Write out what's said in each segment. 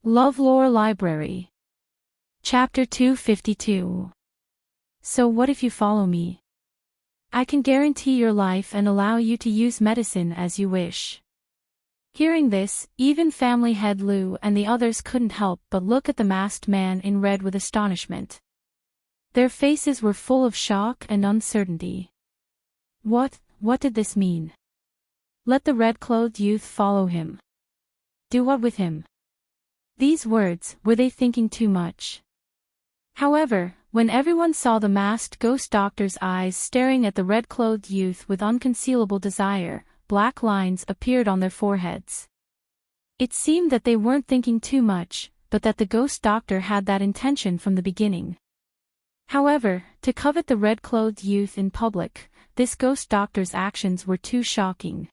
LoveLore Library. Chapter 252. So what if you follow me? I can guarantee your life and allow you to use medicine as you wish. Hearing this, even family head Lou and the others couldn't help but look at the masked man in red with astonishment. Their faces were full of shock and uncertainty. What did this mean? Let the red-clothed youth follow him. Do what with him? These words, were they thinking too much? However, when everyone saw the masked ghost doctor's eyes staring at the red-clothed youth with unconcealable desire, black lines appeared on their foreheads. It seemed that they weren't thinking too much, but that the ghost doctor had that intention from the beginning. However, to covet the red-clothed youth in public, this ghost doctor's actions were too shocking.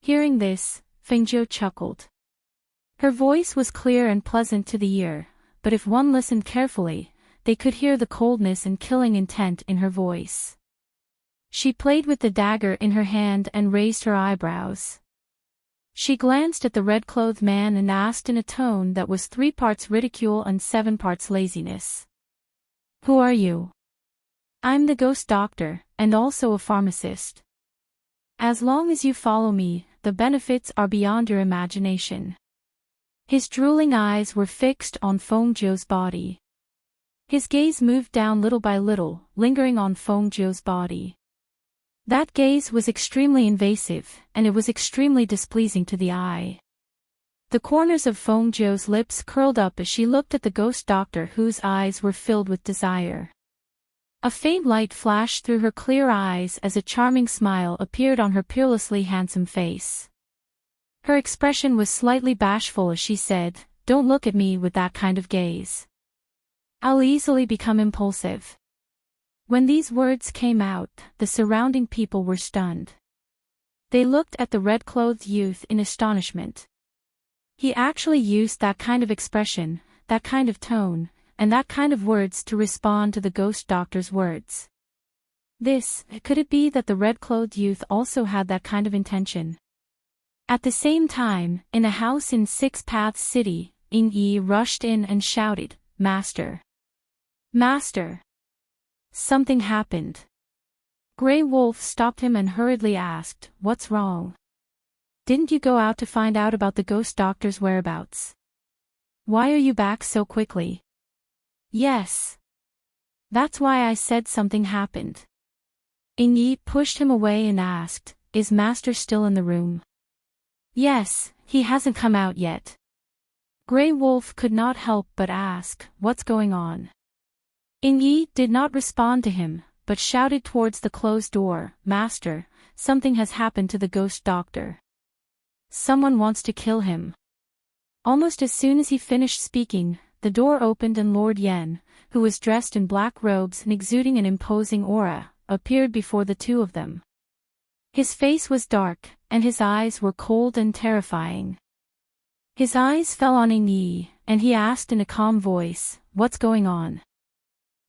Hearing this, Fengjiu chuckled. Her voice was clear and pleasant to the ear, but if one listened carefully, they could hear the coldness and killing intent in her voice. She played with the dagger in her hand and raised her eyebrows. She glanced at the red-clothed man and asked in a tone that was 3 parts ridicule and 7 parts laziness. Who are you? I'm the ghost doctor, and also a pharmacist. As long as you follow me, the benefits are beyond your imagination. His drooling eyes were fixed on Fengjiu's body. His gaze moved down little by little, lingering on Fengjiu's body. That gaze was extremely invasive, and it was extremely displeasing to the eye. The corners of Fengjiu's lips curled up as she looked at the ghost doctor whose eyes were filled with desire. A faint light flashed through her clear eyes as a charming smile appeared on her peerlessly handsome face. Her expression was slightly bashful as she said, "Don't look at me with that kind of gaze. I'll easily become impulsive." When these words came out, the surrounding people were stunned. They looked at the red-clothed youth in astonishment. He actually used that kind of expression, that kind of tone, and that kind of words to respond to the ghost doctor's words. Could it be that the red-clothed youth also had that kind of intention? At the same time, in a house in Six Paths City, Yi rushed in and shouted, "Master! Master!" Something happened. Grey Wolf stopped him and hurriedly asked, "What's wrong? Didn't you go out to find out about the ghost doctor's whereabouts? Why are you back so quickly?" "Yes. That's why I said something happened." Yi pushed him away and asked, "Is Master still in the room?" "Yes, he hasn't come out yet." Grey Wolf could not help but ask, "What's going on?" Yi did not respond to him, but shouted towards the closed door, "Master, something has happened to the ghost doctor. Someone wants to kill him." Almost as soon as he finished speaking, the door opened and Lord Yen, who was dressed in black robes and exuding an imposing aura, appeared before the two of them. His face was dark, and his eyes were cold and terrifying. His eyes fell on Yi, and he asked in a calm voice, "What's going on?"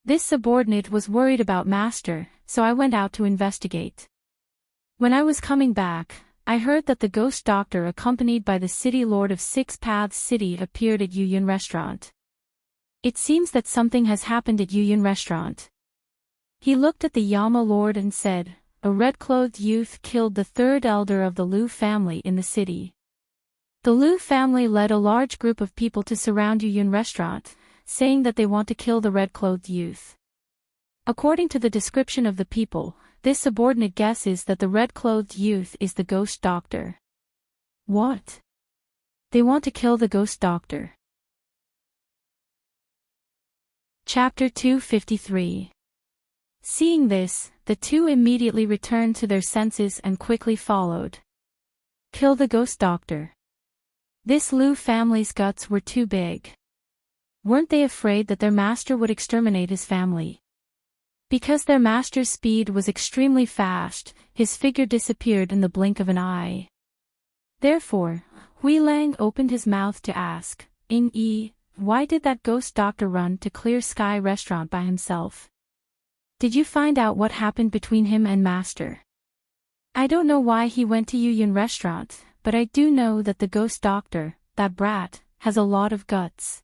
"This subordinate was worried about Master, so I went out to investigate. When I was coming back, I heard that the ghost doctor accompanied by the city lord of Six Paths City appeared at Yuyun Restaurant. It seems that something has happened at Yuyun Restaurant." He looked at the Yama lord and said, "A red-clothed youth killed the 3rd elder of the Liu family in the city. The Liu family led a large group of people to surround Yuyun Restaurant, saying that they want to kill the red-clothed youth. According to the description of the people, this subordinate guesses that the red-clothed youth is the ghost doctor." "What? They want to kill the ghost doctor?" Chapter 253. Seeing this, the two immediately returned to their senses and quickly followed. Kill the ghost doctor. This Liu family's guts were too big. Weren't they afraid that their master would exterminate his family? Because their master's speed was extremely fast, his figure disappeared in the blink of an eye. Therefore, Hui Lang opened his mouth to ask, "Yi, why did that ghost doctor run to Clear Sky Restaurant by himself? Did you find out what happened between him and Master?" "I don't know why he went to Yuyun Restaurant, but I do know that the ghost doctor, that brat, has a lot of guts.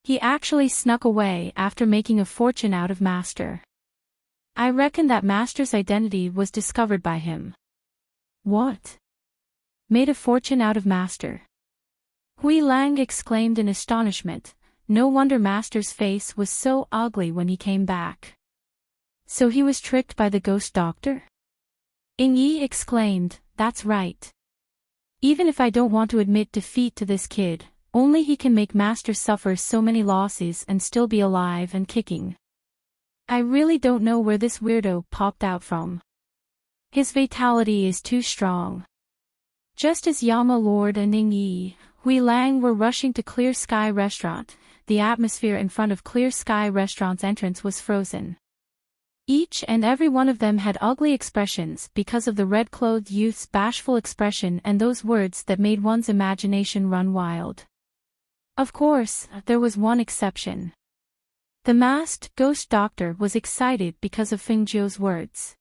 He actually snuck away after making a fortune out of Master. I reckon that Master's identity was discovered by him. What? Made a fortune out of Master? Hui Lang exclaimed in astonishment. No wonder Master's face was so ugly when he came back. So he was tricked by the ghost doctor? Ying Yi exclaimed, that's right. Even if I don't want to admit defeat to this kid, only he can make Master suffer so many losses and still be alive and kicking. I really don't know where this weirdo popped out from. His vitality is too strong. Just as Yama Lord and Ying Yi, Hui Lang were rushing to Clear Sky Restaurant, the atmosphere in front of Clear Sky Restaurant's entrance was frozen. Each and every one of them had ugly expressions because of the red-clothed youth's bashful expression and those words that made one's imagination run wild. Of course, there was one exception. The masked ghost doctor was excited because of Fengjiu's words.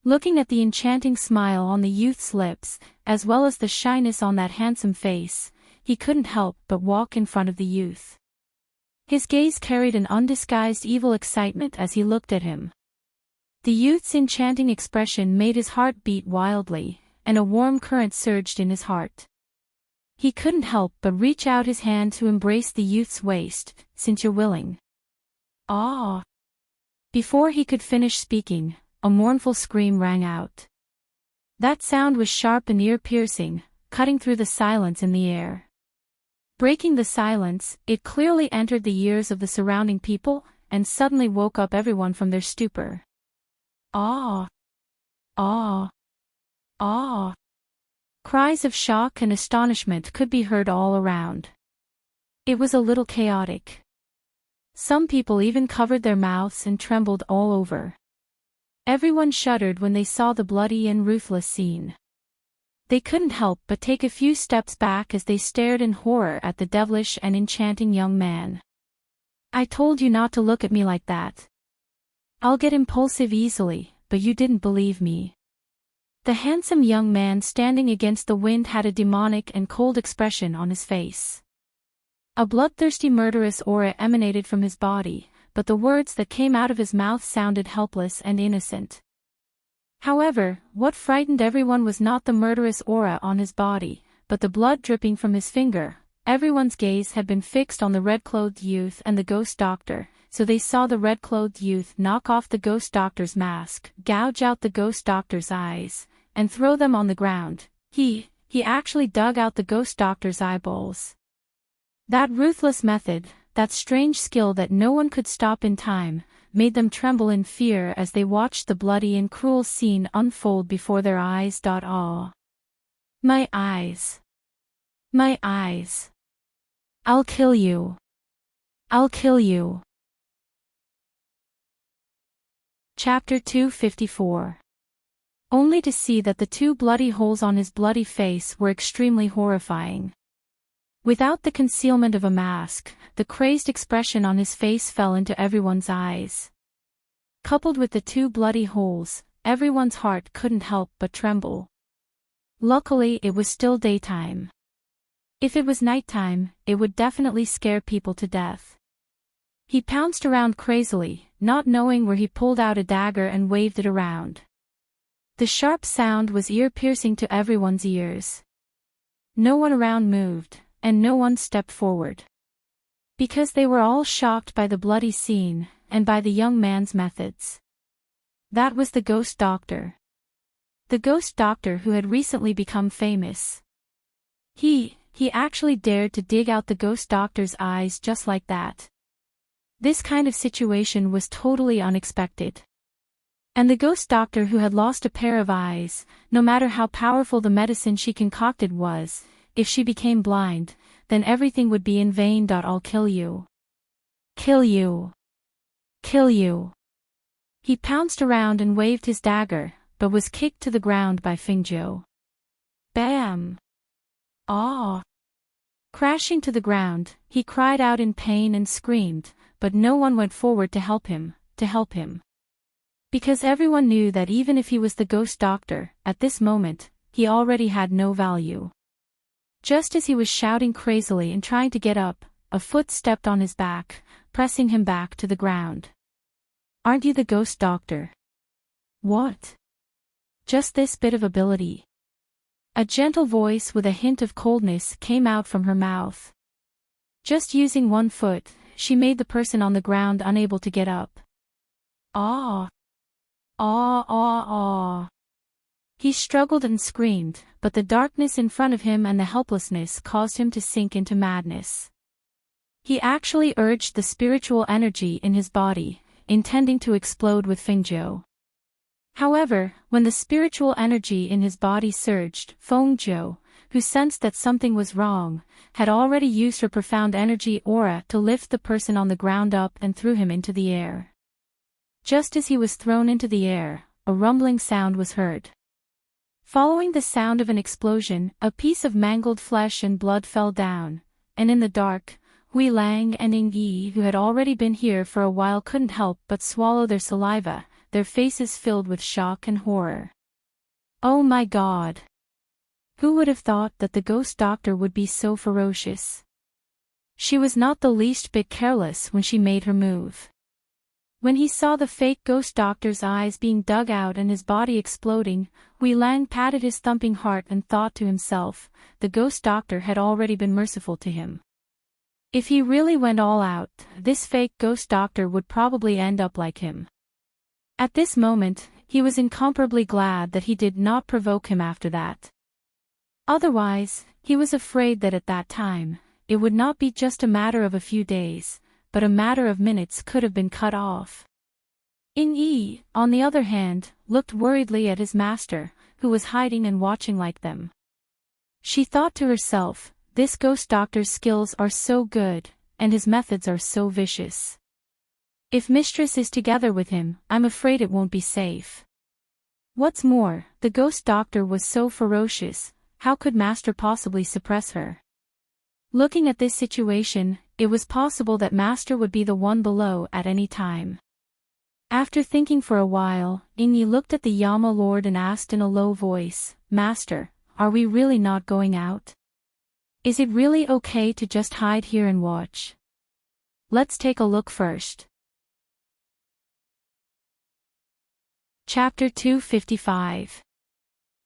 Looking at the enchanting smile on the youth's lips, as well as the shyness on that handsome face, he couldn't help but walk in front of the youth. His gaze carried an undisguised evil excitement as he looked at him. The youth's enchanting expression made his heart beat wildly, and a warm current surged in his heart. He couldn't help but reach out his hand to embrace the youth's waist, since you're willing. Ah! Before he could finish speaking, a mournful scream rang out. That sound was sharp and ear-piercing, cutting through the silence in the air. Breaking the silence, it clearly entered the ears of the surrounding people, and suddenly woke up everyone from their stupor. Ah! Ah! Ah! Cries of shock and astonishment could be heard all around. It was a little chaotic. Some people even covered their mouths and trembled all over. Everyone shuddered when they saw the bloody and ruthless scene. They couldn't help but take a few steps back as they stared in horror at the devilish and enchanting young man. I told you not to look at me like that. I'll get impulsive easily, but you didn't believe me. The handsome young man standing against the wind had a demonic and cold expression on his face. A bloodthirsty murderous aura emanated from his body, but the words that came out of his mouth sounded helpless and innocent. However, what frightened everyone was not the murderous aura on his body, but the blood dripping from his finger. Everyone's gaze had been fixed on the red-clothed youth and the ghost doctor, so they saw the red-clothed youth knock off the ghost doctor's mask, gouge out the ghost doctor's eyes, and throw them on the ground. He actually dug out the ghost doctor's eyeballs. That ruthless method, that strange skill that no one could stop in time, made them tremble in fear as they watched the bloody and cruel scene unfold before their eyes. Ah! My eyes! My eyes! I'll kill you! I'll kill you! Chapter 254. Only to see that the two bloody holes on his bloody face were extremely horrifying. Without the concealment of a mask, the crazed expression on his face fell into everyone's eyes. Coupled with the two bloody holes, everyone's heart couldn't help but tremble. Luckily, it was still daytime. If it was nighttime, it would definitely scare people to death. He pounced around crazily, not knowing where he pulled out a dagger and waved it around. The sharp sound was ear-piercing to everyone's ears. No one around moved, and no one stepped forward. Because they were all shocked by the bloody scene, and by the young man's methods. That was the ghost doctor. The ghost doctor who had recently become famous. He actually dared to dig out the ghost doctor's eyes just like that. This kind of situation was totally unexpected. And the ghost doctor who had lost a pair of eyes, no matter how powerful the medicine she concocted was, if she became blind, then everything would be in vain. I'll kill you. Kill you. Kill you. He pounced around and waved his dagger, but was kicked to the ground by Fengjiu. Bam! Ah! Crashing to the ground, he cried out in pain and screamed, but no one went forward to help him. Because everyone knew that even if he was the ghost doctor, at this moment, he already had no value. Just as he was shouting crazily and trying to get up, a foot stepped on his back, pressing him back to the ground. "Aren't you the ghost doctor?" "What? Just this bit of ability?" A gentle voice with a hint of coldness came out from her mouth. Just using one foot, she made the person on the ground unable to get up. "Ah! Ah ah ah!" He struggled and screamed, but the darkness in front of him and the helplessness caused him to sink into madness. He actually urged the spiritual energy in his body, intending to explode with Fengzhou. However, when the spiritual energy in his body surged, Fengzhou, who sensed that something was wrong, had already used her profound energy aura to lift the person on the ground up and threw him into the air. Just as he was thrown into the air, a rumbling sound was heard. Following the sound of an explosion, a piece of mangled flesh and blood fell down, and in the dark, Hui Lang and Ying Yi, who had already been here for a while, couldn't help but swallow their saliva, their faces filled with shock and horror. Oh my God! Who would have thought that the ghost doctor would be so ferocious? She was not the least bit careless when she made her move. When he saw the fake ghost doctor's eyes being dug out and his body exploding, Hui Lang patted his thumping heart and thought to himself, the ghost doctor had already been merciful to him. If he really went all out, this fake ghost doctor would probably end up like him. At this moment, he was incomparably glad that he did not provoke him after that. Otherwise, he was afraid that at that time, it would not be just a matter of a few days, but a matter of minutes could have been cut off. Ying Yi, on the other hand, looked worriedly at his master, who was hiding and watching like them. She thought to herself, this ghost doctor's skills are so good, and his methods are so vicious. If Mistress is together with him, I'm afraid it won't be safe. What's more, the ghost doctor was so ferocious, how could Master possibly suppress her? Looking at this situation, it was possible that Master would be the one below at any time. After thinking for a while, Ying Yi looked at the Yama Lord and asked in a low voice, Master, are we really not going out? Is it really okay to just hide here and watch? Let's take a look first. Chapter 255.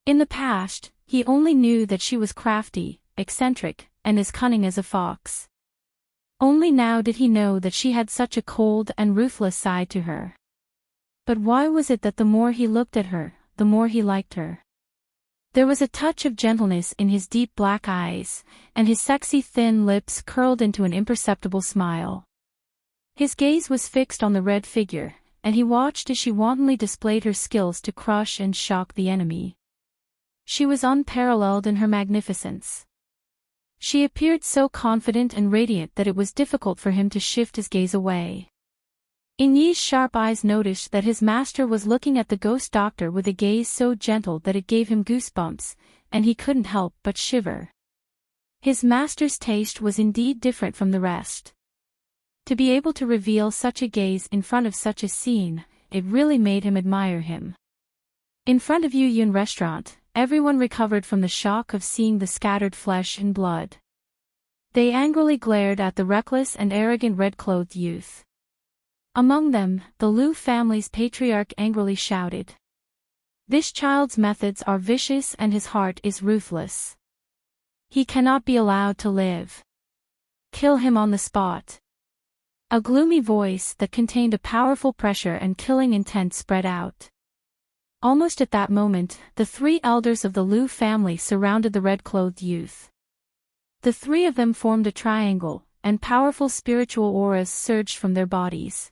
In the past, he only knew that she was crafty, eccentric, and as cunning as a fox. Only now did he know that she had such a cold and ruthless side to her. But why was it that the more he looked at her, the more he liked her? There was a touch of gentleness in his deep black eyes, and his sexy thin lips curled into an imperceptible smile. His gaze was fixed on the red figure, and he watched as she wantonly displayed her skills to crush and shock the enemy. She was unparalleled in her magnificence. She appeared so confident and radiant that it was difficult for him to shift his gaze away. Ying Yi's sharp eyes noticed that his master was looking at the ghost doctor with a gaze so gentle that it gave him goosebumps, and he couldn't help but shiver. His master's taste was indeed different from the rest. To be able to reveal such a gaze in front of such a scene, it really made him admire him. In front of Yu Yun restaurant, everyone recovered from the shock of seeing the scattered flesh and blood. They angrily glared at the reckless and arrogant red-clothed youth. Among them, the Liu family's patriarch angrily shouted. This child's methods are vicious and his heart is ruthless. He cannot be allowed to live. Kill him on the spot. A gloomy voice that contained a powerful pressure and killing intent spread out. Almost at that moment, the three elders of the Liu family surrounded the red-clothed youth. The three of them formed a triangle, and powerful spiritual auras surged from their bodies.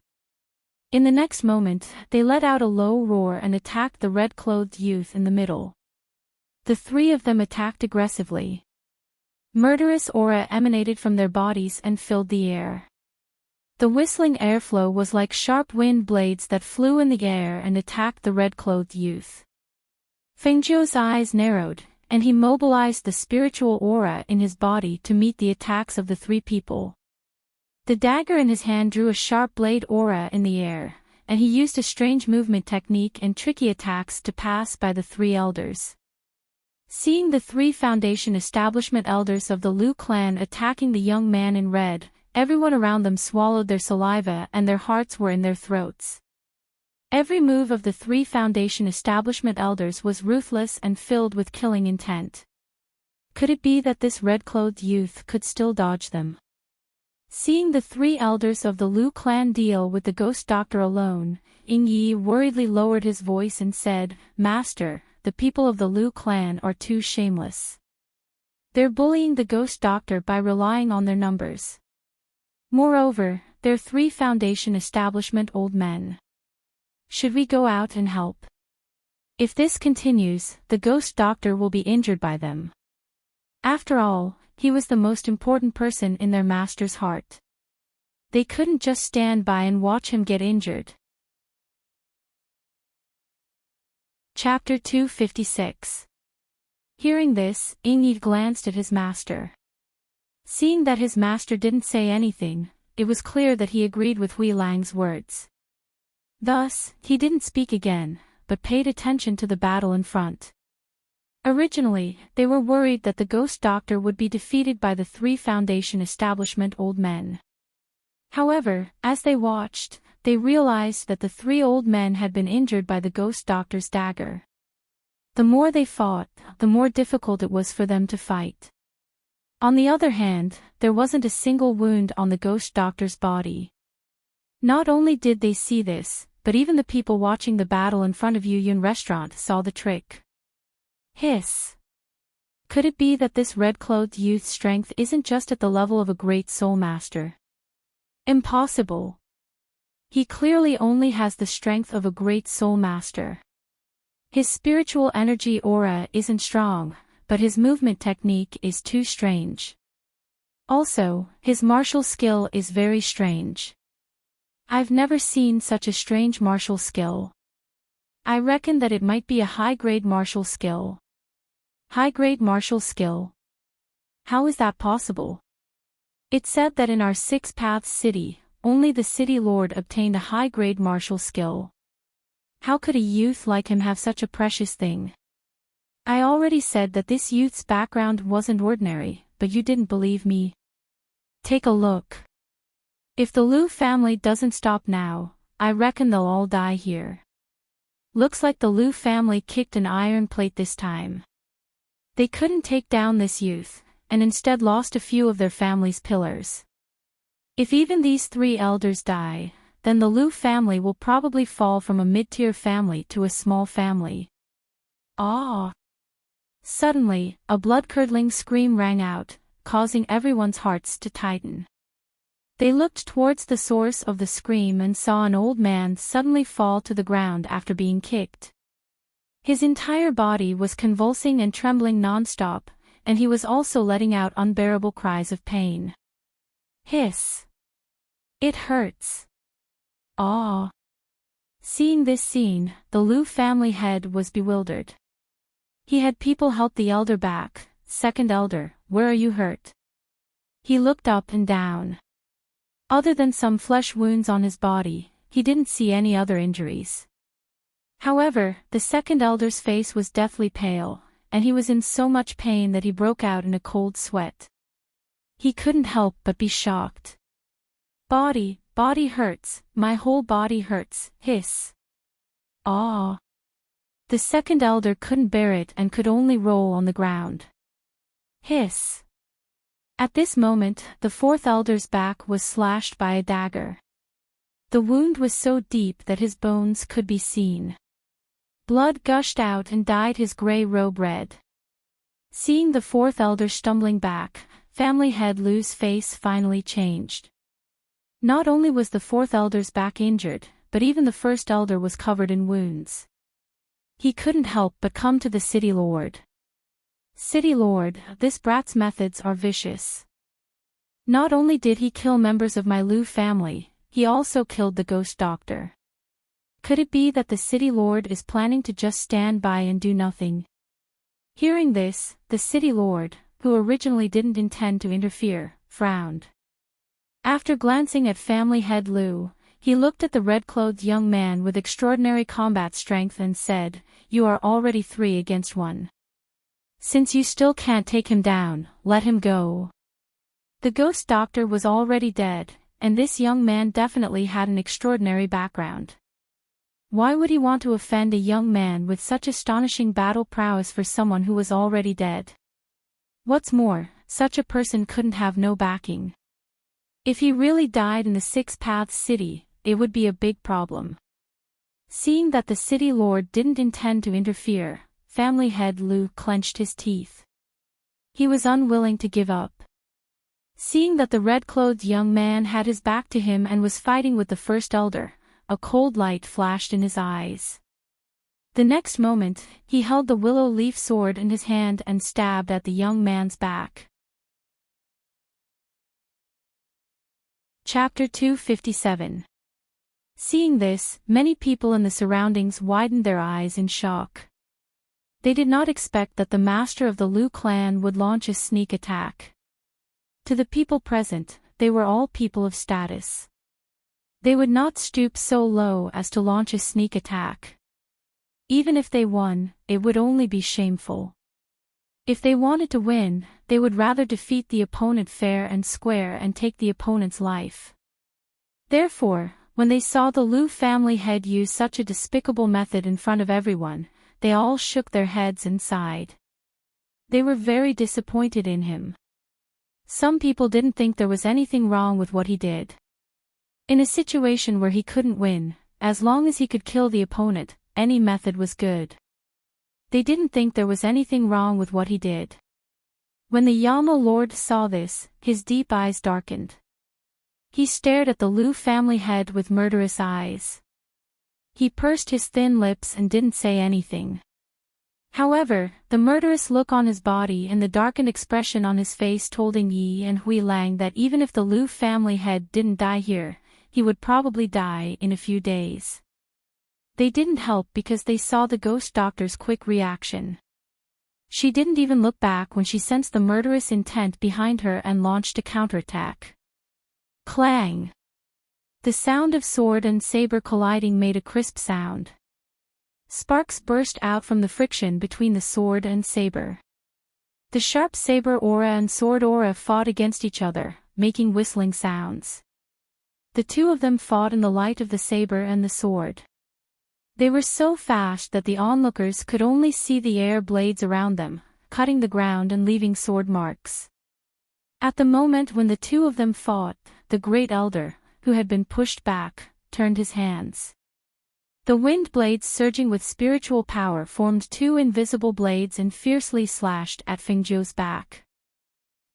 In the next moment, they let out a low roar and attacked the red-clothed youth in the middle. The three of them attacked aggressively. Murderous aura emanated from their bodies and filled the air. The whistling airflow was like sharp wind blades that flew in the air and attacked the red-clothed youth. Fengzhou's eyes narrowed, and he mobilized the spiritual aura in his body to meet the attacks of the three people. The dagger in his hand drew a sharp blade aura in the air, and he used a strange movement technique and tricky attacks to pass by the three elders. Seeing the 3 Foundation establishment elders of the Lu clan attacking the young man in red, everyone around them swallowed their saliva and their hearts were in their throats. Every move of the 3 Foundation establishment elders was ruthless and filled with killing intent. Could it be that this red-clothed youth could still dodge them? Seeing the 3 elders of the Lu clan deal with the ghost doctor alone, Ying Yi worriedly lowered his voice and said, "Master, the people of the Lu clan are too shameless. They're bullying the ghost doctor by relying on their numbers. Moreover, they're 3 Foundation establishment old men. Should we go out and help? If this continues, the ghost doctor will be injured by them. After all, he was the most important person in their master's heart. They couldn't just stand by and watch him get injured." Chapter 256. Hearing this, Ying Yi glanced at his master. Seeing that his master didn't say anything, it was clear that he agreed with Hui Lang's words. Thus, he didn't speak again, but paid attention to the battle in front. Originally, they were worried that the ghost doctor would be defeated by the 3 Foundation establishment old men. However, as they watched, they realized that the 3 old men had been injured by the ghost doctor's dagger. The more they fought, the more difficult it was for them to fight. On the other hand, there wasn't a single wound on the ghost doctor's body. Not only did they see this, but even the people watching the battle in front of Yuyun restaurant saw the trick. Hiss. Could it be that this red-clothed youth's strength isn't just at the level of a great soul master? Impossible. He clearly only has the strength of a great soul master. His spiritual energy aura isn't strong, but his movement technique is too strange. Also, his martial skill is very strange. I've never seen such a strange martial skill. I reckon that it might be a high-grade martial skill. High-grade martial skill? How is that possible? It said that in our 6 Paths city, only the city lord obtained a high-grade martial skill. How could a youth like him have such a precious thing? I already said that this youth's background wasn't ordinary, but you didn't believe me. Take a look. If the Lu family doesn't stop now, I reckon they'll all die here. Looks like the Lu family kicked an iron plate this time. They couldn't take down this youth, and instead lost a few of their family's pillars. If even these 3 elders die, then the Lu family will probably fall from a mid-tier family to a small family. Ah! Suddenly, a blood-curdling scream rang out, causing everyone's hearts to tighten. They looked towards the source of the scream and saw an old man suddenly fall to the ground after being kicked. His entire body was convulsing and trembling non-stop, and he was also letting out unbearable cries of pain. Hiss! It hurts. Ah! Seeing this scene, the Lu family head was bewildered. He had people help the elder back. "Second elder, where are you hurt?" He looked up and down. Other than some flesh wounds on his body, he didn't see any other injuries. However, the 2nd elder's face was deathly pale, and he was in so much pain that he broke out in a cold sweat. He couldn't help but be shocked. Body hurts, my whole body hurts, hiss. Ah! The 2nd elder couldn't bear it and could only roll on the ground. Hiss! At this moment, the 4th elder's back was slashed by a dagger. The wound was so deep that his bones could be seen. Blood gushed out and dyed his gray robe red. Seeing the 4th elder stumbling back, family head Lu's face finally changed. Not only was the 4th elder's back injured, but even the 1st elder was covered in wounds. He couldn't help but come to the city lord. "City lord, this brat's methods are vicious. Not only did he kill members of my Lu family, he also killed the ghost doctor. Could it be that the city lord is planning to just stand by and do nothing?" Hearing this, the city lord, who originally didn't intend to interfere, frowned. After glancing at family head Lu, he looked at the red-clothed young man with extraordinary combat strength and said, "You are already 3 against 1. Since you still can't take him down, let him go. The ghost doctor was already dead, and this young man definitely had an extraordinary background. Why would he want to offend a young man with such astonishing battle prowess for someone who was already dead? What's more, such a person couldn't have no backing. If he really died in the Six Paths City, it would be a big problem. Seeing that the city lord didn't intend to interfere, Family Head Lou clenched his teeth. He was unwilling to give up. Seeing that the red-clothed young man had his back to him and was fighting with the first elder, a cold light flashed in his eyes. The next moment, he held the willow leaf sword in his hand and stabbed at the young man's back. Chapter 257. Seeing this, many people in the surroundings widened their eyes in shock. They did not expect that the master of the Liu clan would launch a sneak attack. To the people present, they were all people of status. They would not stoop so low as to launch a sneak attack. Even if they won, it would only be shameful. If they wanted to win, they would rather defeat the opponent fair and square and take the opponent's life. Therefore, when they saw the Liu family head use such a despicable method in front of everyone, they all shook their heads and sighed. They were very disappointed in him. Some people didn't think there was anything wrong with what he did. In a situation where he couldn't win, as long as he could kill the opponent, any method was good. They didn't think there was anything wrong with what he did. When the Yama Lord saw this, his deep eyes darkened. He stared at the Liu family head with murderous eyes. He pursed his thin lips and didn't say anything. However, the murderous look on his body and the darkened expression on his face told Ing Yi and Hui Lang that even if the Liu family head didn't die here, he would probably die in a few days. They didn't help because they saw the ghost doctor's quick reaction. She didn't even look back when she sensed the murderous intent behind her and launched a counterattack. Clang! The sound of sword and saber colliding made a crisp sound. Sparks burst out from the friction between the sword and saber. The sharp saber aura and sword aura fought against each other, making whistling sounds. The two of them fought in the light of the saber and the sword. They were so fast that the onlookers could only see the air blades around them, cutting the ground and leaving sword marks. At the moment when the two of them fought, the Great Elder, who had been pushed back, turned his hands. The wind blades surging with spiritual power formed two invisible blades and fiercely slashed at Fengzhou's back.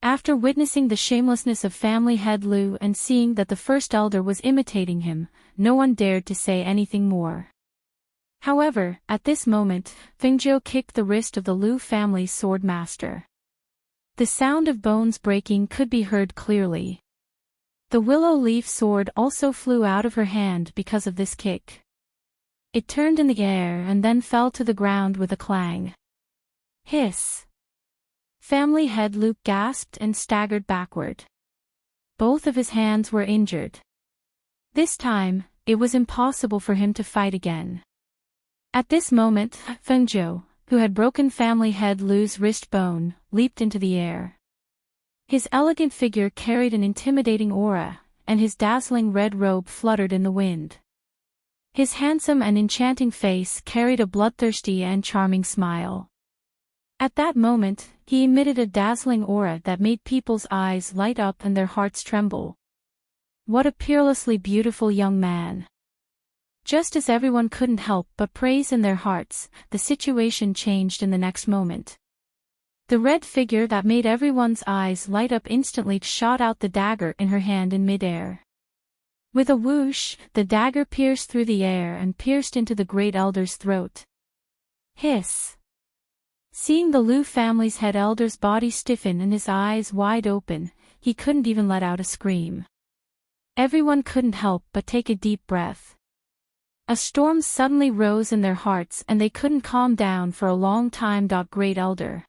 After witnessing the shamelessness of family head Liu and seeing that the first elder was imitating him, no one dared to say anything more. However, at this moment, Fengzhou kicked the wrist of the Liu family's sword master. The sound of bones breaking could be heard clearly. The willow leaf sword also flew out of her hand because of this kick. It turned in the air and then fell to the ground with a clang. Hiss! Family head Luke gasped and staggered backward. Both of his hands were injured. This time, it was impossible for him to fight again. At this moment, Fengzhou, who had broken family head Lu's wrist bone, leaped into the air. His elegant figure carried an intimidating aura, and his dazzling red robe fluttered in the wind. His handsome and enchanting face carried a bloodthirsty and charming smile. At that moment, he emitted a dazzling aura that made people's eyes light up and their hearts tremble. What a peerlessly beautiful young man! Just as everyone couldn't help but praise in their hearts, the situation changed in the next moment. The red figure that made everyone's eyes light up instantly shot out the dagger in her hand in midair. With a whoosh, the dagger pierced through the air and pierced into the Great Elder's throat. Hiss! Seeing the Liu family's head elder's body stiffen and his eyes wide open, he couldn't even let out a scream. Everyone couldn't help but take a deep breath. A storm suddenly rose in their hearts and they couldn't calm down for a long time. Great Elder.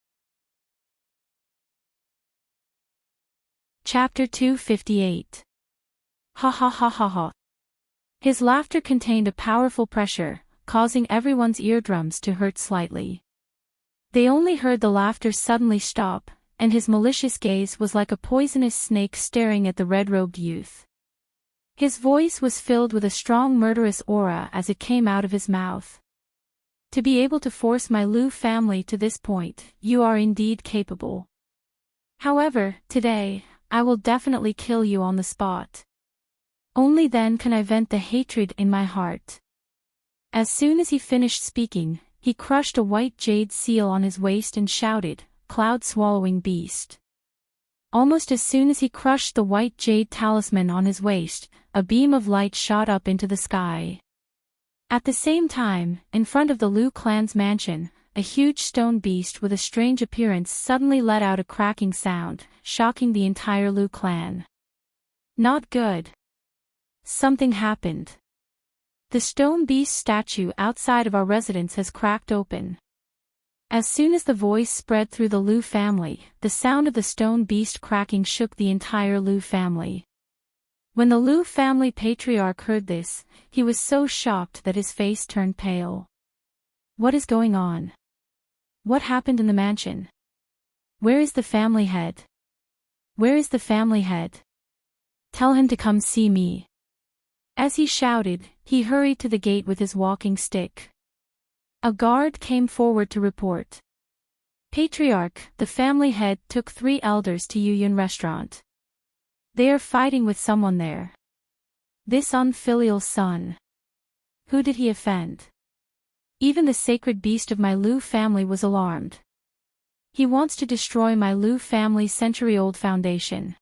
Chapter 258. Ha ha ha ha ha. His laughter contained a powerful pressure, causing everyone's eardrums to hurt slightly. They only heard the laughter suddenly stop, and his malicious gaze was like a poisonous snake staring at the red-robed youth. His voice was filled with a strong murderous aura as it came out of his mouth. To be able to force my Lu family to this point, you are indeed capable. However, today, I will definitely kill you on the spot. Only then can I vent the hatred in my heart. As soon as he finished speaking, he crushed a white jade seal on his waist and shouted, "Cloud-swallowing beast." Almost as soon as he crushed the white jade talisman on his waist, a beam of light shot up into the sky. At the same time, in front of the Lu clan's mansion, a huge stone beast with a strange appearance suddenly let out a cracking sound, shocking the entire Lu clan. Not good. Something happened. The stone beast statue outside of our residence has cracked open. As soon as the voice spread through the Lu family, the sound of the stone beast cracking shook the entire Lu family. When the Lu family patriarch heard this, he was so shocked that his face turned pale. What is going on? What happened in the mansion? Where is the family head? Where is the family head? Tell him to come see me. As he shouted, he hurried to the gate with his walking stick. A guard came forward to report. Patriarch, the family head took 3 elders to Yuyun restaurant. They are fighting with someone there. This unfilial son. Who did he offend? Even the sacred beast of my Lu family was alarmed. He wants to destroy my Lu family's century-old foundation.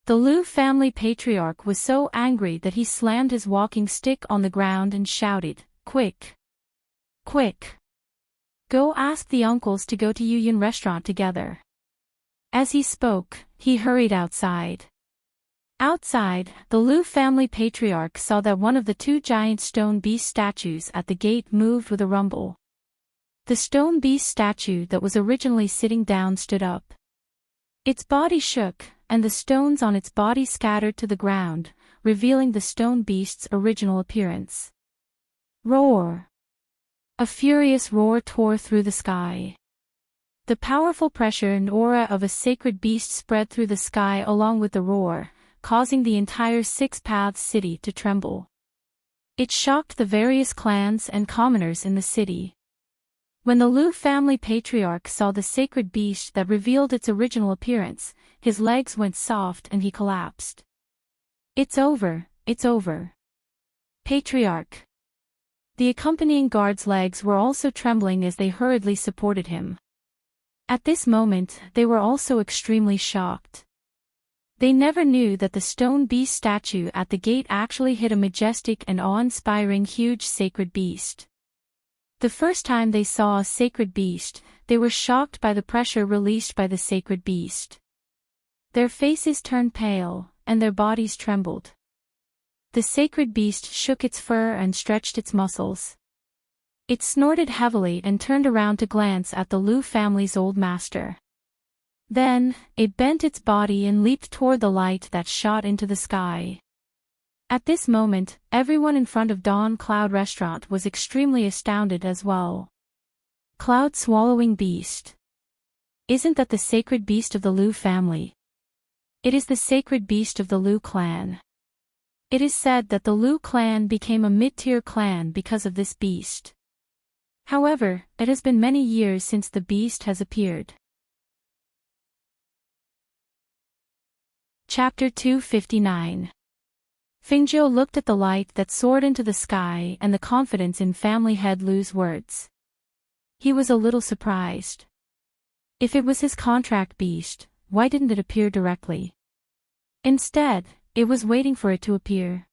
The Lu family patriarch was so angry that he slammed his walking stick on the ground and shouted, "Quick! Quick! Go ask the uncles to go to Yuyun restaurant together." As he spoke, he hurried outside. Outside, the Lu family patriarch saw that one of the 2 giant stone beast statues at the gate moved with a rumble. The stone beast statue that was originally sitting down stood up. Its body shook, and the stones on its body scattered to the ground, revealing the stone beast's original appearance. Roar! A furious roar tore through the sky. The powerful pressure and aura of a sacred beast spread through the sky along with the roar, causing the entire 6 Paths city to tremble. It shocked the various clans and commoners in the city. When the Lu family patriarch saw the sacred beast that revealed its original appearance, his legs went soft and he collapsed. It's over, it's over. Patriarch. The accompanying guards' legs were also trembling as they hurriedly supported him. At this moment, they were also extremely shocked. They never knew that the stone beast statue at the gate actually hid a majestic and awe-inspiring huge sacred beast. The first time they saw a sacred beast, they were shocked by the pressure released by the sacred beast. Their faces turned pale, and their bodies trembled. The sacred beast shook its fur and stretched its muscles. It snorted heavily and turned around to glance at the Lu family's old master. Then, it bent its body and leaped toward the light that shot into the sky. At this moment, everyone in front of Dawn Cloud Restaurant was extremely astounded as well. Cloud-swallowing beast. Isn't that the sacred beast of the Lu family? It is the sacred beast of the Lu clan. It is said that the Lu clan became a mid-tier clan because of this beast. However, it has been many years since the beast has appeared. Chapter 259. Fingzhou looked at the light that soared into the sky and the confidence in family head Lu's words. He was a little surprised. If it was his contract beast, why didn't it appear directly? Instead, it was waiting for it to appear.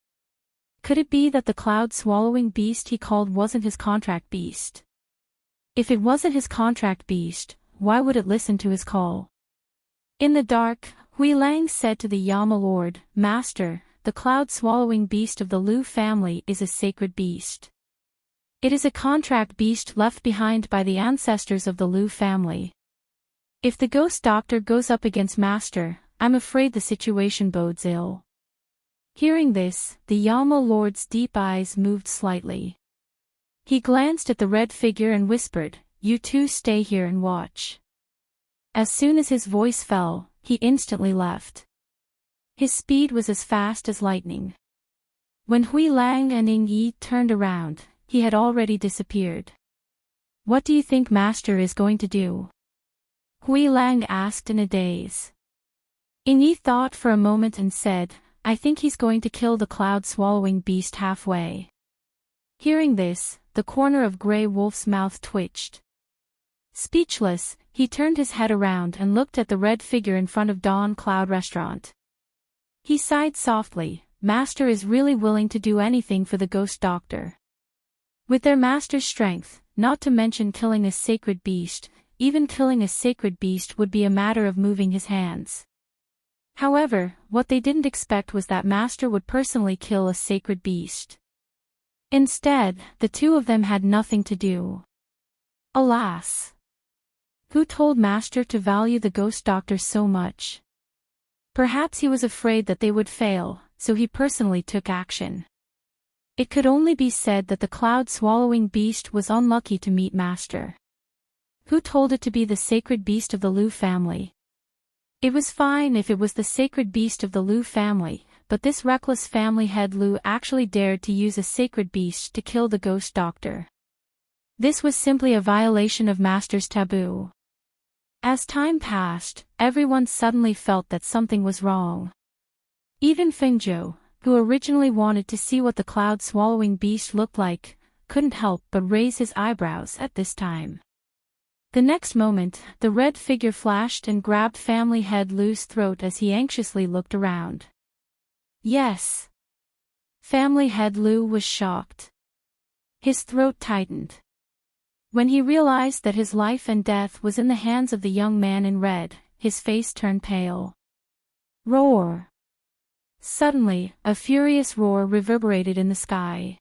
Could it be that the cloud-swallowing beast he called wasn't his contract beast? If it wasn't his contract beast, why would it listen to his call? In the dark, Hui Lang said to the Yama Lord, "Master, the cloud-swallowing beast of the Lu family is a sacred beast. It is a contract beast left behind by the ancestors of the Lu family. If the ghost doctor goes up against Master, I'm afraid the situation bodes ill." Hearing this, the Yama Lord's deep eyes moved slightly. He glanced at the red figure and whispered, you two stay here and watch." As soon as his voice fell, he instantly left. His speed was as fast as lightning. When Hui Lang and Ying Yi turned around, he had already disappeared. "What do you think Master is going to do?" Hui Lang asked in a daze. Ying Yi thought for a moment and said, "I think he's going to kill the cloud-swallowing beast halfway." Hearing this, the corner of Grey Wolf's mouth twitched. Speechless, he turned his head around and looked at the red figure in front of Dawn Cloud Restaurant. He sighed softly. Master is really willing to do anything for the ghost doctor. With their master's strength, not to mention killing a sacred beast, even killing a sacred beast would be a matter of moving his hands. However, what they didn't expect was that Master would personally kill a sacred beast. Instead, the two of them had nothing to do. Alas! Who told Master to value the ghost doctor so much? Perhaps he was afraid that they would fail, so he personally took action. It could only be said that the cloud-swallowing beast was unlucky to meet Master. Who told it to be the sacred beast of the Lu family? It was fine if it was the sacred beast of the Lu family, but this reckless family head Lu actually dared to use a sacred beast to kill the ghost doctor. This was simply a violation of Master's taboo. As time passed, everyone suddenly felt that something was wrong. Even Fengzhou, who originally wanted to see what the cloud-swallowing beast looked like, couldn't help but raise his eyebrows at this time. The next moment, the red figure flashed and grabbed family head Lu's throat as he anxiously looked around. Yes! Family head Lu was shocked. His throat tightened. When he realized that his life and death was in the hands of the young man in red, his face turned pale. Roar! Suddenly, a furious roar reverberated in the sky.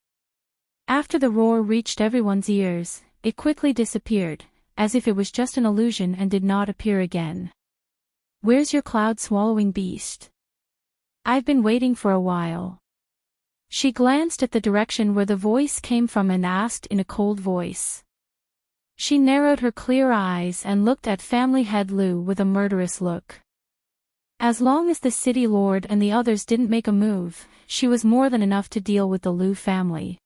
After the roar reached everyone's ears, it quickly disappeared, as if it was just an illusion and did not appear again. "Where's your cloud-swallowing beast? I've been waiting for a while." She glanced at the direction where the voice came from and asked in a cold voice. She narrowed her clear eyes and looked at family head Lu with a murderous look. As long as the city lord and the others didn't make a move, she was more than enough to deal with the Lu family.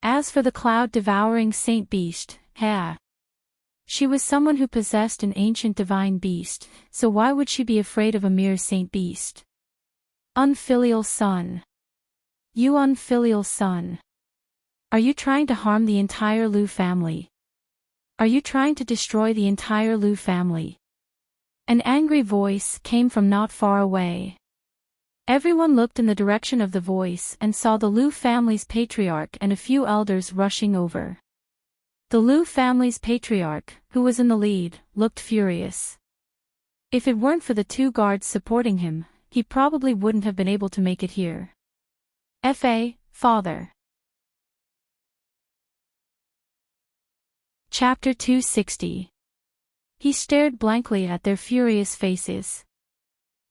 As for the cloud-devouring saint beast, she was someone who possessed an ancient divine beast, so why would she be afraid of a mere saint beast? Unfilial son. You unfilial son. Are you trying to harm the entire Lu family? Are you trying to destroy the entire Lu family? An angry voice came from not far away. Everyone looked in the direction of the voice and saw the Lu family's patriarch and a few elders rushing over. The Lu family's patriarch, who was in the lead, looked furious. If it weren't for the two guards supporting him, he probably wouldn't have been able to make it here. Father. Chapter 260. He stared blankly at their furious faces.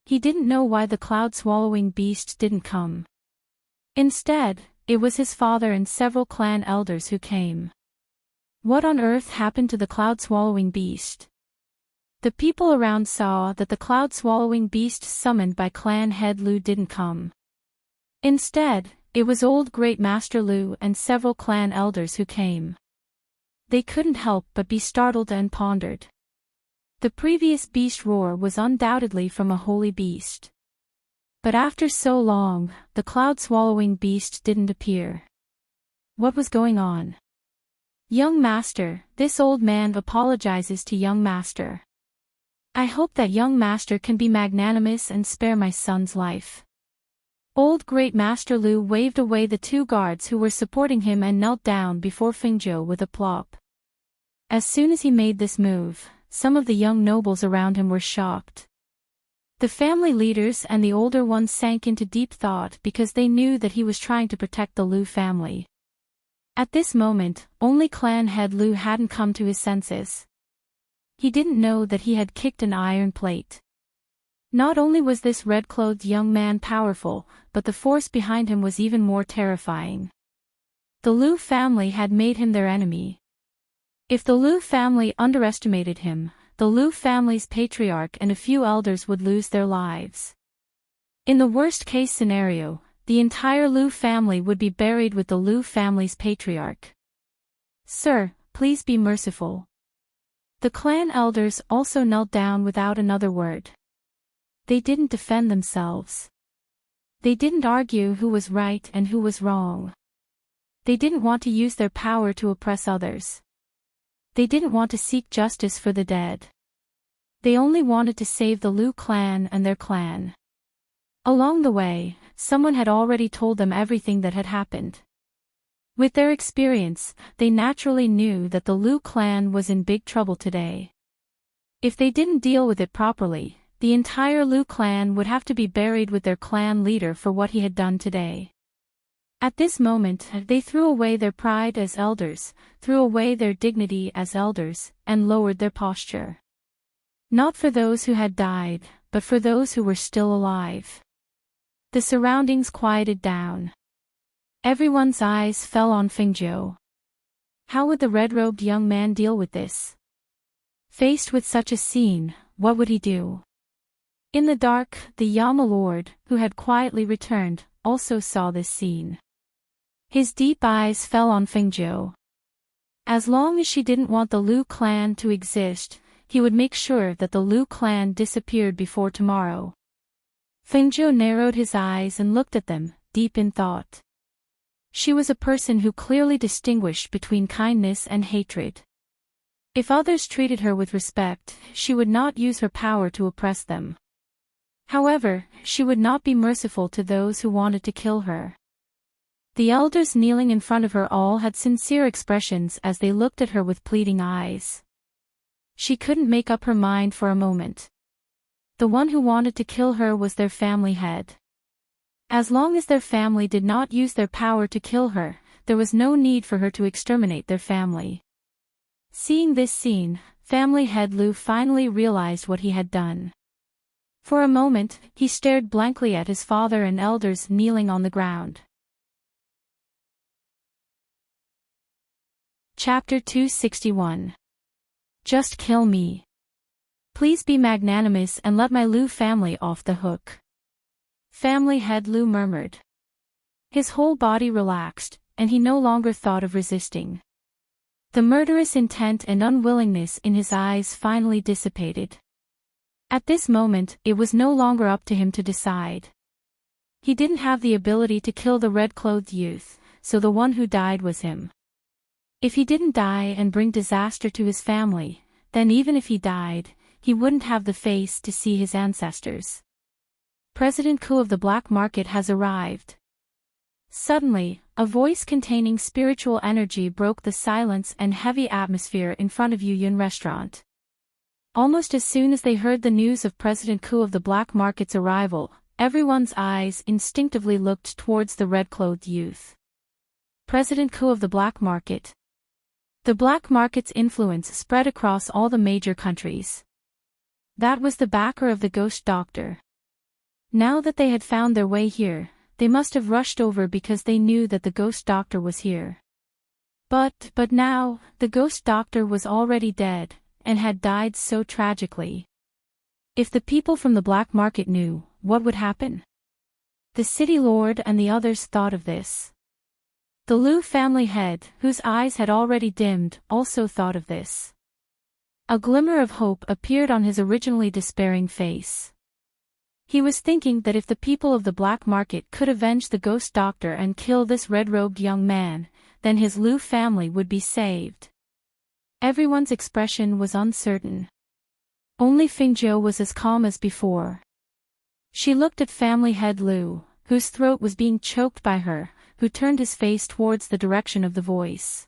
He didn't know why the cloud-swallowing beast didn't come. Instead, it was his father and several clan elders who came. What on earth happened to the cloud-swallowing beast? The people around saw that the cloud-swallowing beast summoned by clan head Lu didn't come. Instead, it was old Great Master Lu and several clan elders who came. They couldn't help but be startled and pondered. The previous beast roar was undoubtedly from a holy beast. But after so long, the cloud-swallowing beast didn't appear. What was going on? Young Master, this old man apologizes to young Master. I hope that young Master can be magnanimous and spare my son's life. Old Great Master Lu waved away the two guards who were supporting him and knelt down before Fengzhou with a plop. As soon as he made this move, some of the young nobles around him were shocked. The family leaders and the older ones sank into deep thought because they knew that he was trying to protect the Lu family. At this moment, only clan head Lu hadn't come to his senses. He didn't know that he had kicked an iron plate. Not only was this red-clothed young man powerful, but the force behind him was even more terrifying. The Lu family had made him their enemy. If the Lu family underestimated him, the Lu family's patriarch and a few elders would lose their lives. In the worst-case scenario, the entire Lu family would be buried with the Lu family's patriarch. "Sir, please be merciful." The clan elders also knelt down without another word. They didn't defend themselves. They didn't argue who was right and who was wrong. They didn't want to use their power to oppress others. They didn't want to seek justice for the dead. They only wanted to save the Lu clan and their clan. Along the way, someone had already told them everything that had happened. With their experience, they naturally knew that the Lu clan was in big trouble today. If they didn't deal with it properly, the entire Lu clan would have to be buried with their clan leader for what he had done today. At this moment, they threw away their pride as elders, threw away their dignity as elders, and lowered their posture. Not for those who had died, but for those who were still alive. The surroundings quieted down. Everyone's eyes fell on Fingzhou. How would the red-robed young man deal with this? Faced with such a scene, what would he do? In the dark, the Yama Lord, who had quietly returned, also saw this scene. His deep eyes fell on Fingzhou. As long as she didn't want the Lu clan to exist, he would make sure that the Lu clan disappeared before tomorrow. Fingzhou narrowed his eyes and looked at them, deep in thought. She was a person who clearly distinguished between kindness and hatred. If others treated her with respect, she would not use her power to oppress them. However, she would not be merciful to those who wanted to kill her. The elders kneeling in front of her all had sincere expressions as they looked at her with pleading eyes. She couldn't make up her mind for a moment. The one who wanted to kill her was their family head. As long as their family did not use their power to kill her, there was no need for her to exterminate their family. Seeing this scene, family head Lu finally realized what he had done. For a moment, he stared blankly at his father and elders kneeling on the ground. Chapter 261. Just kill me. Please be magnanimous and let my Lu family off the hook. Family head Lu murmured. His whole body relaxed, and he no longer thought of resisting. The murderous intent and unwillingness in his eyes finally dissipated. At this moment, it was no longer up to him to decide. He didn't have the ability to kill the red-clothed youth, so the one who died was him. If he didn't die and bring disaster to his family, then even if he died, he wouldn't have the face to see his ancestors. President Ku of the black market has arrived. Suddenly, a voice containing spiritual energy broke the silence and heavy atmosphere in front of Yuyun restaurant. Almost as soon as they heard the news of President Ku of the black market's arrival, everyone's eyes instinctively looked towards the red-clothed youth. President Ku of the black market. The black market's influence spread across all the major countries. That was the backer of the ghost doctor. Now that they had found their way here, they must have rushed over because they knew that the ghost doctor was here. But now, the ghost doctor was already dead, and had died so tragically. If the people from the black market knew, what would happen? The city lord and the others thought of this. The Lu family head, whose eyes had already dimmed, also thought of this. A glimmer of hope appeared on his originally despairing face. He was thinking that if the people of the black market could avenge the ghost doctor and kill this red-robed young man, then his Lu family would be saved. Everyone's expression was uncertain. Only Fingzhou was as calm as before. She looked at family head Lu, whose throat was being choked by her, who turned his face towards the direction of the voice.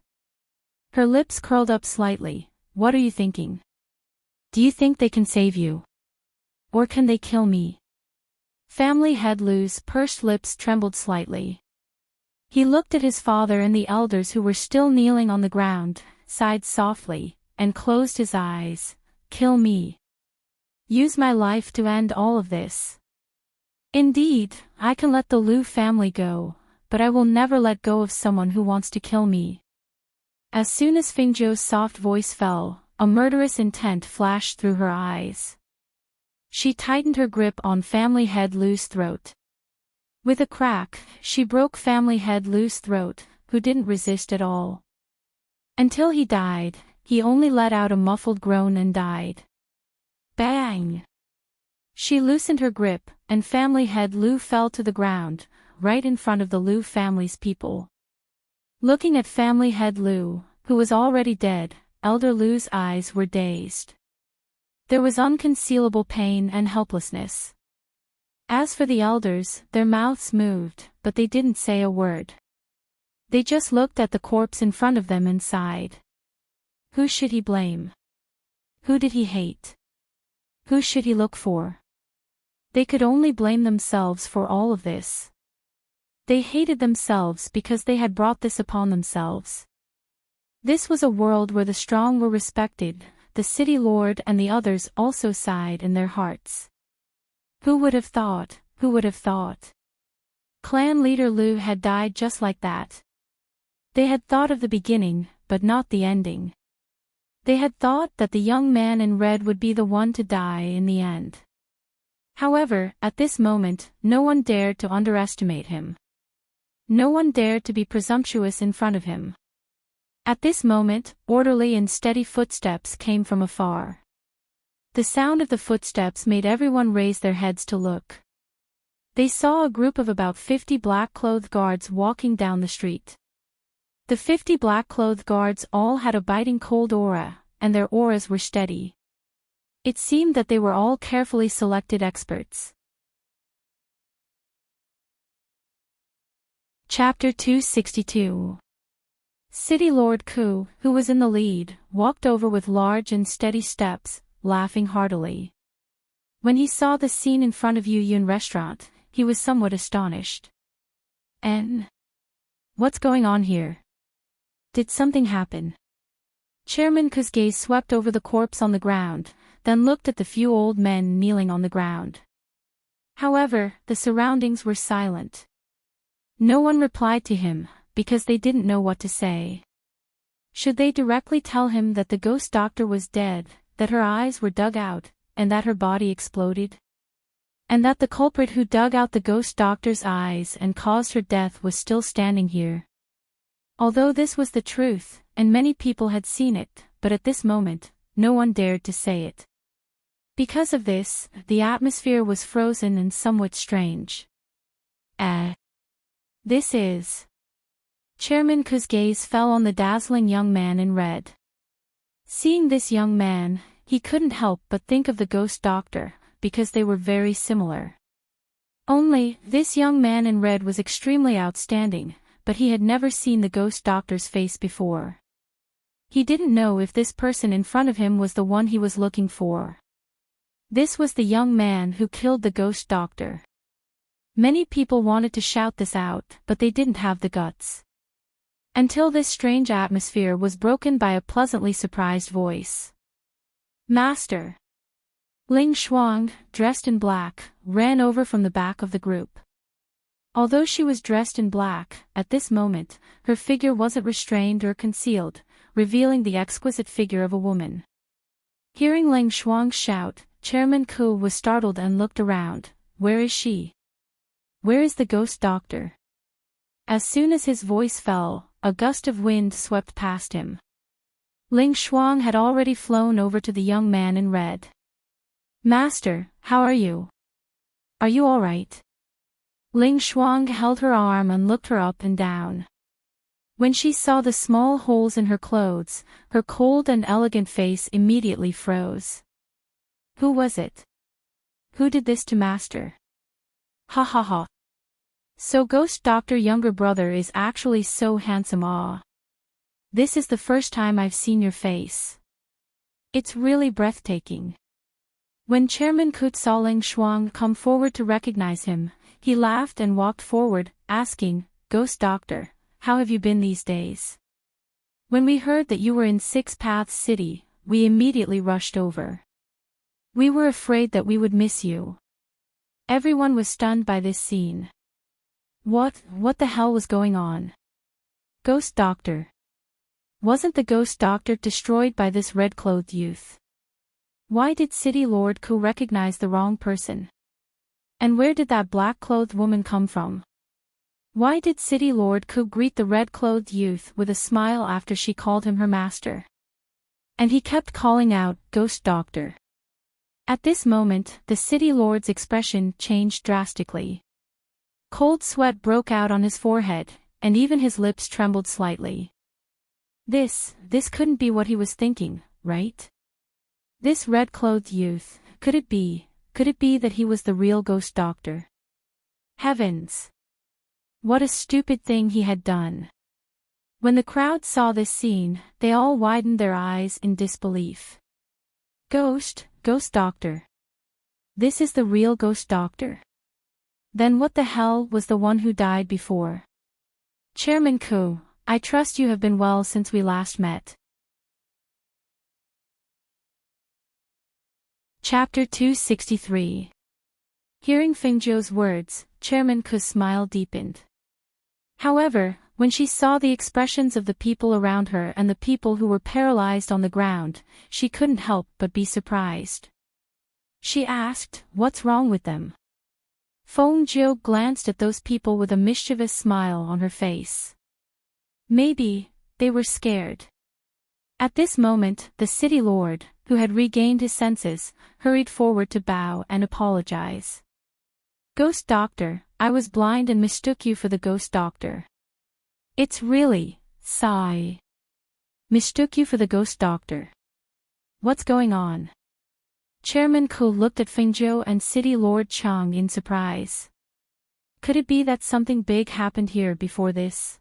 Her lips curled up slightly. What are you thinking? Do you think they can save you? Or can they kill me? Family head Lu's pursed lips trembled slightly. He looked at his father and the elders who were still kneeling on the ground, sighed softly, and closed his eyes. Kill me. Use my life to end all of this. Indeed, I can let the Lu family go, but I will never let go of someone who wants to kill me. As soon as Fingzhou's soft voice fell, a murderous intent flashed through her eyes. She tightened her grip on Family Head Lu's throat. With a crack, she broke Family Head Lu's throat, who didn't resist at all. Until he died, he only let out a muffled groan and died. Bang! She loosened her grip, and Family Head Lu fell to the ground, right in front of the Lu family's people. Looking at Family Head Lu, who was already dead, Elder Lu's eyes were dazed. There was unconcealable pain and helplessness. As for the elders, their mouths moved, but they didn't say a word. They just looked at the corpse in front of them and sighed. Who should he blame? Who did he hate? Who should he look for? They could only blame themselves for all of this. They hated themselves because they had brought this upon themselves. This was a world where the strong were respected, the city lord and the others also sighed in their hearts. Who would have thought, who would have thought? Clan leader Lu had died just like that. They had thought of the beginning, but not the ending. They had thought that the young man in red would be the one to die in the end. However, at this moment, no one dared to underestimate him. No one dared to be presumptuous in front of him. At this moment, orderly and steady footsteps came from afar. The sound of the footsteps made everyone raise their heads to look. They saw a group of about 50 black-clothed guards walking down the street. The 50 black-clothed guards all had a biting cold aura, and their auras were steady. It seemed that they were all carefully selected experts. Chapter 262. City Lord Ku, who was in the lead, walked over with large and steady steps, laughing heartily. When he saw the scene in front of Yu Yun restaurant, he was somewhat astonished. What's going on here? Did something happen? Chairman Ku's gaze swept over the corpse on the ground, then looked at the few old men kneeling on the ground. However, the surroundings were silent. No one replied to him, because they didn't know what to say. Should they directly tell him that the ghost doctor was dead, that her eyes were dug out, and that her body exploded? And that the culprit who dug out the ghost doctor's eyes and caused her death was still standing here? Although this was the truth, and many people had seen it, but at this moment, no one dared to say it. Because of this, the atmosphere was frozen and somewhat strange. This is... Chairman Ku's gaze fell on the dazzling young man in red. Seeing this young man, he couldn't help but think of the ghost doctor, because they were very similar. Only, this young man in red was extremely outstanding, but he had never seen the ghost doctor's face before. He didn't know if this person in front of him was the one he was looking for. This was the young man who killed the ghost doctor. Many people wanted to shout this out, but they didn't have the guts. Until this strange atmosphere was broken by a pleasantly surprised voice. Master! Ling Shuang, dressed in black, ran over from the back of the group. Although she was dressed in black, at this moment, her figure wasn't restrained or concealed, revealing the exquisite figure of a woman. Hearing Ling Shuang's shout, Chairman Ku was startled and looked around. Where is she? Where is the ghost doctor? As soon as his voice fell, a gust of wind swept past him. Ling Shuang had already flown over to the young man in red. Master, how are you? Are you all right? Ling Shuang held her arm and looked her up and down. When she saw the small holes in her clothes, her cold and elegant face immediately froze. Who was it? Who did this to Master? Ha ha ha. So Ghost Doctor younger brother is actually so handsome. This is the first time I've seen your face. It's really breathtaking. When Chairman Kut saw Ling Shuang come forward to recognize him, he laughed and walked forward, asking, Ghost Doctor, how have you been these days? When we heard that you were in Six Paths City, we immediately rushed over. We were afraid that we would miss you. Everyone was stunned by this scene. What the hell was going on? Ghost Doctor. Wasn't the ghost doctor destroyed by this red-clothed youth? Why did City Lord Ku recognize the wrong person? And where did that black-clothed woman come from? Why did City Lord Ku greet the red-clothed youth with a smile after she called him her master? And he kept calling out, "Ghost Doctor." At this moment, the City Lord's expression changed drastically. Cold sweat broke out on his forehead, and even his lips trembled slightly. This couldn't be what he was thinking, right? This red-clothed youth, could it be that he was the real ghost doctor? Heavens! What a stupid thing he had done. When the crowd saw this scene, they all widened their eyes in disbelief. Ghost doctor. This is the real ghost doctor? Then what the hell was the one who died before? Chairman Ku, I trust you have been well since we last met. Chapter 263. Hearing Fengzhou's words, Chairman Ku's smile deepened. However, when she saw the expressions of the people around her and the people who were paralyzed on the ground, she couldn't help but be surprised. She asked, "What's wrong with them?" Fengzhou glanced at those people with a mischievous smile on her face. Maybe they were scared. At this moment, the city lord, who had regained his senses, hurried forward to bow and apologize. "Ghost Doctor, I was blind and mistook you for the ghost doctor. It's really, sigh. Mistook you for the ghost doctor. What's going on?" Chairman Ku looked at Fengzhou and City Lord Chang in surprise. Could it be that something big happened here before this?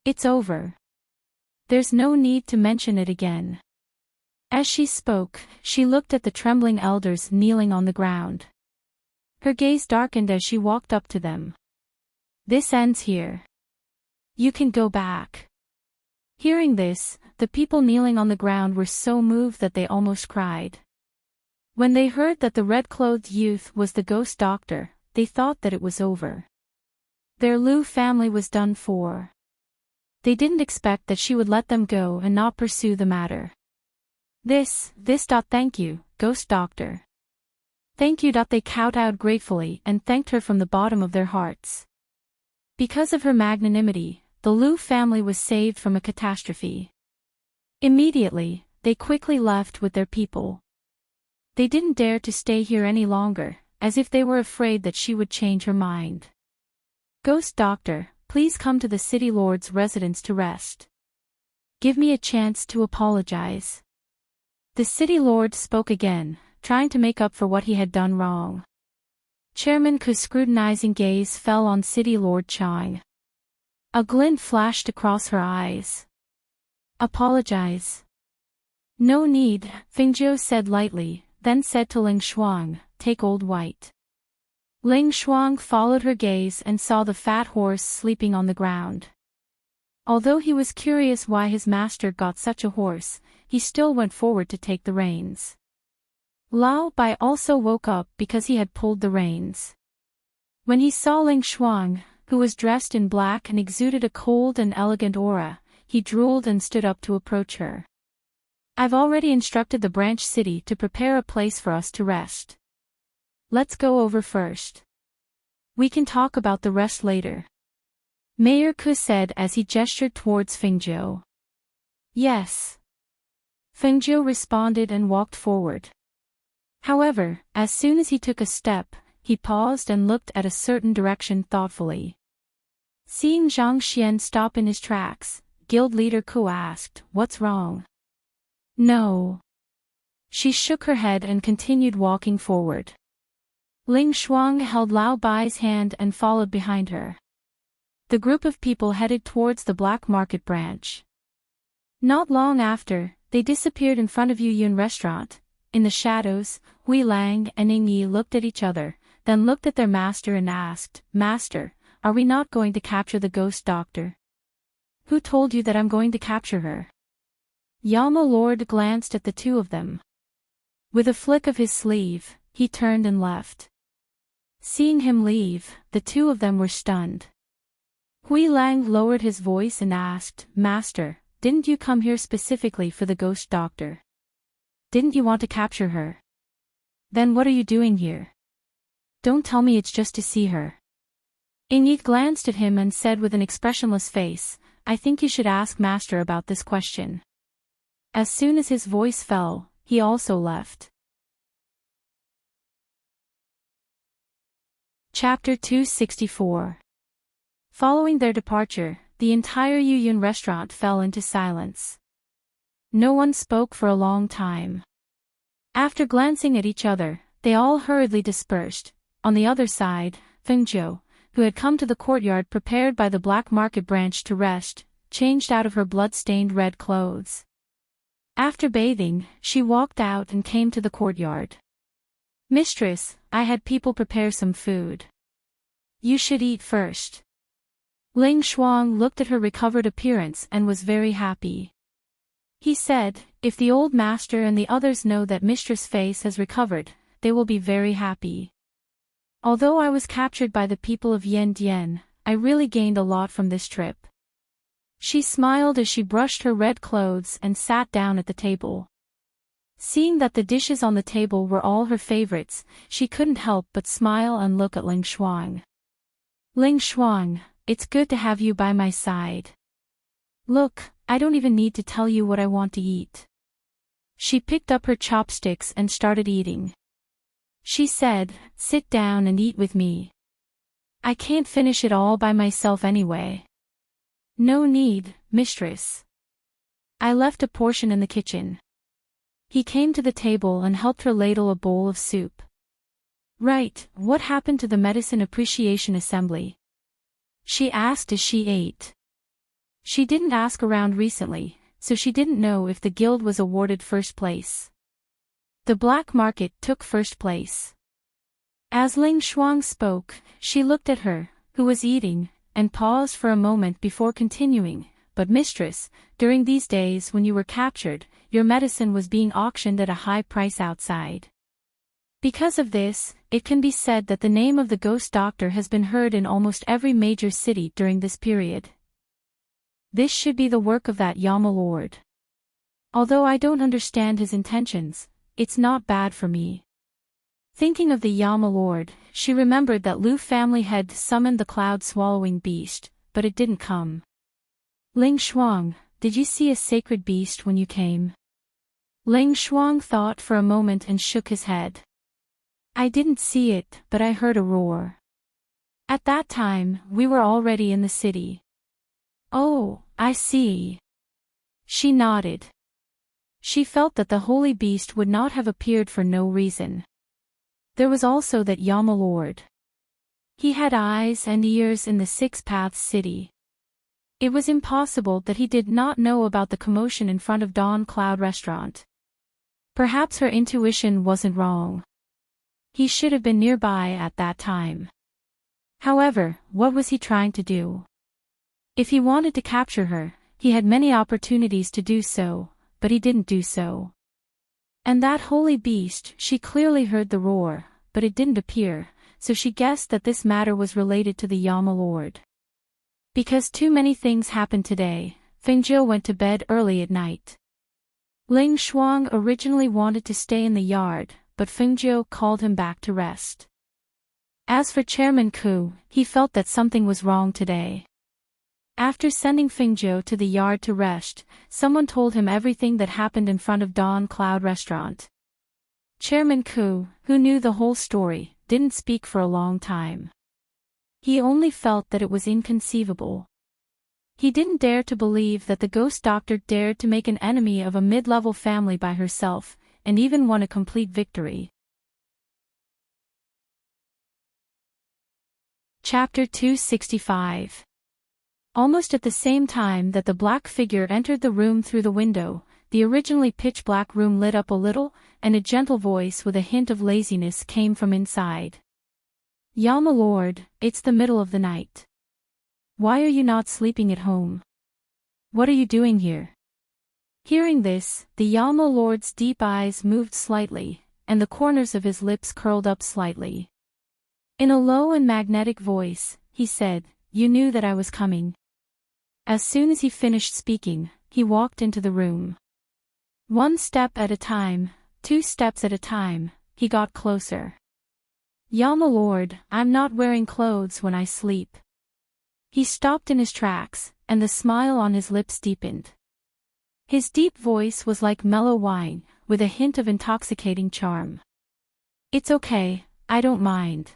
It's over. There's no need to mention it again. As she spoke, she looked at the trembling elders kneeling on the ground. Her gaze darkened as she walked up to them. "This ends here. You can go back." Hearing this, the people kneeling on the ground were so moved that they almost cried. When they heard that the red-clothed youth was the ghost doctor, they thought that it was over. Their Lu family was done for. They didn't expect that she would let them go and not pursue the matter. Thank you, ghost doctor. Thank you. They kowtowed gratefully and thanked her from the bottom of their hearts. Because of her magnanimity, the Lu family was saved from a catastrophe. Immediately, they quickly left with their people. They didn't dare to stay here any longer, as if they were afraid that she would change her mind. "Ghost Doctor, please come to the City Lord's residence to rest. Give me a chance to apologize." The City Lord spoke again, trying to make up for what he had done wrong. Chairman Ku's scrutinizing gaze fell on City Lord Chang. A glint flashed across her eyes. "Apologize." "No need," Fengzhou said lightly, then said to Ling Shuang, "Take Old White." Ling Shuang followed her gaze and saw the fat horse sleeping on the ground. Although he was curious why his master got such a horse, he still went forward to take the reins. Lao Bai also woke up because he had pulled the reins. When he saw Ling Shuang, who was dressed in black and exuded a cold and elegant aura, he drooled and stood up to approach her. "I've already instructed the branch city to prepare a place for us to rest. Let's go over first. We can talk about the rest later," Mayor Ku said as he gestured towards Fengzhou. "Yes." Fengzhou responded and walked forward. However, as soon as he took a step, he paused and looked at a certain direction thoughtfully. Seeing Zhang Xian stop in his tracks, guild leader Ku asked, "What's wrong?" "No." She shook her head and continued walking forward. Ling Shuang held Lao Bai's hand and followed behind her. The group of people headed towards the black market branch. Not long after, they disappeared in front of Yu Yun restaurant. In the shadows, Hui Lang and Ning Yi looked at each other, then looked at their master and asked, "Master, are we not going to capture the ghost doctor?" "Who told you that I'm going to capture her?" Yama Lord glanced at the two of them. With a flick of his sleeve, he turned and left. Seeing him leave, the two of them were stunned. Hui Lang lowered his voice and asked, "Master, didn't you come here specifically for the ghost doctor? Didn't you want to capture her? Then what are you doing here? Don't tell me it's just to see her. Iñigo glanced at him and said with an expressionless face, I think you should ask Master about this question. As soon as his voice fell, he also left. Chapter 264. Following their departure, the entire Yuyun restaurant fell into silence. No one spoke for a long time. After glancing at each other, they all hurriedly dispersed. On the other side, Fengzhou, who had come to the courtyard prepared by the black market branch to rest, changed out of her blood-stained red clothes. After bathing, she walked out and came to the courtyard. Mistress, I had people prepare some food. You should eat first. Ling Shuang looked at her recovered appearance and was very happy. He said, if the old master and the others know that Mistress Face has recovered, they will be very happy. Although I was captured by the people of Yandian, I really gained a lot from this trip. She smiled as she brushed her red clothes and sat down at the table. Seeing that the dishes on the table were all her favorites, she couldn't help but smile and look at Ling Shuang. Ling Shuang, it's good to have you by my side. Look, I don't even need to tell you what I want to eat. She picked up her chopsticks and started eating. She said, sit down and eat with me. I can't finish it all by myself anyway. No need, mistress. I left a portion in the kitchen. He came to the table and helped her ladle a bowl of soup. Right, what happened to the Medicine Appreciation Assembly? She asked as she ate. She didn't ask around recently, so she didn't know if the guild was awarded first place. The black market took first place. As Ling Shuang spoke, she looked at her, who was eating, and paused for a moment before continuing, but mistress, during these days when you were captured, your medicine was being auctioned at a high price outside. Because of this, it can be said that the name of the ghost doctor has been heard in almost every major city during this period. This should be the work of that Yama Lord. Although I don't understand his intentions, it's not bad for me. Thinking of the Yama Lord, she remembered that Lu family had summoned the cloud-swallowing beast, but it didn't come. Ling Shuang, did you see a sacred beast when you came? Ling Shuang thought for a moment and shook his head. I didn't see it, but I heard a roar. At that time, we were already in the city. Oh, I see. She nodded. She felt that the holy beast would not have appeared for no reason. There was also that Yama Lord. He had eyes and ears in the Six Paths city. It was impossible that he did not know about the commotion in front of Dawn Cloud Restaurant. Perhaps her intuition wasn't wrong. He should have been nearby at that time. However, what was he trying to do? If he wanted to capture her, he had many opportunities to do so, but he didn't do so. And that holy beast, she clearly heard the roar, but it didn't appear, so she guessed that this matter was related to the Yama Lord. Because too many things happened today, Fengzhou went to bed early at night. Ling Shuang originally wanted to stay in the yard, but Fengzhou called him back to rest. As for Chairman Ku, he felt that something was wrong today. After sending Fengzhou to the yard to rest, someone told him everything that happened in front of Dawn Cloud Restaurant. Chairman Ku, who knew the whole story, didn't speak for a long time. He only felt that it was inconceivable. He didn't dare to believe that the ghost doctor dared to make an enemy of a mid-level family by herself, and even won a complete victory. Chapter 265. Almost at the same time that the black figure entered the room through the window, the originally pitch-black room lit up a little, and a gentle voice with a hint of laziness came from inside. Yama Lord, it's the middle of the night. Why are you not sleeping at home? What are you doing here? Hearing this, the Yama Lord's deep eyes moved slightly, and the corners of his lips curled up slightly. In a low and magnetic voice, he said, "You knew that I was coming." As soon as he finished speaking, he walked into the room. One step at a time, 2 steps at a time, he got closer. "Yeah, my lord, I'm not wearing clothes when I sleep." He stopped in his tracks, and the smile on his lips deepened. His deep voice was like mellow wine, with a hint of intoxicating charm. "It's okay, I don't mind."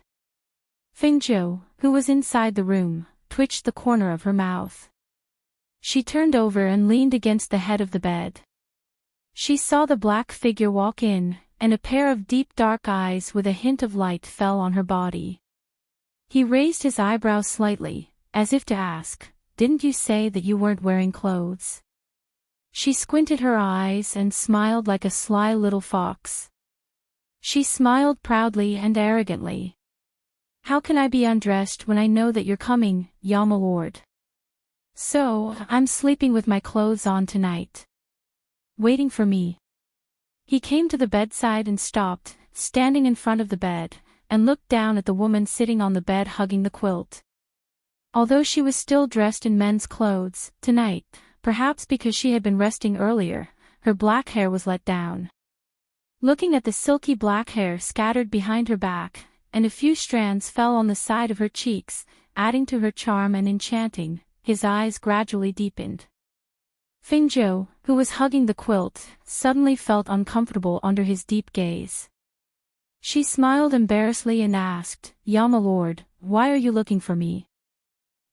Fingzhou, who was inside the room, twitched the corner of her mouth. She turned over and leaned against the head of the bed. She saw the black figure walk in, and a pair of deep dark eyes with a hint of light fell on her body. He raised his eyebrows slightly, as if to ask, "Didn't you say that you weren't wearing clothes?" She squinted her eyes and smiled like a sly little fox. She smiled proudly and arrogantly. "How can I be undressed when I know that you're coming, ya my lord? So, I'm sleeping with my clothes on tonight. Waiting for me." He came to the bedside and stopped, standing in front of the bed, and looked down at the woman sitting on the bed hugging the quilt. Although she was still dressed in men's clothes, tonight, perhaps because she had been resting earlier, her black hair was let down. Looking at the silky black hair scattered behind her back, and a few strands fell on the side of her cheeks, adding to her charm and enchanting, his eyes gradually deepened. Fingzhou, who was hugging the quilt, suddenly felt uncomfortable under his deep gaze. She smiled embarrassedly and asked, "Ya my lord, why are you looking for me?"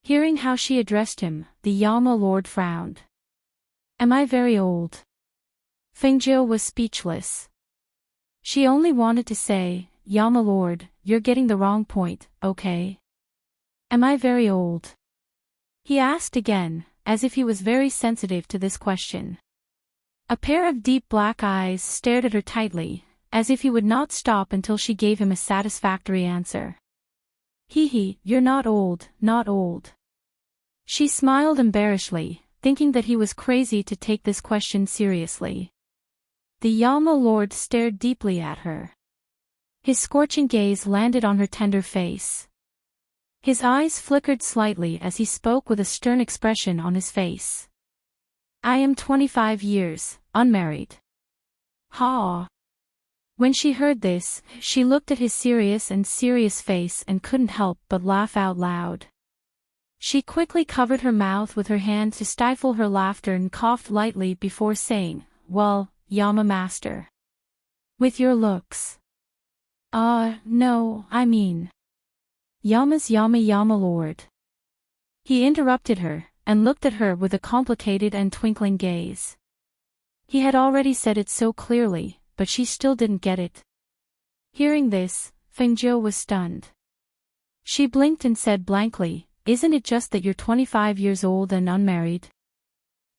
Hearing how she addressed him, the Ya my lord frowned. "Am I very old?" Fingzhou was speechless. She only wanted to say, "Ya my lord, you're getting the wrong point, okay? Am I very old?" He asked again, as if he was very sensitive to this question. A pair of deep black eyes stared at her tightly, as if he would not stop until she gave him a satisfactory answer. "Hee, you're not old, not old." She smiled embarrassedly, thinking that he was crazy to take this question seriously. The Ya my lord stared deeply at her. His scorching gaze landed on her tender face. His eyes flickered slightly as he spoke with a stern expression on his face. "I am 25 years, unmarried." Ha! When she heard this, she looked at his serious face and couldn't help but laugh out loud. She quickly covered her mouth with her hand to stifle her laughter and coughed lightly before saying, "Well, Yama master. With your looks." No, I mean. Yama's Yama lord." He interrupted her, and looked at her with a complicated and twinkling gaze. He had already said it so clearly, but she still didn't get it. Hearing this, Fengzhou was stunned. She blinked and said blankly, "Isn't it just that you're 25 years old and unmarried?"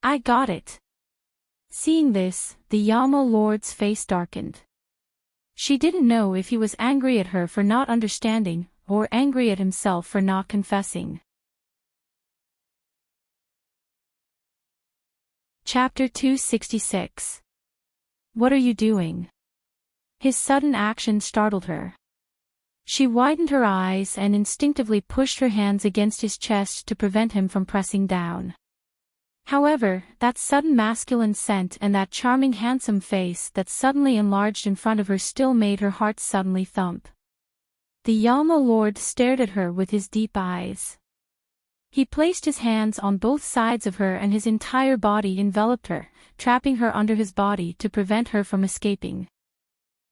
"I got it." Seeing this, the Yama lord's face darkened. She didn't know if he was angry at her for not understanding, or angry at himself for not confessing. Chapter 266. What are you doing? His sudden action startled her. She widened her eyes and instinctively pushed her hands against his chest to prevent him from pressing down. However, that sudden masculine scent and that charming handsome face that suddenly enlarged in front of her still made her heart suddenly thump. The Yama lord stared at her with his deep eyes. He placed his hands on both sides of her and his entire body enveloped her, trapping her under his body to prevent her from escaping.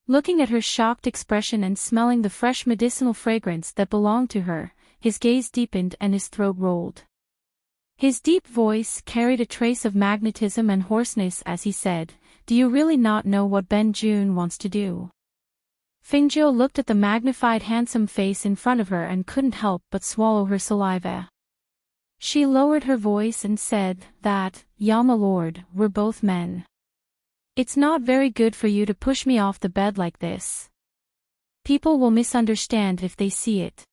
Looking at her shocked expression and smelling the fresh medicinal fragrance that belonged to her, his gaze deepened and his throat rolled. His deep voice carried a trace of magnetism and hoarseness as he said, "Do you really not know what Ben Jun wants to do?" Fingzhou looked at the magnified handsome face in front of her and couldn't help but swallow her saliva. She lowered her voice and said, "That, Yama lord, we're both men. It's not very good for you to push me off the bed like this. People will misunderstand if they see it."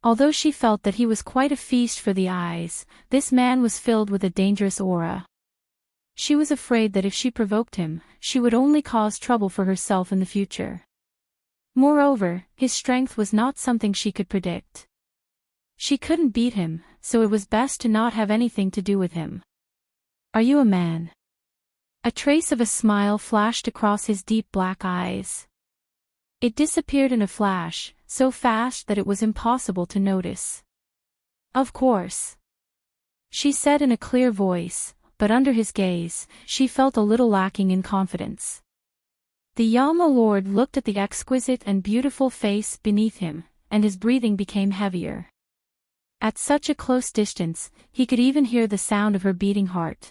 Although she felt that he was quite a feast for the eyes, this man was filled with a dangerous aura. She was afraid that if she provoked him, she would only cause trouble for herself in the future. Moreover, his strength was not something she could predict. She couldn't beat him, so it was best to not have anything to do with him. Are you a man? A trace of a smile flashed across his deep black eyes. It disappeared in a flash, so fast that it was impossible to notice. Of course, she said in a clear voice, but under his gaze, she felt a little lacking in confidence. The Yama Lord looked at the exquisite and beautiful face beneath him, and his breathing became heavier. At such a close distance, he could even hear the sound of her beating heart.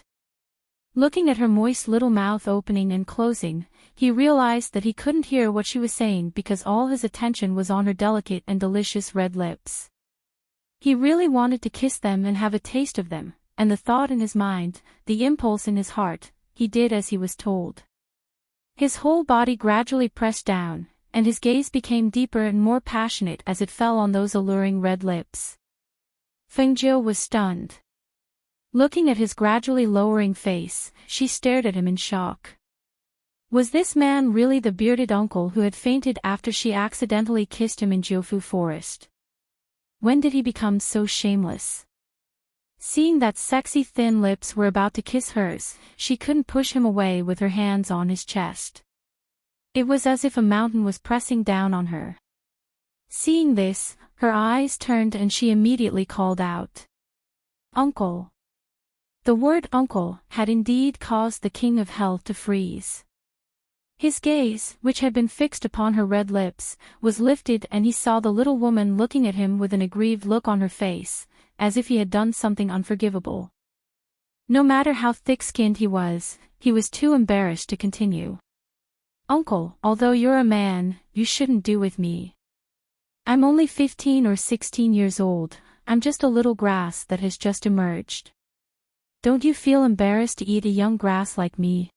Looking at her moist little mouth opening and closing, he realized that he couldn't hear what she was saying because all his attention was on her delicate and delicious red lips. He really wanted to kiss them and have a taste of them, and the thought in his mind, the impulse in his heart, he did as he was told. His whole body gradually pressed down, and his gaze became deeper and more passionate as it fell on those alluring red lips. Fengjiu was stunned. Looking at his gradually lowering face, she stared at him in shock. Was this man really the bearded uncle who had fainted after she accidentally kissed him in Jiufu Forest? When did he become so shameless? Seeing that sexy thin lips were about to kiss hers, she couldn't push him away with her hands on his chest. It was as if a mountain was pressing down on her. Seeing this, her eyes turned and she immediately called out, "Uncle!" The word uncle had indeed caused the king of hell to freeze. His gaze, which had been fixed upon her red lips, was lifted and he saw the little woman looking at him with an aggrieved look on her face, as if he had done something unforgivable. No matter how thick-skinned he was too embarrassed to continue. "Uncle, although you're a man, you shouldn't do with me. I'm only 15 or 16 years old, I'm just a little grass that has just emerged. Don't you feel embarrassed to eat a young grass like me?"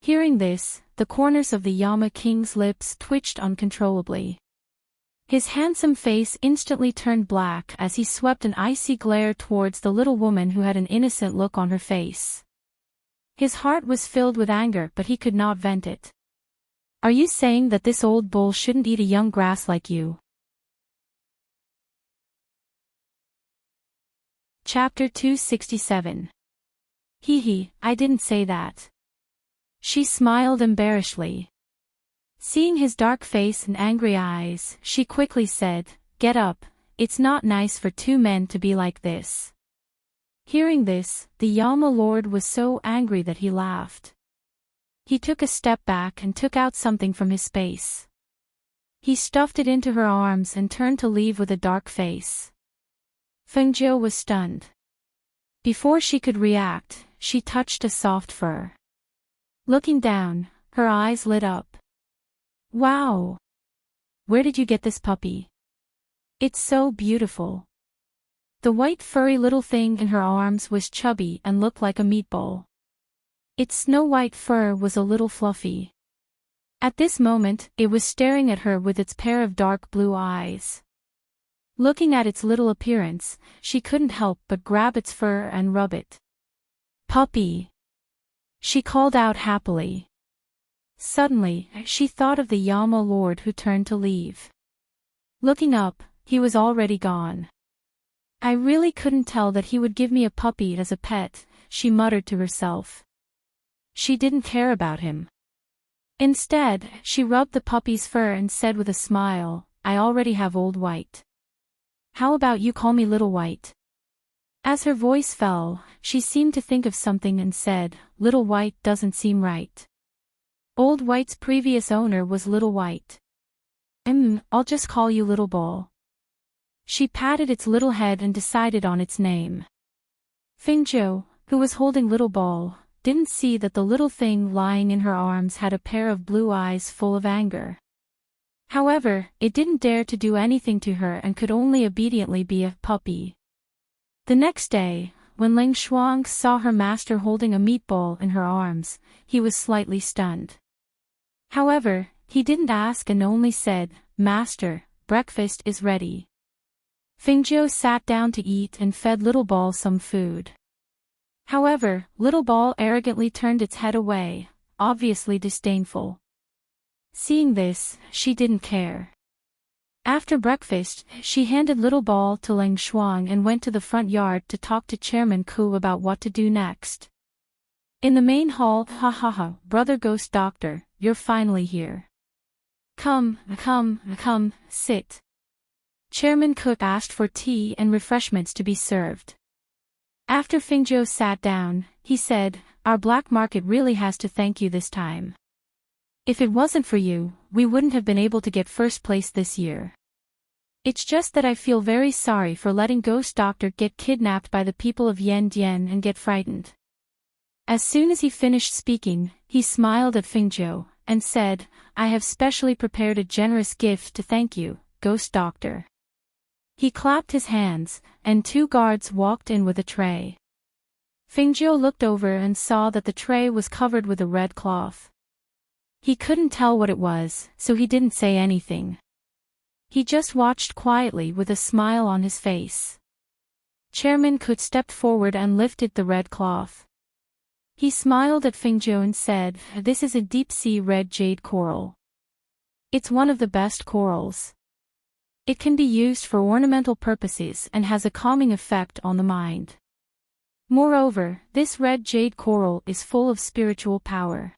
Hearing this, the corners of the Yama king's lips twitched uncontrollably. His handsome face instantly turned black as he swept an icy glare towards the little woman who had an innocent look on her face. His heart was filled with anger but he could not vent it. "Are you saying that this old bull shouldn't eat a young grass like you?" Chapter 267. Hee, I didn't say that. She smiled embarrassedly. Seeing his dark face and angry eyes, she quickly said, "Get up, it's not nice for two men to be like this." Hearing this, the Yama Lord was so angry that he laughed. He took a step back and took out something from his space. He stuffed it into her arms and turned to leave with a dark face. Fengjiu was stunned. Before she could react, she touched a soft fur. Looking down, her eyes lit up. "Wow! Where did you get this puppy? It's so beautiful." The white furry little thing in her arms was chubby and looked like a meatball. Its snow-white fur was a little fluffy. At this moment, it was staring at her with its pair of dark blue eyes. Looking at its little appearance, she couldn't help but grab its fur and rub it. "Puppy!" she called out happily. Suddenly, she thought of the Yama Lord who turned to leave. Looking up, he was already gone. "I really couldn't tell that he would give me a puppy as a pet," she muttered to herself. She didn't care about him. Instead, she rubbed the puppy's fur and said with a smile, "I already have Old White. How about you call me Little White?" As her voice fell, she seemed to think of something and said, "Little White doesn't seem right. Old White's previous owner was Little White. I'll just call you Little Ball." She patted its little head and decided on its name. Fengjiu, who was holding Little Ball, didn't see that the little thing lying in her arms had a pair of blue eyes full of anger. However, it didn't dare to do anything to her and could only obediently be a puppy. The next day, when Ling Shuang saw her master holding a meatball in her arms, he was slightly stunned. However, he didn't ask and only said, "Master, breakfast is ready." Fengjiu sat down to eat and fed Little Ball some food. However, Little Ball arrogantly turned its head away, obviously disdainful. Seeing this, she didn't care. After breakfast, she handed Little Ball to Ling Shuang and went to the front yard to talk to Chairman Ku about what to do next. In the main hall, ha ha ha, Brother Ghost Doctor, you're finally here. Come, sit. Chairman Cook asked for tea and refreshments to be served. After Fingzhou sat down, he said, our black market really has to thank you this time. If it wasn't for you, we wouldn't have been able to get first place this year. It's just that I feel very sorry for letting Ghost Doctor get kidnapped by the people of Yandian and get frightened. As soon as he finished speaking, he smiled at Fingzhou and said, I have specially prepared a generous gift to thank you, Ghost Doctor. He clapped his hands, and 2 guards walked in with a tray. Fingzhou looked over and saw that the tray was covered with a red cloth. He couldn't tell what it was, so he didn't say anything. He just watched quietly with a smile on his face. Chairman Cook stepped forward and lifted the red cloth. He smiled at Fingzhou and said, this is a deep-sea red jade coral. It's one of the best corals. It can be used for ornamental purposes and has a calming effect on the mind. Moreover, this red jade coral is full of spiritual power.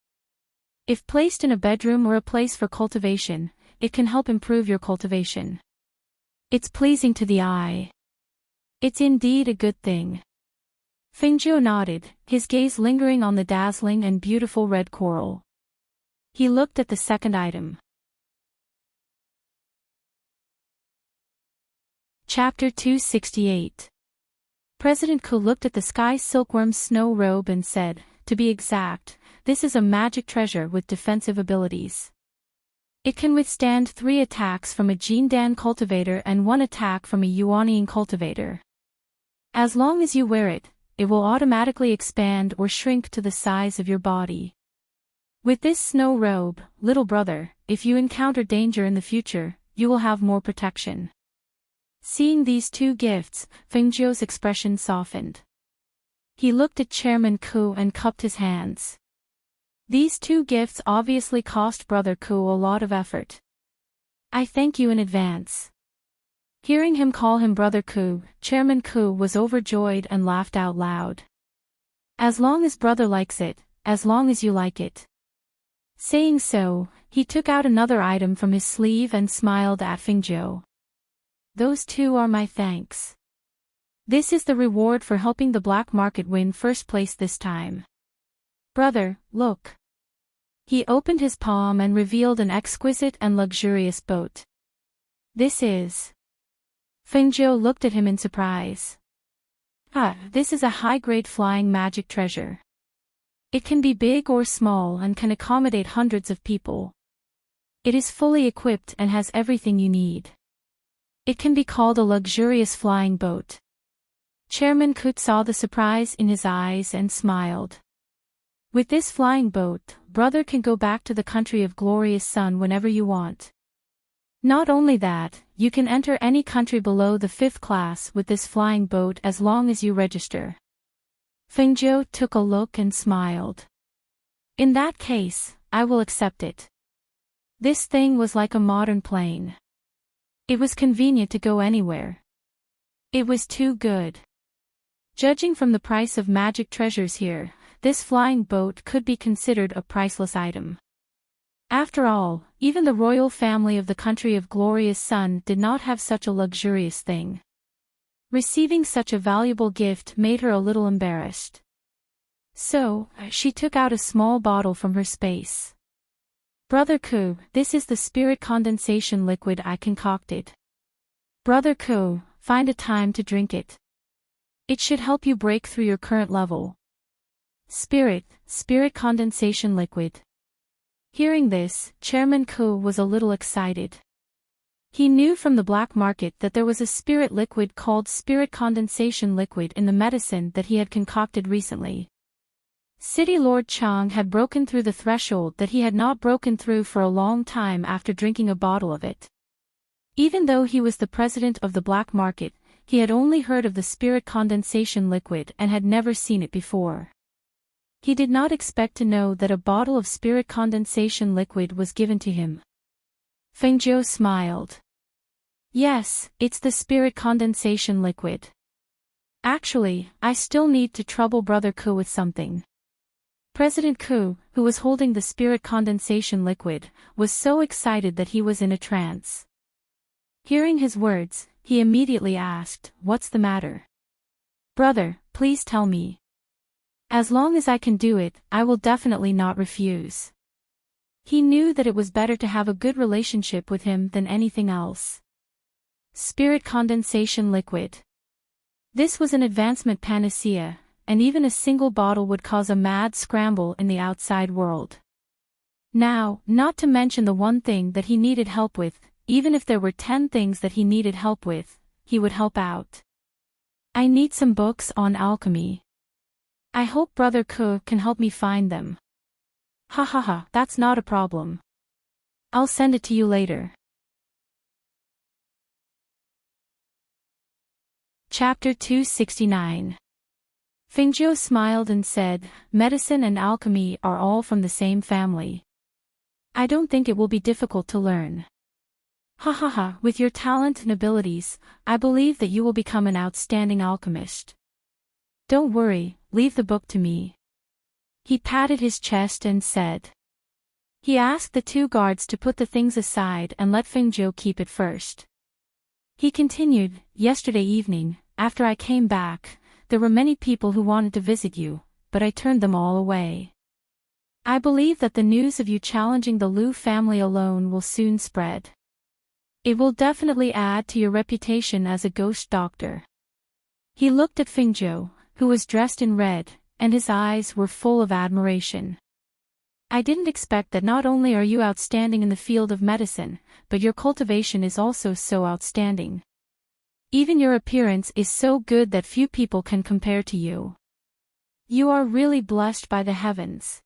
If placed in a bedroom or a place for cultivation, it can help improve your cultivation. It's pleasing to the eye. It's indeed a good thing. Fingzhou nodded, his gaze lingering on the dazzling and beautiful red coral. He looked at the second item. Chapter 268. President Ku looked at the sky silkworm's snow robe and said, to be exact, this is a magic treasure with defensive abilities. It can withstand 3 attacks from a Jindan cultivator and 1 attack from a Yuanian cultivator. As long as you wear it, it will automatically expand or shrink to the size of your body. With this snow robe, little brother, if you encounter danger in the future, you will have more protection. Seeing these 2 gifts, Fingzhou's expression softened. He looked at Chairman Ku and cupped his hands. These 2 gifts obviously cost Brother Ku a lot of effort. I thank you in advance. Hearing him call him Brother Ku, Chairman Ku was overjoyed and laughed out loud. As long as brother likes it, as long as you like it. Saying so, he took out another item from his sleeve and smiled at Fingzhou. Those 2 are my thanks. This is the reward for helping the black market win first place this time. Brother, look. He opened his palm and revealed an exquisite and luxurious boat. This is. Fingzhou looked at him in surprise. This is a high-grade flying magic treasure. It can be big or small and can accommodate hundreds of people. It is fully equipped and has everything you need. It can be called a luxurious flying boat. Chairman Kut saw the surprise in his eyes and smiled. With this flying boat, brother can go back to the country of glorious sun whenever you want. Not only that, you can enter any country below the 5th class with this flying boat as long as you register. Fingzhou took a look and smiled. In that case, I will accept it. This thing was like a modern plane. It was convenient to go anywhere. It was too good. Judging from the price of magic treasures here, this flying boat could be considered a priceless item. After all, even the royal family of the country of glorious sun did not have such a luxurious thing. Receiving such a valuable gift made her a little embarrassed. So, she took out a small bottle from her space. Brother Ku, this is the spirit condensation liquid I concocted. Brother Ku, find a time to drink it. It should help you break through your current level. Spirit condensation liquid. Hearing this, Chairman Ku was a little excited. He knew from the black market that there was a spirit liquid called spirit condensation liquid in the medicine that he had concocted recently. City Lord Chang had broken through the threshold that he had not broken through for a long time after drinking a bottle of it. Even though he was the president of the black market, he had only heard of the spirit condensation liquid and had never seen it before. He did not expect to know that a bottle of spirit condensation liquid was given to him. Fengzhou smiled. Yes, it's the spirit condensation liquid. Actually, I still need to trouble Brother Ku with something. President Ku, who was holding the spirit condensation liquid, was so excited that he was in a trance. Hearing his words, he immediately asked, "What's the matter?" "Brother, please tell me. As long as I can do it, I will definitely not refuse." He knew that it was better to have a good relationship with him than anything else. Spirit condensation liquid. This was an advancement panacea, and even a single bottle would cause a mad scramble in the outside world. Now, not to mention the one thing that he needed help with, even if there were 10 things that he needed help with, he would help out. "I need some books on alchemy. I hope Brother Ku can help me find them." "Ha ha ha, that's not a problem. I'll send it to you later." Chapter 269. Fingzhou smiled and said, "Medicine and alchemy are all from the same family. I don't think it will be difficult to learn. Ha ha ha, with your talent and abilities, I believe that you will become an outstanding alchemist. Don't worry, leave the book to me." He patted his chest and said. He asked the 2 guards to put the things aside and let Fingzhou keep it first. He continued, "Yesterday evening, after I came back, there were many people who wanted to visit you, but I turned them all away. I believe that the news of you challenging the Liu family alone will soon spread. It will definitely add to your reputation as a ghost doctor." He looked at Fingzhou, who was dressed in red, and his eyes were full of admiration. "I didn't expect that not only are you outstanding in the field of medicine, but your cultivation is also so outstanding. Even your appearance is so good that few people can compare to you. You are really blessed by the heavens."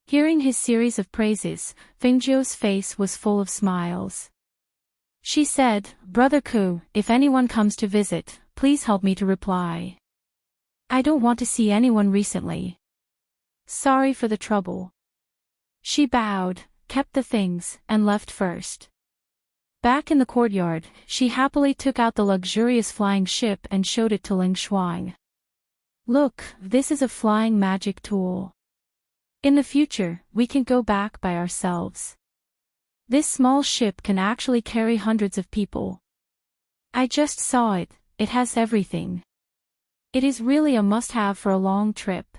Hearing his series of praises, Fingzhou's face was full of smiles. She said, "Brother Ku, if anyone comes to visit, please help me to reply. I don't want to see anyone recently. Sorry for the trouble." She bowed, kept the things, and left first. Back in the courtyard, she happily took out the luxurious flying ship and showed it to Ling Shuang. "Look, this is a flying magic tool. In the future, we can go back by ourselves. This small ship can actually carry hundreds of people. I just saw it, it has everything. It is really a must-have for a long trip.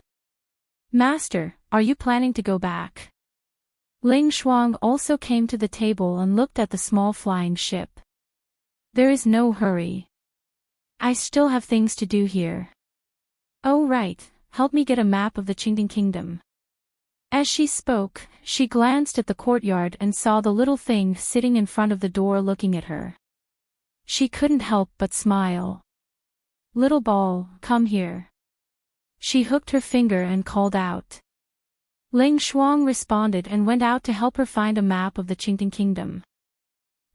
Master, are you planning to go back?" Ling Shuang also came to the table and looked at the small flying ship. "There is no hurry. I still have things to do here." "Oh right, help me get a map of the Qingding Kingdom." As she spoke, she glanced at the courtyard and saw the little thing sitting in front of the door looking at her. She couldn't help but smile. "Little ball, come here." She hooked her finger and called out. Ling Shuang responded and went out to help her find a map of the Qingding Kingdom.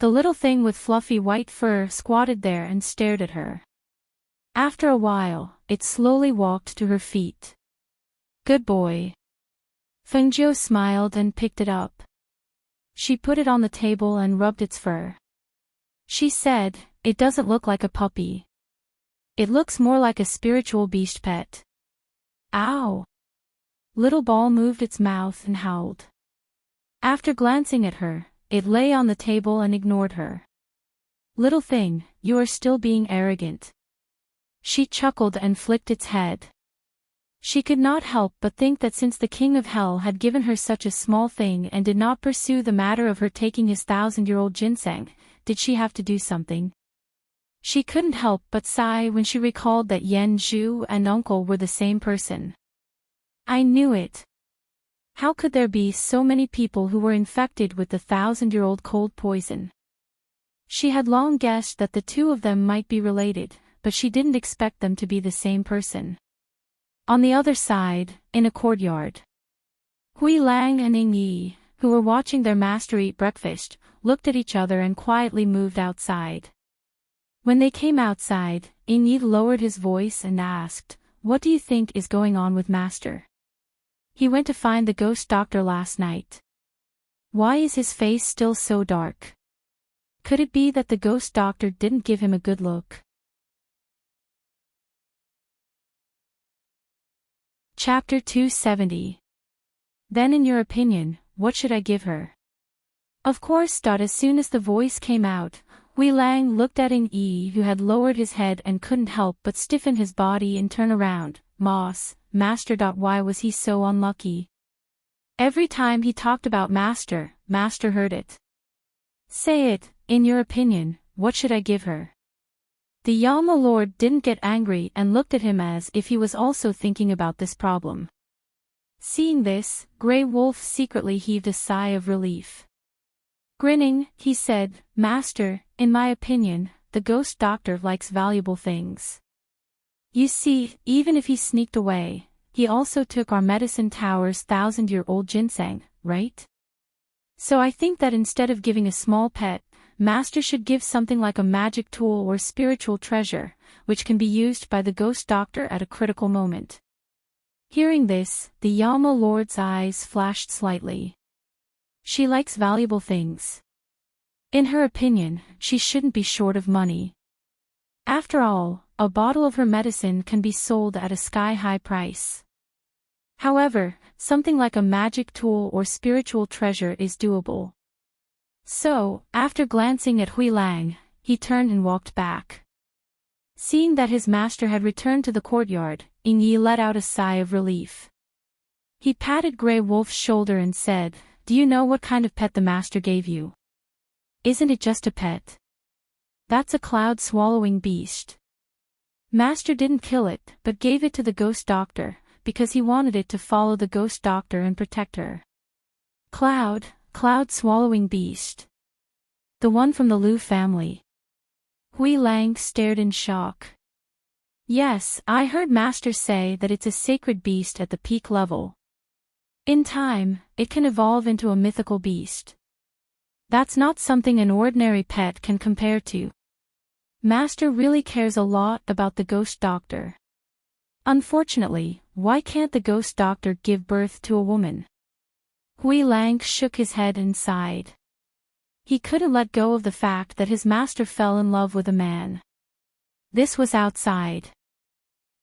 The little thing with fluffy white fur squatted there and stared at her. After a while, it slowly walked to her feet. "Good boy." Fengzhou smiled and picked it up. She put it on the table and rubbed its fur. She said, "It doesn't look like a puppy. It looks more like a spiritual beast pet." "Ow!" Little ball moved its mouth and howled. After glancing at her, it lay on the table and ignored her. "Little thing, you are still being arrogant." She chuckled and flicked its head. She could not help but think that since the King of Hell had given her such a small thing and did not pursue the matter of her taking his 1,000-year-old ginseng, did she have to do something? She couldn't help but sigh when she recalled that Yan Zhu and Uncle were the same person. I knew it. How could there be so many people who were infected with the 1,000-year-old cold poison? She had long guessed that the 2 of them might be related, but she didn't expect them to be the same person. On the other side, in a courtyard, Hui Lang and Ying Yi, who were watching their master eat breakfast, looked at each other and quietly moved outside. When they came outside, Ying Yi lowered his voice and asked, "What do you think is going on with Master? He went to find the ghost doctor last night. Why is his face still so dark? Could it be that the ghost doctor didn't give him a good look?" Chapter 270. Then in your opinion, what should I give her? Of course. As soon as the voice came out, Hui Lang looked at Ing Yi, who had lowered his head and couldn't help but stiffen his body and turn around. Master. Why was he so unlucky? Every time he talked about Master heard it. Say it, in your opinion, what should I give her? The Yama Lord didn't get angry and looked at him as if he was also thinking about this problem. Seeing this, Grey Wolf secretly heaved a sigh of relief. Grinning, he said, Master, in my opinion, the ghost doctor likes valuable things. You see, even if he sneaked away, he also took our medicine tower's 1,000-year-old ginseng, right? So I think that instead of giving a small pet, Master should give something like a magic tool or spiritual treasure, which can be used by the ghost doctor at a critical moment. Hearing this, the Yama Lord's eyes flashed slightly. She likes valuable things. In her opinion, she shouldn't be short of money. After all, a bottle of her medicine can be sold at a sky-high price. However, something like a magic tool or spiritual treasure is doable. So, after glancing at Hui Lang, he turned and walked back. Seeing that his master had returned to the courtyard, Ing Yi let out a sigh of relief. He patted Grey Wolf's shoulder and said, Do you know what kind of pet the master gave you? Isn't it just a pet? That's a cloud-swallowing beast. Master didn't kill it, but gave it to the ghost doctor, because he wanted it to follow the ghost doctor and protect her. Cloud-swallowing beast. The one from the Liu family. Hui Lang stared in shock. Yes, I heard Master say that it's a sacred beast at the peak level. In time, it can evolve into a mythical beast. That's not something an ordinary pet can compare to. Master really cares a lot about the ghost doctor. Unfortunately, why can't the ghost doctor give birth to a woman? Hui Lang shook his head and sighed. He couldn't let go of the fact that his master fell in love with a man. This was outside.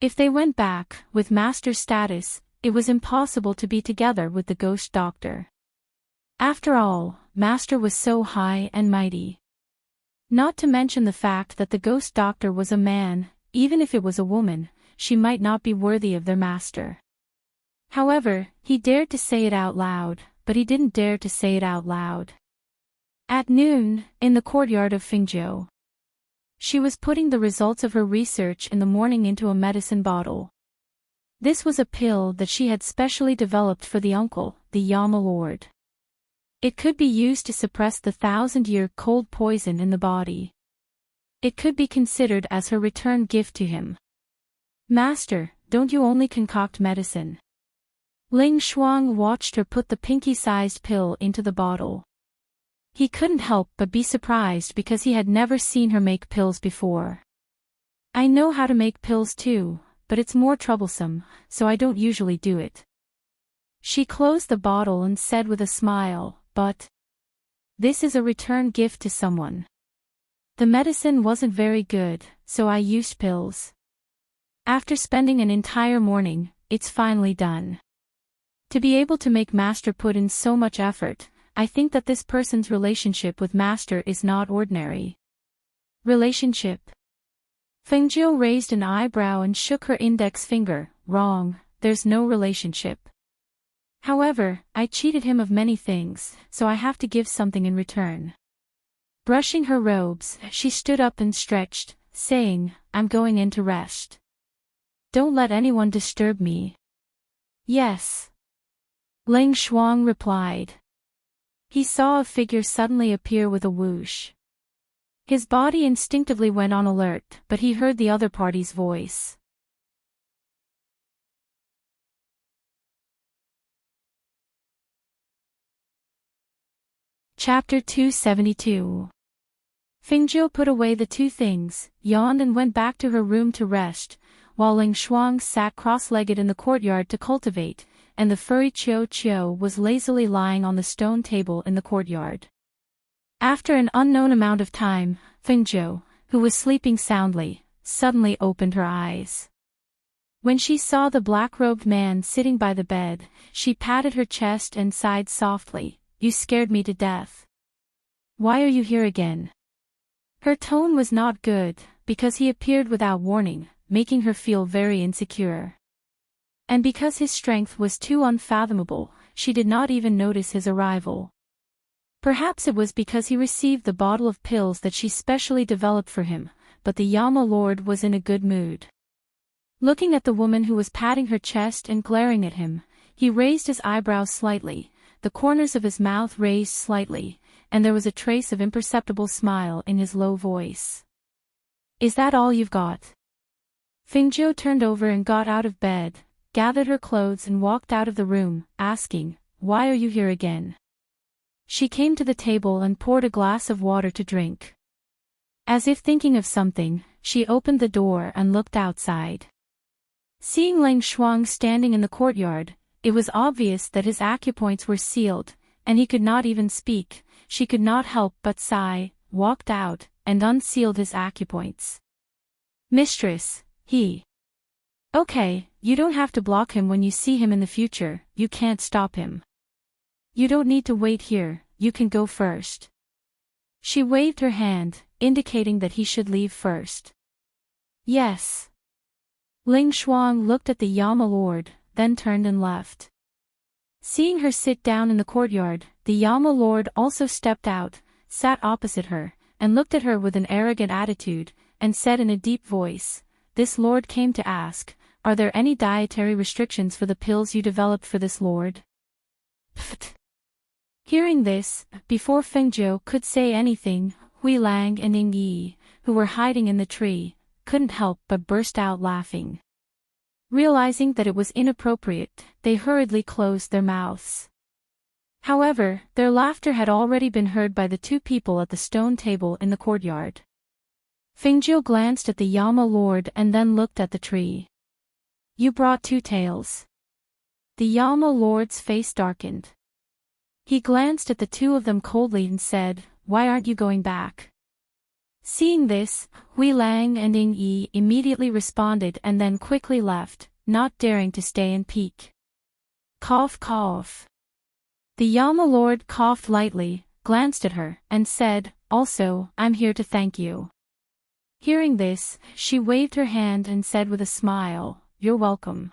If they went back, with master's status, it was impossible to be together with the ghost doctor. After all, master was so high and mighty. Not to mention the fact that the ghost doctor was a man. Even if it was a woman, she might not be worthy of their master. However, he dared to say it out loud, but he didn't dare to say it out loud. At noon, in the courtyard of Fingzhou. She was putting the results of her research in the morning into a medicine bottle. This was a pill that she had specially developed for the uncle, the Yama Lord. It could be used to suppress the 1,000-year cold poison in the body. It could be considered as her return gift to him. Master, don't you only concoct medicine? Ling Shuang watched her put the pinky-sized pill into the bottle. He couldn't help but be surprised because he had never seen her make pills before. I know how to make pills too, but it's more troublesome, so I don't usually do it. She closed the bottle and said with a smile, but this is a return gift to someone. The medicine wasn't very good, so I used pills. After spending an entire morning, it's finally done. To be able to make Master put in so much effort, I think that this person's relationship with Master is not ordinary. Relationship? Fengjiu raised an eyebrow and shook her index finger. Wrong, there's no relationship. However, I cheated him of many things, so I have to give something in return. Brushing her robes, she stood up and stretched, saying, I'm going in to rest. Don't let anyone disturb me. Yes. Ling Shuang replied. He saw a figure suddenly appear with a whoosh. His body instinctively went on alert, but he heard the other party's voice. Chapter 272. Fingzhou put away the two things, yawned and went back to her room to rest, while Ling Shuang sat cross-legged in the courtyard to cultivate, and the furry Chiu Chiu was lazily lying on the stone table in the courtyard. After an unknown amount of time, Fengjiu, who was sleeping soundly, suddenly opened her eyes. When she saw the black-robed man sitting by the bed, she patted her chest and sighed softly. You scared me to death. Why are you here again? Her tone was not good, because he appeared without warning, making her feel very insecure. And because his strength was too unfathomable, she did not even notice his arrival. Perhaps it was because he received the bottle of pills that she specially developed for him, but the Yama Lord was in a good mood. Looking at the woman who was patting her chest and glaring at him, he raised his eyebrows slightly, the corners of his mouth raised slightly, and there was a trace of imperceptible smile in his low voice. Is that all you've got? Fingzhou turned over and got out of bed, gathered her clothes and walked out of the room, asking, Why are you here again? She came to the table and poured a glass of water to drink. As if thinking of something, she opened the door and looked outside. Seeing Lang Shuang standing in the courtyard, it was obvious that his acupoints were sealed, and he could not even speak. She could not help but sigh, walked out, and unsealed his acupoints. Mistress, he. Okay, you don't have to block him when you see him in the future, you can't stop him. You don't need to wait here, you can go first. She waved her hand, indicating that he should leave first. Yes. Ling Shuang looked at the Yama Lord, then turned and left. Seeing her sit down in the courtyard, the Yama Lord also stepped out, sat opposite her, and looked at her with an arrogant attitude, and said in a deep voice, This lord came to ask, are there any dietary restrictions for the pills you developed for this lord? Pfft. Hearing this, before Fengzhou could say anything, Hui Lang and Ning Yi, who were hiding in the tree, couldn't help but burst out laughing. Realizing that it was inappropriate, they hurriedly closed their mouths. However, their laughter had already been heard by the two people at the stone table in the courtyard. Fengzhou glanced at the Yama Lord and then looked at the tree. You brought two tails. The Yama Lord's face darkened. He glanced at the two of them coldly and said, Why aren't you going back? Seeing this, Hui Lang and Ning Yi immediately responded and then quickly left, not daring to stay and peek. Cough cough. The Yama Lord coughed lightly, glanced at her, and said, Also, I'm here to thank you. Hearing this, she waved her hand and said with a smile, You're welcome.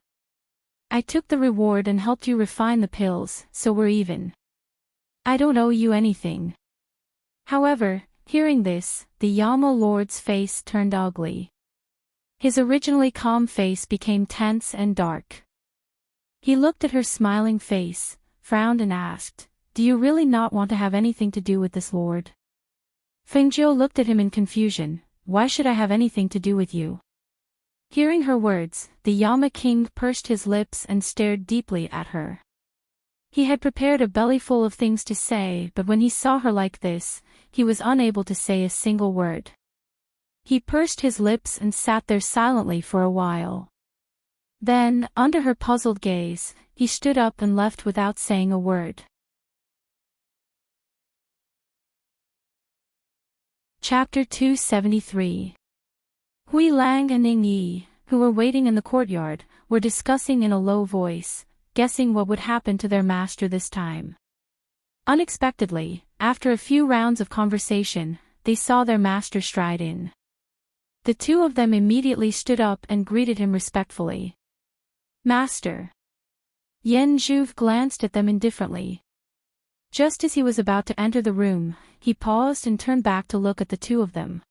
I took the reward and helped you refine the pills, so we're even. I don't owe you anything. However, hearing this, the Yama Lord's face turned ugly. His originally calm face became tense and dark. He looked at her smiling face, frowned and asked, Do you really not want to have anything to do with this lord? Fengzhou looked at him in confusion, Why should I have anything to do with you? Hearing her words, the Yama King pursed his lips and stared deeply at her. He had prepared a bellyful of things to say, but when he saw her like this, he was unable to say a single word. He pursed his lips and sat there silently for a while. Then, under her puzzled gaze, he stood up and left without saying a word. Chapter 273. Hui Lang and Ning Yi, who were waiting in the courtyard, were discussing in a low voice, guessing what would happen to their master this time. Unexpectedly, after a few rounds of conversation, they saw their master stride in. The two of them immediately stood up and greeted him respectfully. Master. Yen Zhuve glanced at them indifferently. Just as he was about to enter the room, he paused and turned back to look at the two of them.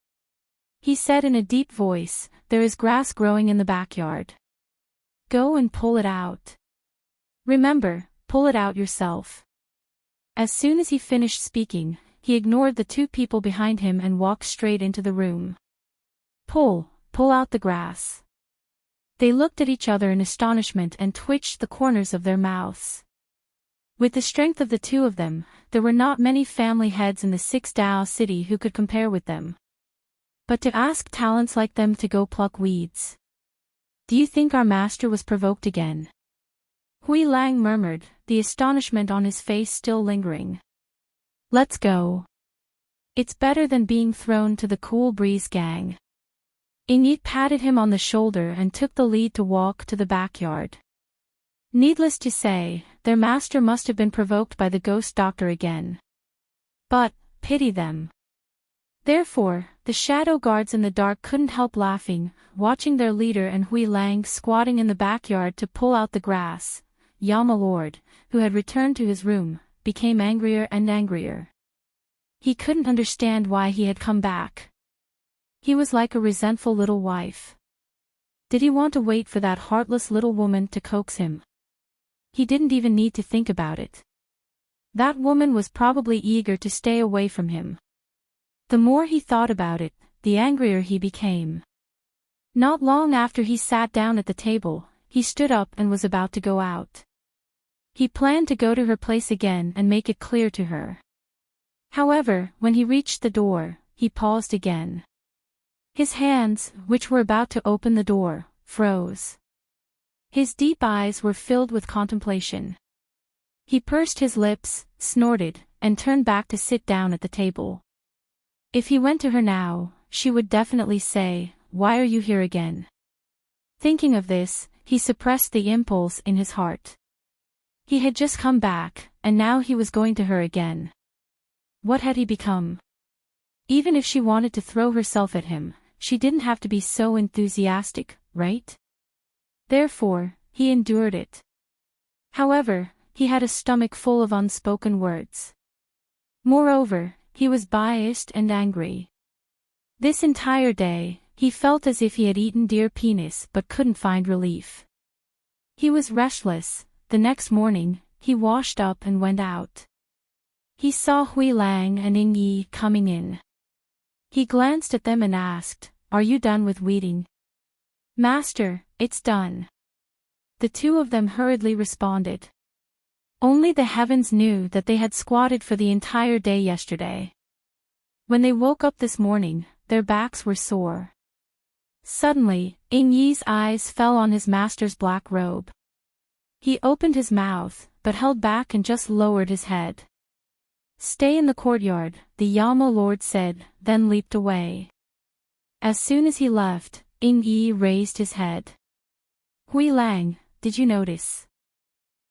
He said in a deep voice, There is grass growing in the backyard. Go and pull it out. Remember, pull it out yourself. As soon as he finished speaking, he ignored the two people behind him and walked straight into the room. Pull out the grass. They looked at each other in astonishment and twitched the corners of their mouths. With the strength of the two of them, there were not many family heads in the 6 Dao city who could compare with them. But to ask talents like them to go pluck weeds. Do you think our master was provoked again? Hui Lang murmured, the astonishment on his face still lingering. Let's go. It's better than being thrown to the Cool Breeze gang. Ingrid patted him on the shoulder and took the lead to walk to the backyard. Needless to say, their master must have been provoked by the ghost doctor again. But, pity them. Therefore, the shadow guards in the dark couldn't help laughing, watching their leader and Hui Lang squatting in the backyard to pull out the grass. Yama Lord, who had returned to his room, became angrier and angrier. He couldn't understand why he had come back. He was like a resentful little wife. Did he want to wait for that heartless little woman to coax him? He didn't even need to think about it. That woman was probably eager to stay away from him. The more he thought about it, the angrier he became. Not long after he sat down at the table, he stood up and was about to go out. He planned to go to her place again and make it clear to her. However, when he reached the door, he paused again. His hands, which were about to open the door, froze. His deep eyes were filled with contemplation. He pursed his lips, snorted, and turned back to sit down at the table. If he went to her now, she would definitely say, "Why are you here again?" Thinking of this, he suppressed the impulse in his heart. He had just come back, and now he was going to her again. What had he become? Even if she wanted to throw herself at him, she didn't have to be so enthusiastic, right? Therefore, he endured it. However, he had a stomach full of unspoken words. Moreover, he was biased and angry. This entire day, he felt as if he had eaten deer penis but couldn't find relief. He was restless. The next morning, he washed up and went out. He saw Hui Lang and Ying Yi coming in. He glanced at them and asked, "Are you done with weeding?" "Master, it's done." The two of them hurriedly responded. Only the heavens knew that they had squatted for the entire day yesterday. When they woke up this morning, their backs were sore. Suddenly, Ying Yi's eyes fell on his master's black robe. He opened his mouth, but held back and just lowered his head. "Stay in the courtyard," the Yama Lord said, then leaped away. As soon as he left, Ying Yi raised his head. "Hui Lang, did you notice?"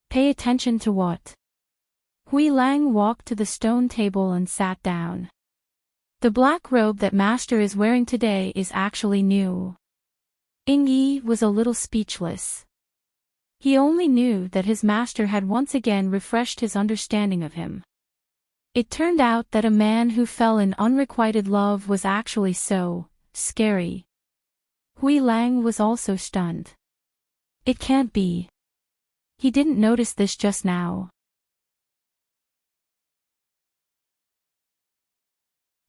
"Pay attention to what?" Hui Lang walked to the stone table and sat down. "The black robe that Master is wearing today is actually new." Ying Yi was a little speechless. He only knew that his master had once again refreshed his understanding of him. It turned out that a man who fell in unrequited love was actually so scary. Hui Lang was also stunned. It can't be. He didn't notice this just now.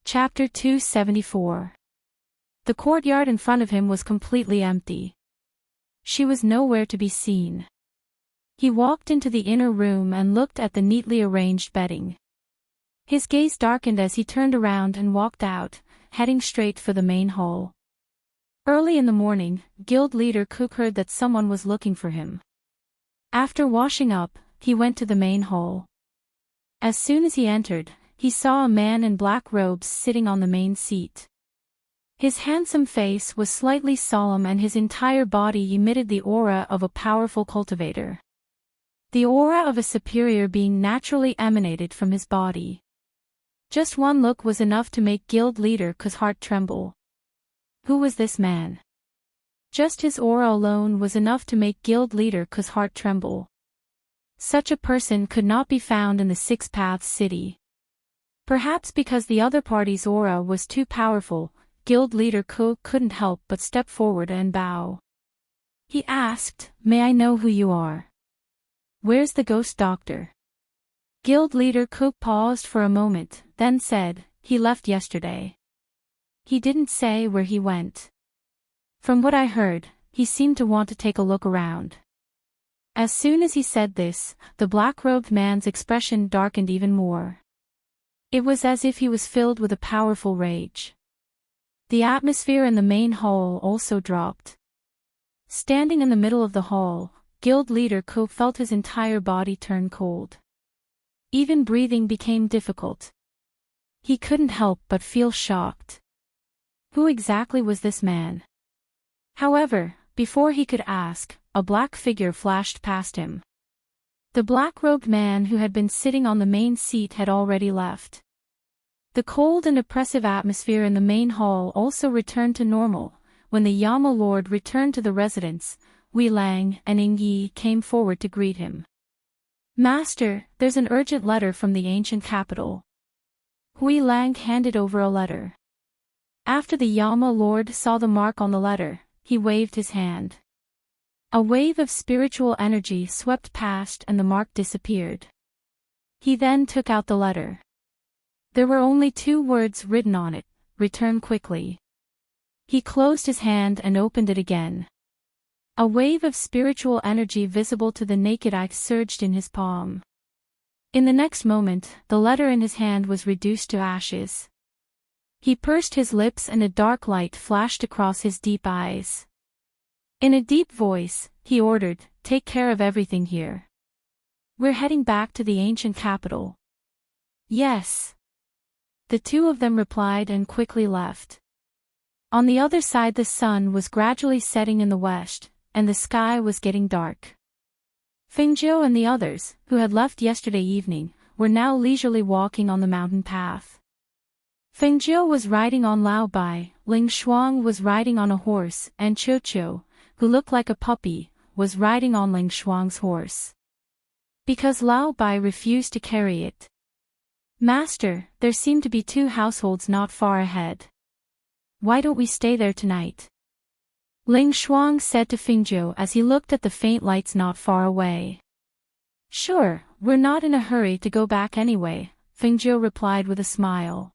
Chapter 274. The courtyard in front of him was completely empty. She was nowhere to be seen. He walked into the inner room and looked at the neatly arranged bedding. His gaze darkened as he turned around and walked out, heading straight for the main hall. Early in the morning, guild leader Cook heard that someone was looking for him. After washing up, he went to the main hall. As soon as he entered, he saw a man in black robes sitting on the main seat. His handsome face was slightly solemn and his entire body emitted the aura of a powerful cultivator. The aura of a superior being naturally emanated from his body. Just one look was enough to make guild leader Ku's heart tremble. Who was this man? Just his aura alone was enough to make guild leader Ku's heart tremble. Such a person could not be found in the Six Paths City. Perhaps because the other party's aura was too powerful, guild leader Ku couldn't help but step forward and bow. He asked, "May I know who you are? Where's the ghost doctor?" Guild leader Ku paused for a moment, then said, "He left yesterday." He didn't say where he went. From what I heard, he seemed to want to take a look around. As soon as he said this, the black-robed man's expression darkened even more. It was as if he was filled with a powerful rage. The atmosphere in the main hall also dropped. Standing in the middle of the hall, guild leader Ku felt his entire body turn cold. Even breathing became difficult. He couldn't help but feel shocked. Who exactly was this man? However, before he could ask, a black figure flashed past him. The black-robed man who had been sitting on the main seat had already left. The cold and oppressive atmosphere in the main hall also returned to normal. When the Yama Lord returned to the residence, Wei Lang and Ying Yi came forward to greet him. "Master, there's an urgent letter from the ancient capital." Wei Lang handed over a letter. After the Yama Lord saw the mark on the letter, he waved his hand. A wave of spiritual energy swept past and the mark disappeared. He then took out the letter. There were only 2 words written on it: "Return quickly." He closed his hand and opened it again. A wave of spiritual energy visible to the naked eye surged in his palm. In the next moment, the letter in his hand was reduced to ashes. He pursed his lips and a dark light flashed across his deep eyes. In a deep voice, he ordered, "Take care of everything here. We're heading back to the ancient capital." "Yes." The 2 of them replied and quickly left. On the other side, the sun was gradually setting in the west, and the sky was getting dark. Fengzhou and the others, who had left yesterday evening, were now leisurely walking on the mountain path. Fengzhou was riding on Lao Bai, Ling Shuang was riding on a horse, and Qiu Qiu, who looked like a puppy, was riding on Ling Shuang's horse. Because Lao Bai refused to carry it. "Master, there seem to be 2 households not far ahead. Why don't we stay there tonight?" Ling Shuang said to Fengzhou as he looked at the faint lights not far away. "Sure, we're not in a hurry to go back anyway," Fengzhou replied with a smile.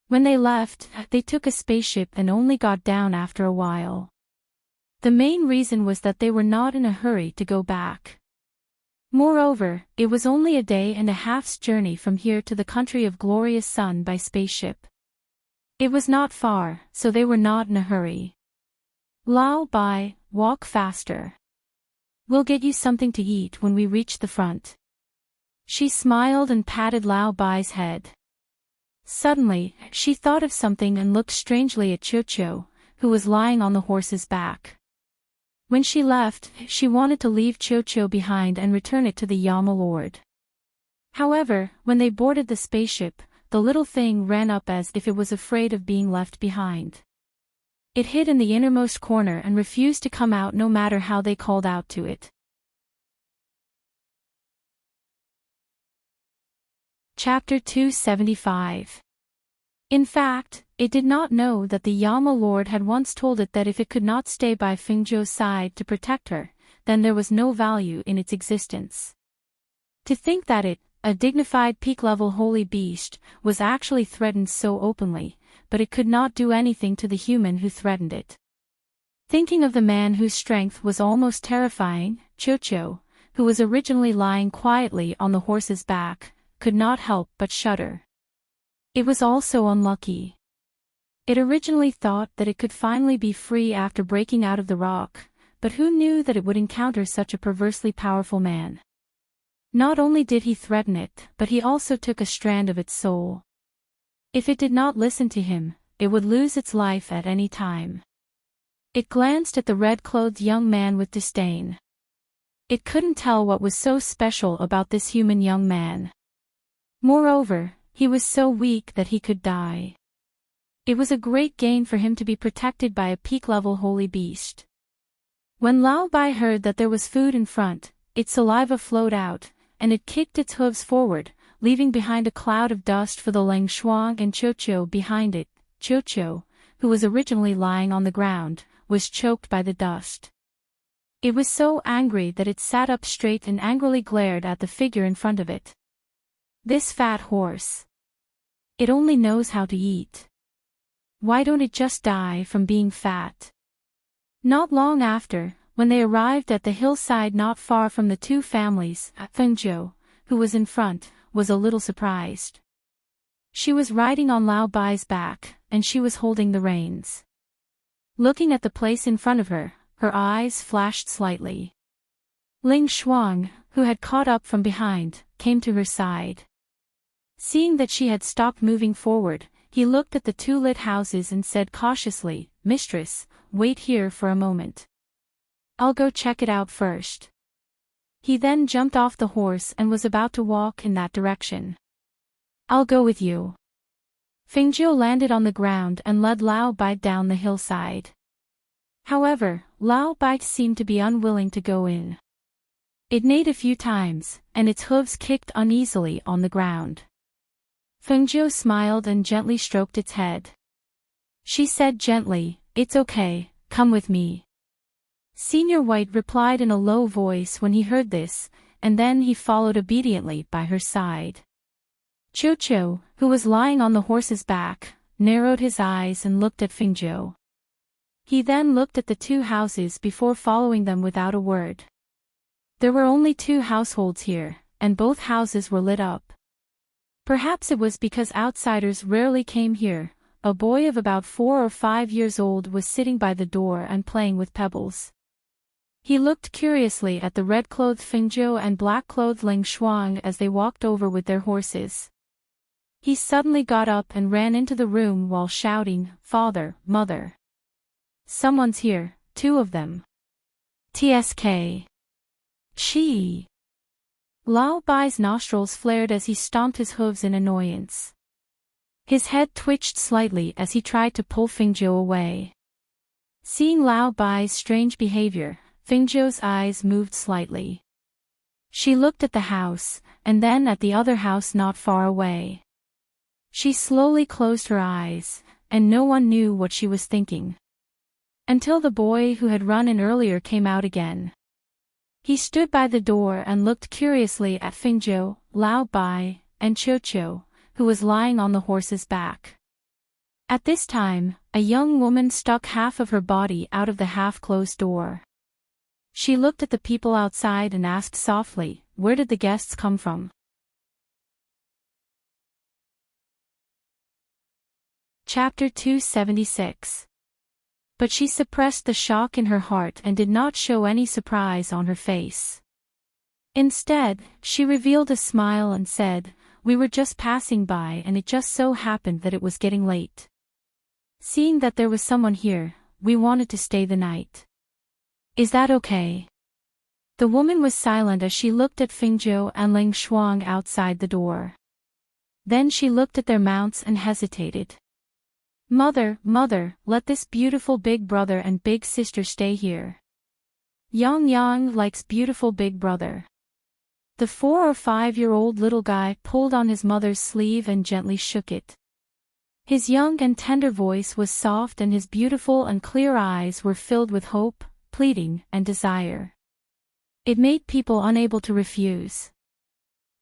When they left, they took a spaceship and only got down after a while. The main reason was that they were not in a hurry to go back. Moreover, it was only a day and a half's journey from here to the country of glorious sun by spaceship. It was not far, so they were not in a hurry. "Lao Bai, walk faster. We'll get you something to eat when we reach the front." She smiled and patted Lao Bai's head. Suddenly, she thought of something and looked strangely at Qiu Qiu, who was lying on the horse's back. When she left, she wanted to leave Qiu Qiu behind and return it to the Yama Lord. However, when they boarded the spaceship, the little thing ran up as if it was afraid of being left behind. It hid in the innermost corner and refused to come out no matter how they called out to it. Chapter 275. In fact, it did not know that the Yama Lord had once told it that if it could not stay by Fengzhou's side to protect her, then there was no value in its existence. To think that it, a dignified peak-level holy beast, was actually threatened so openly, but it could not do anything to the human who threatened it. Thinking of the man whose strength was almost terrifying, Qiu Qiu, who was originally lying quietly on the horse's back, could not help but shudder. It was also unlucky. It originally thought that it could finally be free after breaking out of the rock, but who knew that it would encounter such a perversely powerful man? Not only did he threaten it, but he also took a strand of its soul. If it did not listen to him, it would lose its life at any time. It glanced at the red-clothed young man with disdain. It couldn't tell what was so special about this human young man. Moreover, he was so weak that he could die. It was a great gain for him to be protected by a peak-level holy beast. When Lao Bai heard that there was food in front, its saliva flowed out, and it kicked its hooves forward, leaving behind a cloud of dust for the Ling Shuang and Qiu Qiu behind it. Qiu Qiu, who was originally lying on the ground, was choked by the dust. It was so angry that it sat up straight and angrily glared at the figure in front of it. This fat horse. It only knows how to eat. Why don't it just die from being fat? Not long after, when they arrived at the hillside not far from the 2 families, Fengzhou, who was in front, was a little surprised. She was riding on Lao Bai's back, and she was holding the reins. Looking at the place in front of her, her eyes flashed slightly. Ling Shuang, who had caught up from behind, came to her side. Seeing that she had stopped moving forward, he looked at the 2 lit houses and said cautiously, "Mistress, wait here for a moment. I'll go check it out first. He then jumped off the horse and was about to walk in that direction. I'll go with you. Fingzhou landed on the ground and led Lao Bai down the hillside. However, Lao Bai seemed to be unwilling to go in. It neighed a few times, and its hooves kicked uneasily on the ground. Fengzhou smiled and gently stroked its head. She said gently, "It's okay, come with me." Senior White replied in a low voice when he heard this, and then he followed obediently by her side. Qiuqiu, who was lying on the horse's back, narrowed his eyes and looked at Fengzhou. He then looked at the two houses before following them without a word. There were only 2 households here, and both houses were lit up. Perhaps it was because outsiders rarely came here. A boy of about 4 or 5 years old was sitting by the door and playing with pebbles. He looked curiously at the red-clothed Fengzhou and black-clothed Ling Shuang as they walked over with their horses. He suddenly got up and ran into the room while shouting, "Father, Mother! Someone's here, 2 of them. TSK. Chi." Lao Bai's nostrils flared as he stomped his hooves in annoyance. His head twitched slightly as he tried to pull Fengzhou away. Seeing Lao Bai's strange behavior, Fengzhou's eyes moved slightly. She looked at the house, and then at the other house not far away. She slowly closed her eyes, and no one knew what she was thinking. Until the boy who had run in earlier came out again. He stood by the door and looked curiously at Fengzhou, Lao Bai, and Qiuqiu, who was lying on the horse's back. At this time, a young woman stuck half of her body out of the half-closed door. She looked at the people outside and asked softly, "Where did the guests come from?" Chapter 276. But she suppressed the shock in her heart and did not show any surprise on her face. Instead, she revealed a smile and said, "We were just passing by and it just so happened that it was getting late. Seeing that there was someone here, we wanted to stay the night. Is that okay?" The woman was silent as she looked at Fengzhou and Ling Shuang outside the door. Then she looked at their mounts and hesitated. "Mother, Mother, let this beautiful big brother and big sister stay here. Yang Yang likes beautiful big brother." The 4 or 5-year-old little guy pulled on his mother's sleeve and gently shook it. His young and tender voice was soft and his beautiful and clear eyes were filled with hope, pleading, and desire. It made people unable to refuse.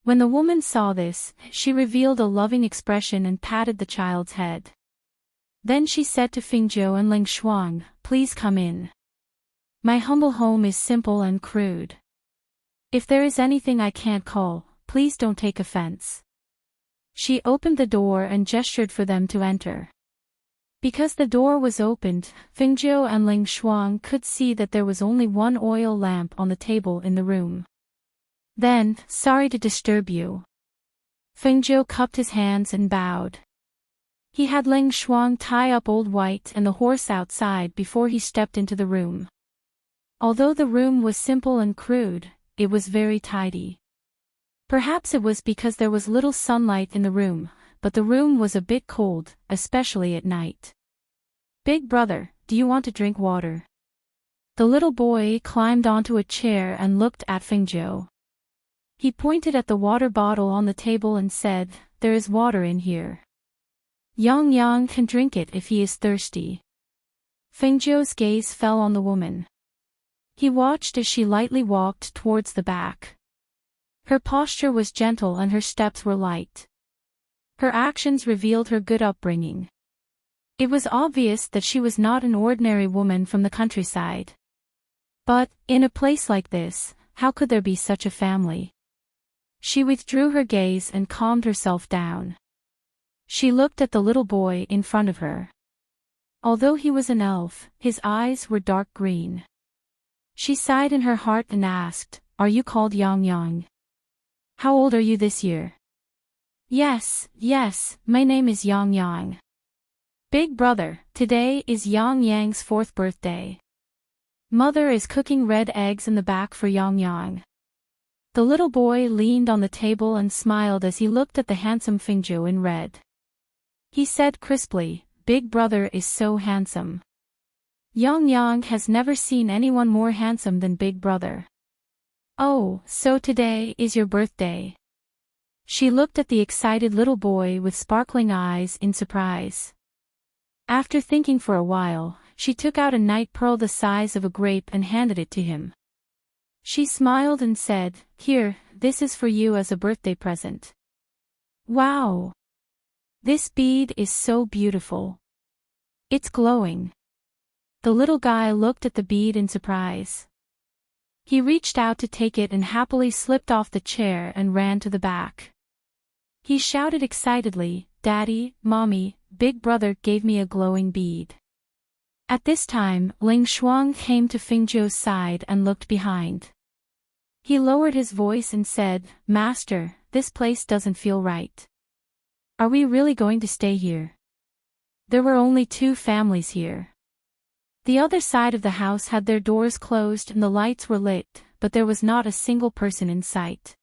When the woman saw this, she revealed a loving expression and patted the child's head. Then she said to Fengzhou and Ling Shuang, "Please come in. My humble home is simple and crude. If there is anything I can't call, please don't take offense." She opened the door and gestured for them to enter. Because the door was opened, Fengzhou and Ling Shuang could see that there was only one oil lamp on the table in the room. Then, "Sorry to disturb you." Fengzhou cupped his hands and bowed. He had Ling Shuang tie up Old White and the horse outside before he stepped into the room. Although the room was simple and crude, it was very tidy. Perhaps it was because there was little sunlight in the room, but the room was a bit cold, especially at night. "Big brother, do you want to drink water?" The little boy climbed onto a chair and looked at Fengzhou. He pointed at the water bottle on the table and said, "There is water in here. Yang Yang can drink it if he is thirsty." Fengzhou's gaze fell on the woman. He watched as she lightly walked towards the back. Her posture was gentle and her steps were light. Her actions revealed her good upbringing. It was obvious that she was not an ordinary woman from the countryside. But, in a place like this, how could there be such a family? She withdrew her gaze and calmed herself down. She looked at the little boy in front of her. Although he was an elf, his eyes were dark green. She sighed in her heart and asked, "Are you called Yang Yang? How old are you this year?" Yes, my name is Yang Yang." Big brother, today is Yang Yang's 4th birthday. Mother is cooking red eggs in the back for Yang Yang. The little boy leaned on the table and smiled as he looked at the handsome Fingzhou in red. He said crisply, Big brother is so handsome. Yang Yang has never seen anyone more handsome than Big brother. Oh, so today is your birthday. She looked at the excited little boy with sparkling eyes in surprise. After thinking for a while, she took out a night pearl the size of a grape and handed it to him. She smiled and said, Here, this is for you as a birthday present. Wow! This bead is so beautiful. It's glowing. The little guy looked at the bead in surprise. He reached out to take it and happily slipped off the chair and ran to the back. He shouted excitedly, Daddy, Mommy, Big brother gave me a glowing bead. At this time, Ling Shuang came to Fingzhou's side and looked behind. He lowered his voice and said, Master, this place doesn't feel right. Are we really going to stay here? There were only 2 families here. The other side of the house had their doors closed and the lights were lit, but there was not a single person in sight.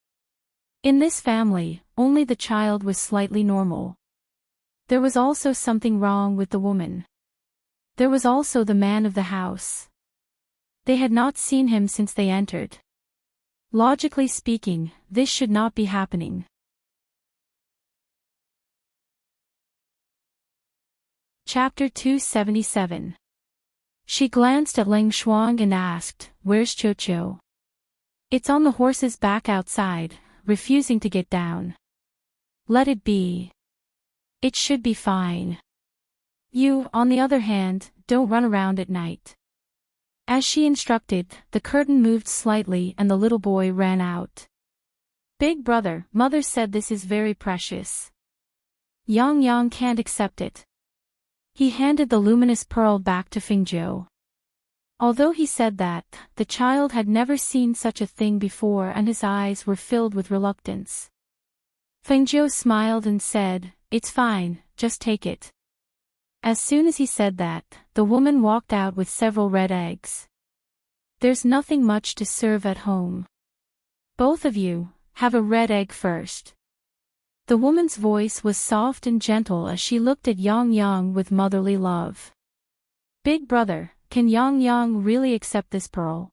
In this family, only the child was slightly normal. There was also something wrong with the woman. There was also the man of the house. They had not seen him since they entered. Logically speaking, this should not be happening. Chapter 277. She glanced at Ling Shuang and asked, Where's Cho-Cho? It's on the horse's back outside, refusing to get down. Let it be. It should be fine. You, on the other hand, don't run around at night. As she instructed, the curtain moved slightly and the little boy ran out. Big brother, Mother said this is very precious. Yang Yang can't accept it. He handed the luminous pearl back to Fingzhou. Although he said that, the child had never seen such a thing before and his eyes were filled with reluctance. Fingzhou smiled and said, It's fine, just take it. As soon as he said that, the woman walked out with several red eggs. There's nothing much to serve at home. Both of you, have a red egg first. The woman's voice was soft and gentle as she looked at Yang Yang with motherly love. Big brother, can Yang Yang really accept this pearl?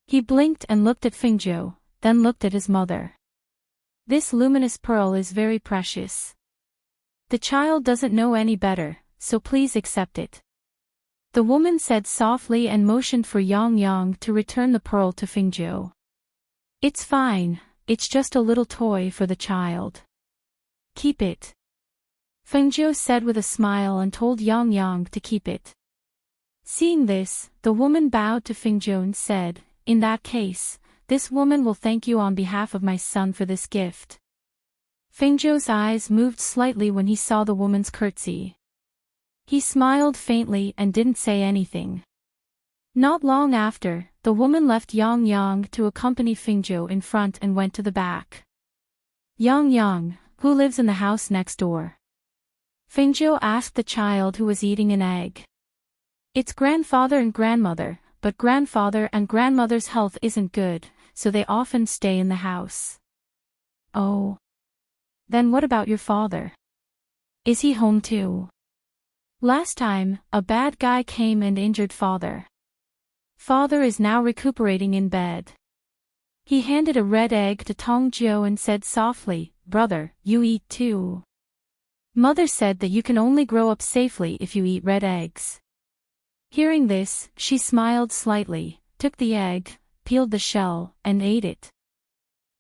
He blinked and looked at Fingzhou, then looked at his mother. This luminous pearl is very precious. The child doesn't know any better, so please accept it. The woman said softly and motioned for Yang Yang to return the pearl to Fingzhou. It's fine, it's just a little toy for the child. Keep it. Fingzhou said with a smile and told Yang Yang to keep it. Seeing this, the woman bowed to Fingzhou and said, In that case, this woman will thank you on behalf of my son for this gift. Fingzhou's eyes moved slightly when he saw the woman's curtsy. He smiled faintly and didn't say anything. Not long after, the woman left Yang Yang to accompany Fingzhou in front and went to the back. Yang Yang, who lives in the house next door? Fingzhou asked the child who was eating an egg. It's grandfather and grandmother, but grandfather and grandmother's health isn't good, so they often stay in the house. Oh. Then what about your father? Is he home too? Last time, a bad guy came and injured father. Father is now recuperating in bed. He handed a red egg to Tongjiu and said softly, Brother, you eat too. Mother said that you can only grow up safely if you eat red eggs. Hearing this, she smiled slightly, took the egg, peeled the shell, and ate it.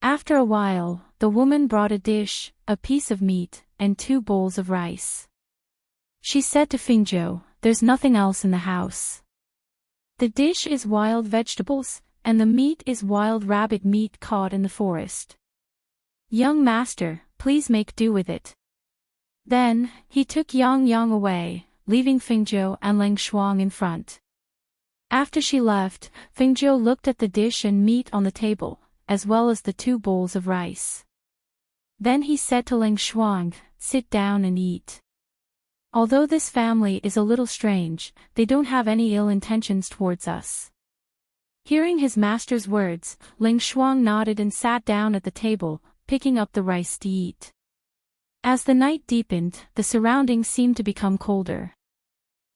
After a while, the woman brought a dish, a piece of meat, and 2 bowls of rice. She said to Fingzhou, There's nothing else in the house. The dish is wild vegetables, and the meat is wild rabbit meat caught in the forest. Young master, please make do with it. Then, he took Yang Yang away, leaving Fingzhou and Ling Shuang in front. After she left, Fingzhou looked at the dish and meat on the table, as well as the 2 bowls of rice. Then he said to Ling Shuang, Sit down and eat. Although this family is a little strange, they don't have any ill intentions towards us. Hearing his master's words, Ling Shuang nodded and sat down at the table, picking up the rice to eat. As the night deepened, the surroundings seemed to become colder.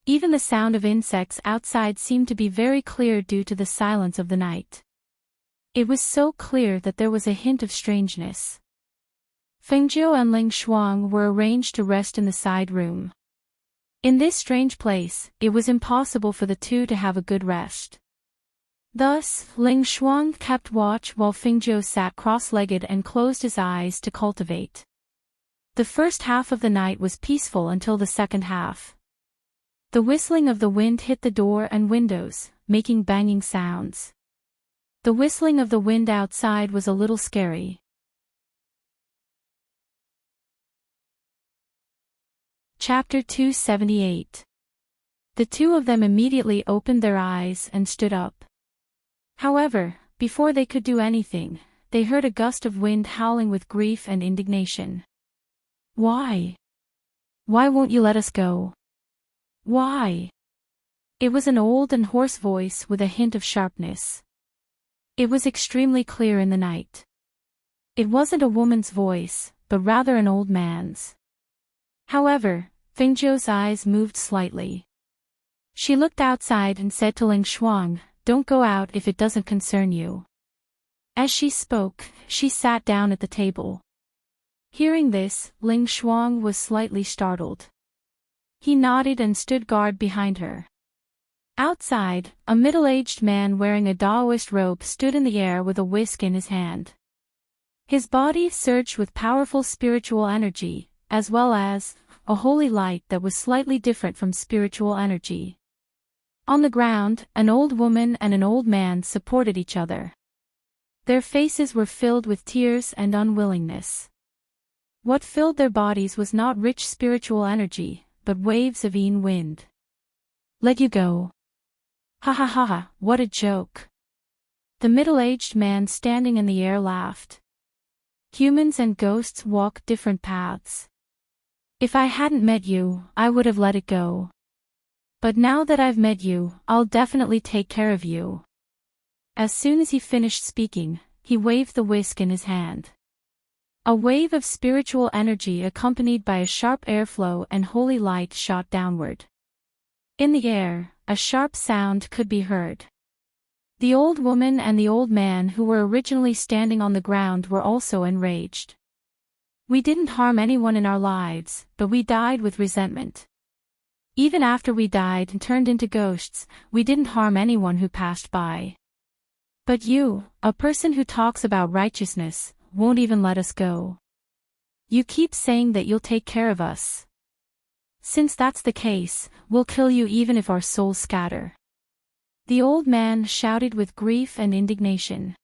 Even the sound of insects outside seemed to be very clear due to the silence of the night. It was so clear that there was a hint of strangeness. Fengjiu and Ling Shuang were arranged to rest in the side room. In this strange place, it was impossible for the two to have a good rest. Thus, Ling Shuang kept watch while Fengjiu sat cross-legged and closed his eyes to cultivate. The first half of the night was peaceful until the second half. The whistling of the wind hit the door and windows, making banging sounds. The whistling of the wind outside was a little scary. Chapter 278. The two of them immediately opened their eyes and stood up. However, before they could do anything, they heard a gust of wind howling with grief and indignation. Why? Why won't you let us go? Why? It was an old and hoarse voice with a hint of sharpness. It was extremely clear in the night. It wasn't a woman's voice, but rather an old man's. However, Fengjiu's eyes moved slightly. She looked outside and said to Ling Shuang, "Don't go out if it doesn't concern you." As she spoke, she sat down at the table. Hearing this, Ling Shuang was slightly startled. He nodded and stood guard behind her. Outside, a middle-aged man wearing a Taoist robe stood in the air with a whisk in his hand. His body surged with powerful spiritual energy, as well as a holy light that was slightly different from spiritual energy. On the ground, an old woman and an old man supported each other. Their faces were filled with tears and unwillingness. What filled their bodies was not rich spiritual energy, but waves of yin wind. "Let you go. Ha ha ha ha, what a joke." The middle-aged man standing in the air laughed. Humans and ghosts walk different paths. If I hadn't met you, I would have let it go. But now that I've met you, I'll definitely take care of you. As soon as he finished speaking, he waved the whisk in his hand. A wave of spiritual energy accompanied by a sharp airflow and holy light shot downward. In the air, a sharp sound could be heard. The old woman and the old man who were originally standing on the ground were also enraged. "We didn't harm anyone in our lives, but we died with resentment. Even after we died and turned into ghosts, we didn't harm anyone who passed by. But you, a person who talks about righteousness, won't even let us go. You keep saying that you'll take care of us. Since that's the case, we'll kill you even if our souls scatter." The old man shouted with grief and indignation.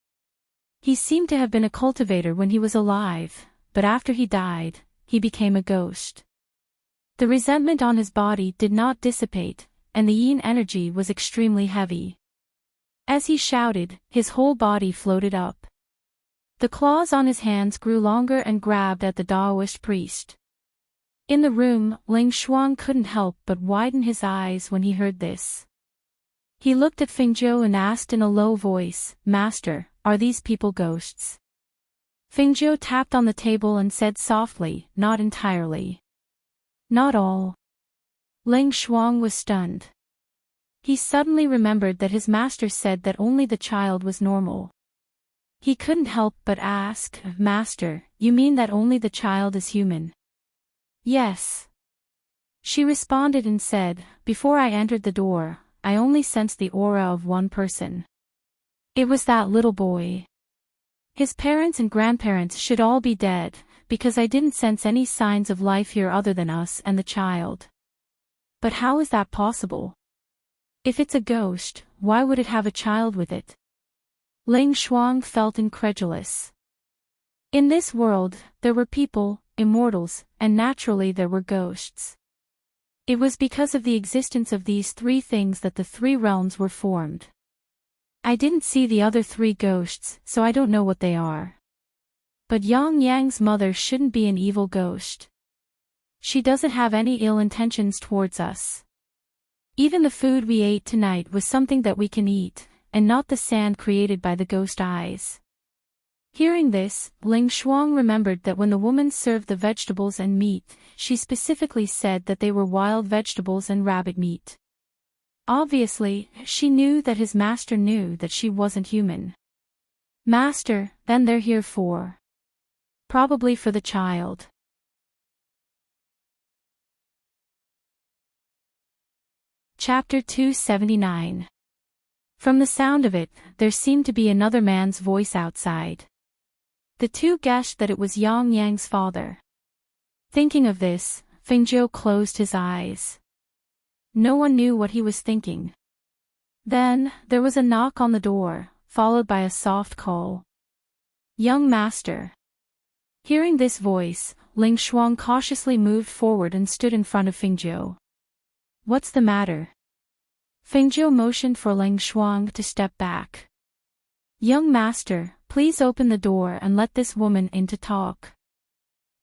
He seemed to have been a cultivator when he was alive, but after he died, he became a ghost. The resentment on his body did not dissipate, and the yin energy was extremely heavy. As he shouted, his whole body floated up. The claws on his hands grew longer and grabbed at the Taoist priest. In the room, Ling Shuang couldn't help but widen his eyes when he heard this. He looked at Fengjiu and asked in a low voice, "Master, are these people ghosts?" Fengjiu tapped on the table and said softly, "Not entirely. Not all." Ling Shuang was stunned. He suddenly remembered that his master said that only the child was normal. He couldn't help but ask, "Master, you mean that only the child is human?" "Yes." She responded and said, "Before I entered the door, I only sensed the aura of one person. It was that little boy. His parents and grandparents should all be dead, because I didn't sense any signs of life here other than us and the child. But how is that possible? If it's a ghost, why would it have a child with it?" Ling Shuang felt incredulous. In this world, there were people, immortals, and naturally there were ghosts. It was because of the existence of these three things that the three realms were formed. I didn't see the other three ghosts, so I don't know what they are. But Yang Yang's mother shouldn't be an evil ghost. She doesn't have any ill intentions towards us. Even the food we ate tonight was something that we can eat, and not the sand created by the ghost eyes." Hearing this, Ling Shuang remembered that when the woman served the vegetables and meat, she specifically said that they were wild vegetables and rabbit meat. Obviously, she knew that his master knew that she wasn't human. "Master, then they're here for?" "Probably for the child." Chapter 279. From the sound of it, there seemed to be another man's voice outside. The two guessed that it was Yang Yang's father. Thinking of this, Fengzhou closed his eyes. No one knew what he was thinking. Then, there was a knock on the door, followed by a soft call. "Young master." Hearing this voice, Ling Shuang cautiously moved forward and stood in front of Fengzhou. "What's the matter?" Fengzhou motioned for Ling Shuang to step back. "Young master, please open the door and let this woman in to talk."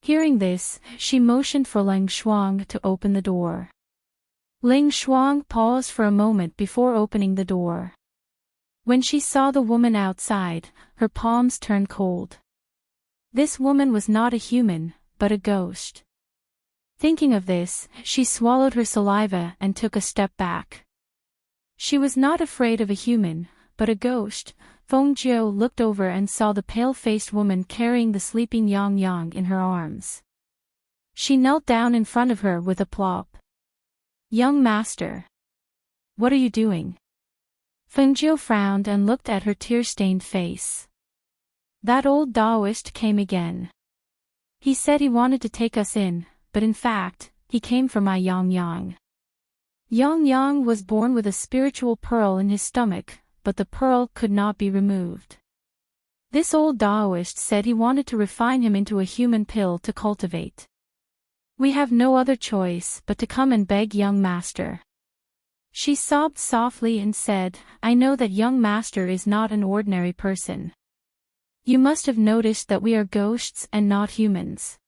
Hearing this, she motioned for Ling Shuang to open the door. Ling Shuang paused for a moment before opening the door. When she saw the woman outside, her palms turned cold. This woman was not a human, but a ghost. Thinking of this, she swallowed her saliva and took a step back. She was not afraid of a human, but a ghost. Fengzhou looked over and saw the pale-faced woman carrying the sleeping Yang Yang in her arms. She knelt down in front of her with a plop. "Young master. What are you doing?" Fengzhou frowned and looked at her tear-stained face. "That old Taoist came again. He said he wanted to take us in, but in fact, he came for my Yang Yang. Yang Yang was born with a spiritual pearl in his stomach, but the pearl could not be removed. This old Taoist said he wanted to refine him into a human pill to cultivate. We have no other choice but to come and beg young master." She sobbed softly and said, "I know that young master is not an ordinary person. You must have noticed that we are ghosts and not humans.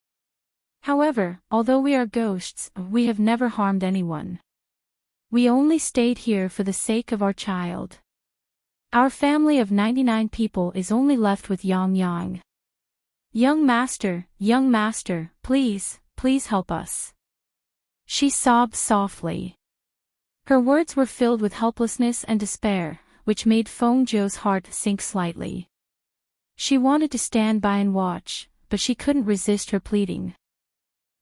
However, although we are ghosts, we have never harmed anyone. We only stayed here for the sake of our child. Our family of 99 people is only left with Yang Yang. Young master, please, please help us." She sobbed softly. Her words were filled with helplessness and despair, which made Fengzhou's heart sink slightly. She wanted to stand by and watch, but she couldn't resist her pleading.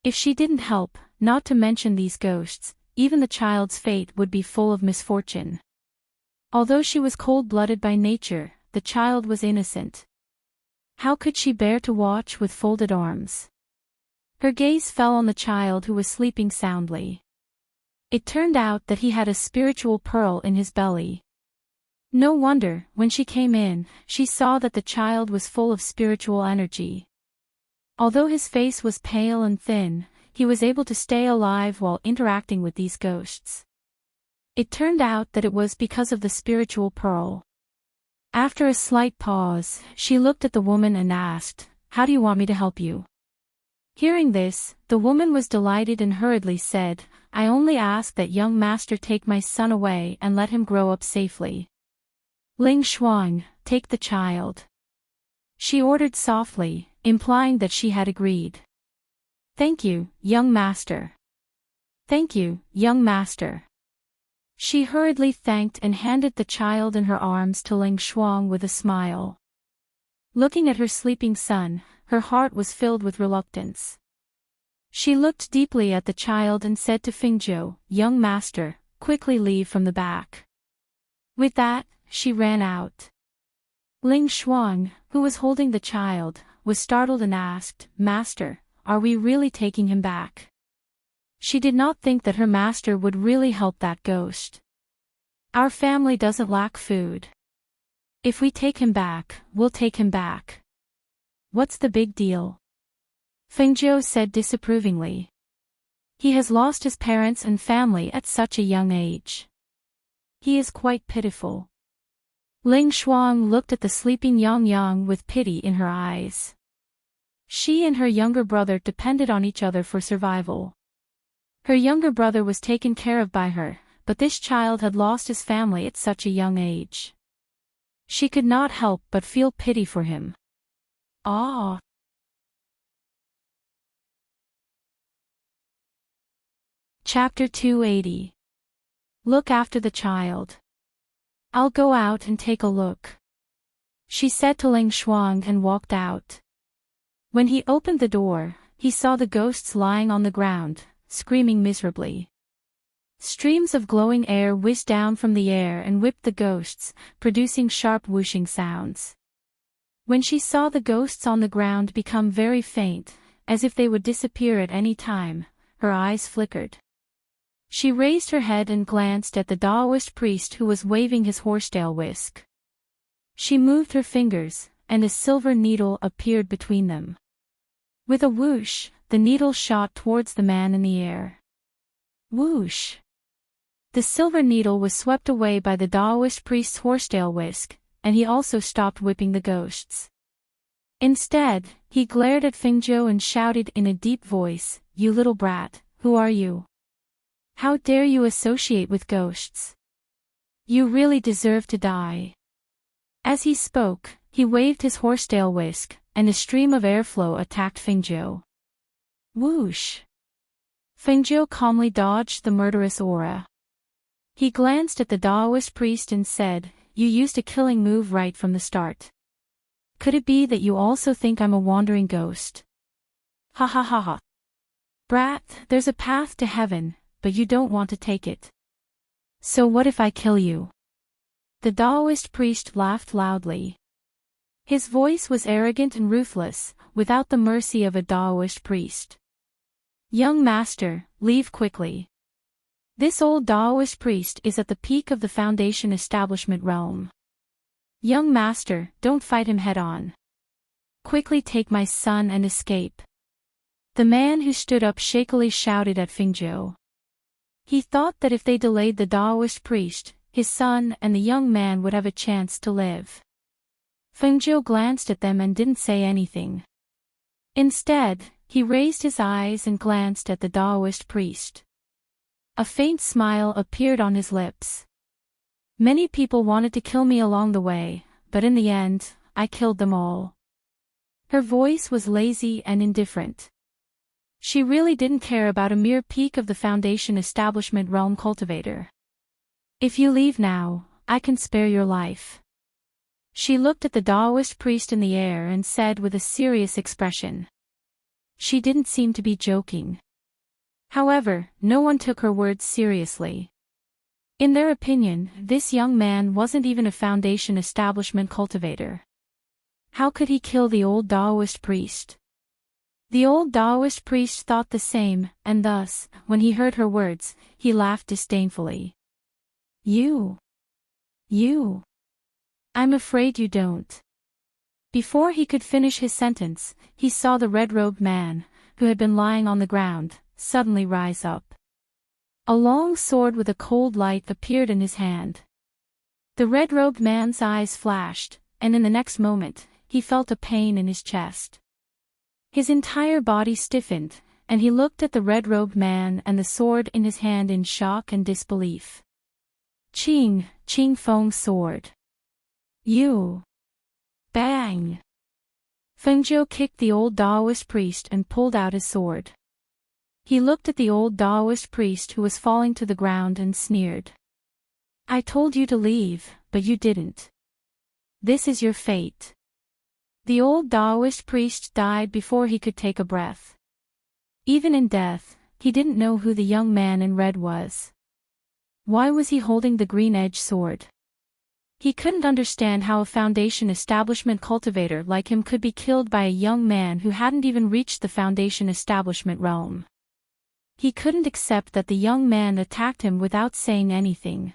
If she didn't help, not to mention these ghosts, even the child's fate would be full of misfortune. Although she was cold-blooded by nature, the child was innocent. How could she bear to watch with folded arms? Her gaze fell on the child who was sleeping soundly. It turned out that he had a spiritual pearl in his belly. No wonder, when she came in, she saw that the child was full of spiritual energy. Although his face was pale and thin, he was able to stay alive while interacting with these ghosts. It turned out that it was because of the spiritual pearl. After a slight pause, she looked at the woman and asked, "How do you want me to help you?" Hearing this, the woman was delighted and hurriedly said, "I only ask that young master take my son away and let him grow up safely. Ling Shuang, take the child," she ordered softly, implying that she had agreed. "Thank you, young master. Thank you, young master." She hurriedly thanked and handed the child in her arms to Ling Shuang with a smile. Looking at her sleeping son, her heart was filled with reluctance. She looked deeply at the child and said to Fengzhou, "Young master, quickly leave from the back." With that, she ran out. Ling Shuang, who was holding the child, was startled and asked, "Master, are we really taking him back?" She did not think that her master would really help that ghost. "Our family doesn't lack food. If we take him back, we'll take him back. What's the big deal?" Fengzhou said disapprovingly. "He has lost his parents and family at such a young age. He is quite pitiful." Ling Shuang looked at the sleeping Yang Yang with pity in her eyes. She and her younger brother depended on each other for survival. Her younger brother was taken care of by her, but this child had lost his family at such a young age. She could not help but feel pity for him. Ah. Chapter 280. Look after the child. I'll go out and take a look, she said to Ling Shuang and walked out. When he opened the door, he saw the ghosts lying on the ground, screaming miserably. Streams of glowing air whizzed down from the air and whipped the ghosts, producing sharp whooshing sounds. When she saw the ghosts on the ground become very faint, as if they would disappear at any time, her eyes flickered. She raised her head and glanced at the Taoist priest who was waving his horsetail whisk. She moved her fingers, and a silver needle appeared between them. With a whoosh, the needle shot towards the man in the air. Whoosh! The silver needle was swept away by the Taoist priest's horsetail whisk, and he also stopped whipping the ghosts. Instead, he glared at Fengzhou and shouted in a deep voice, "You little brat, who are you? How dare you associate with ghosts? You really deserve to die." As he spoke, he waved his horsetail whisk, and a stream of airflow attacked Fengzhou. Whoosh! Fengzhou calmly dodged the murderous aura. He glanced at the Taoist priest and said, "You used a killing move right from the start. Could it be that you also think I'm a wandering ghost? Ha ha ha ha. Brat, there's a path to heaven, but you don't want to take it. So what if I kill you?" The Taoist priest laughed loudly. His voice was arrogant and ruthless, without the mercy of a Taoist priest. "Young master, leave quickly. This old Taoist priest is at the peak of the Foundation establishment realm. Young master, don't fight him head-on. Quickly take my son and escape." The man who stood up shakily shouted at Fengzhou. He thought that if they delayed the Taoist priest, his son and the young man would have a chance to live. Fengzhou glanced at them and didn't say anything. Instead, he raised his eyes and glanced at the Taoist priest. A faint smile appeared on his lips. "Many people wanted to kill me along the way, but in the end, I killed them all." Her voice was lazy and indifferent. She really didn't care about a mere peak of the Foundation establishment realm cultivator. "If you leave now, I can spare your life." She looked at the Taoist priest in the air and said with a serious expression. She didn't seem to be joking. However, no one took her words seriously. In their opinion, this young man wasn't even a Foundation establishment cultivator. How could he kill the old Taoist priest? The old Taoist priest thought the same, and thus, when he heard her words, he laughed disdainfully. You. I'm afraid you don't." Before he could finish his sentence, he saw the red-robed man, who had been lying on the ground, suddenly rise up. A long sword with a cold light appeared in his hand. The red-robed man's eyes flashed, and in the next moment, he felt a pain in his chest. His entire body stiffened, and he looked at the red-robed man and the sword in his hand in shock and disbelief. Qing Feng's sword. You. Bang! Fengzhou kicked the old Taoist priest and pulled out his sword. He looked at the old Taoist priest who was falling to the ground and sneered. "I told you to leave, but you didn't. This is your fate." The old Taoist priest died before he could take a breath. Even in death, he didn't know who the young man in red was. Why was he holding the green-edged sword? He couldn't understand how a Foundation establishment cultivator like him could be killed by a young man who hadn't even reached the Foundation establishment realm. He couldn't accept that the young man attacked him without saying anything.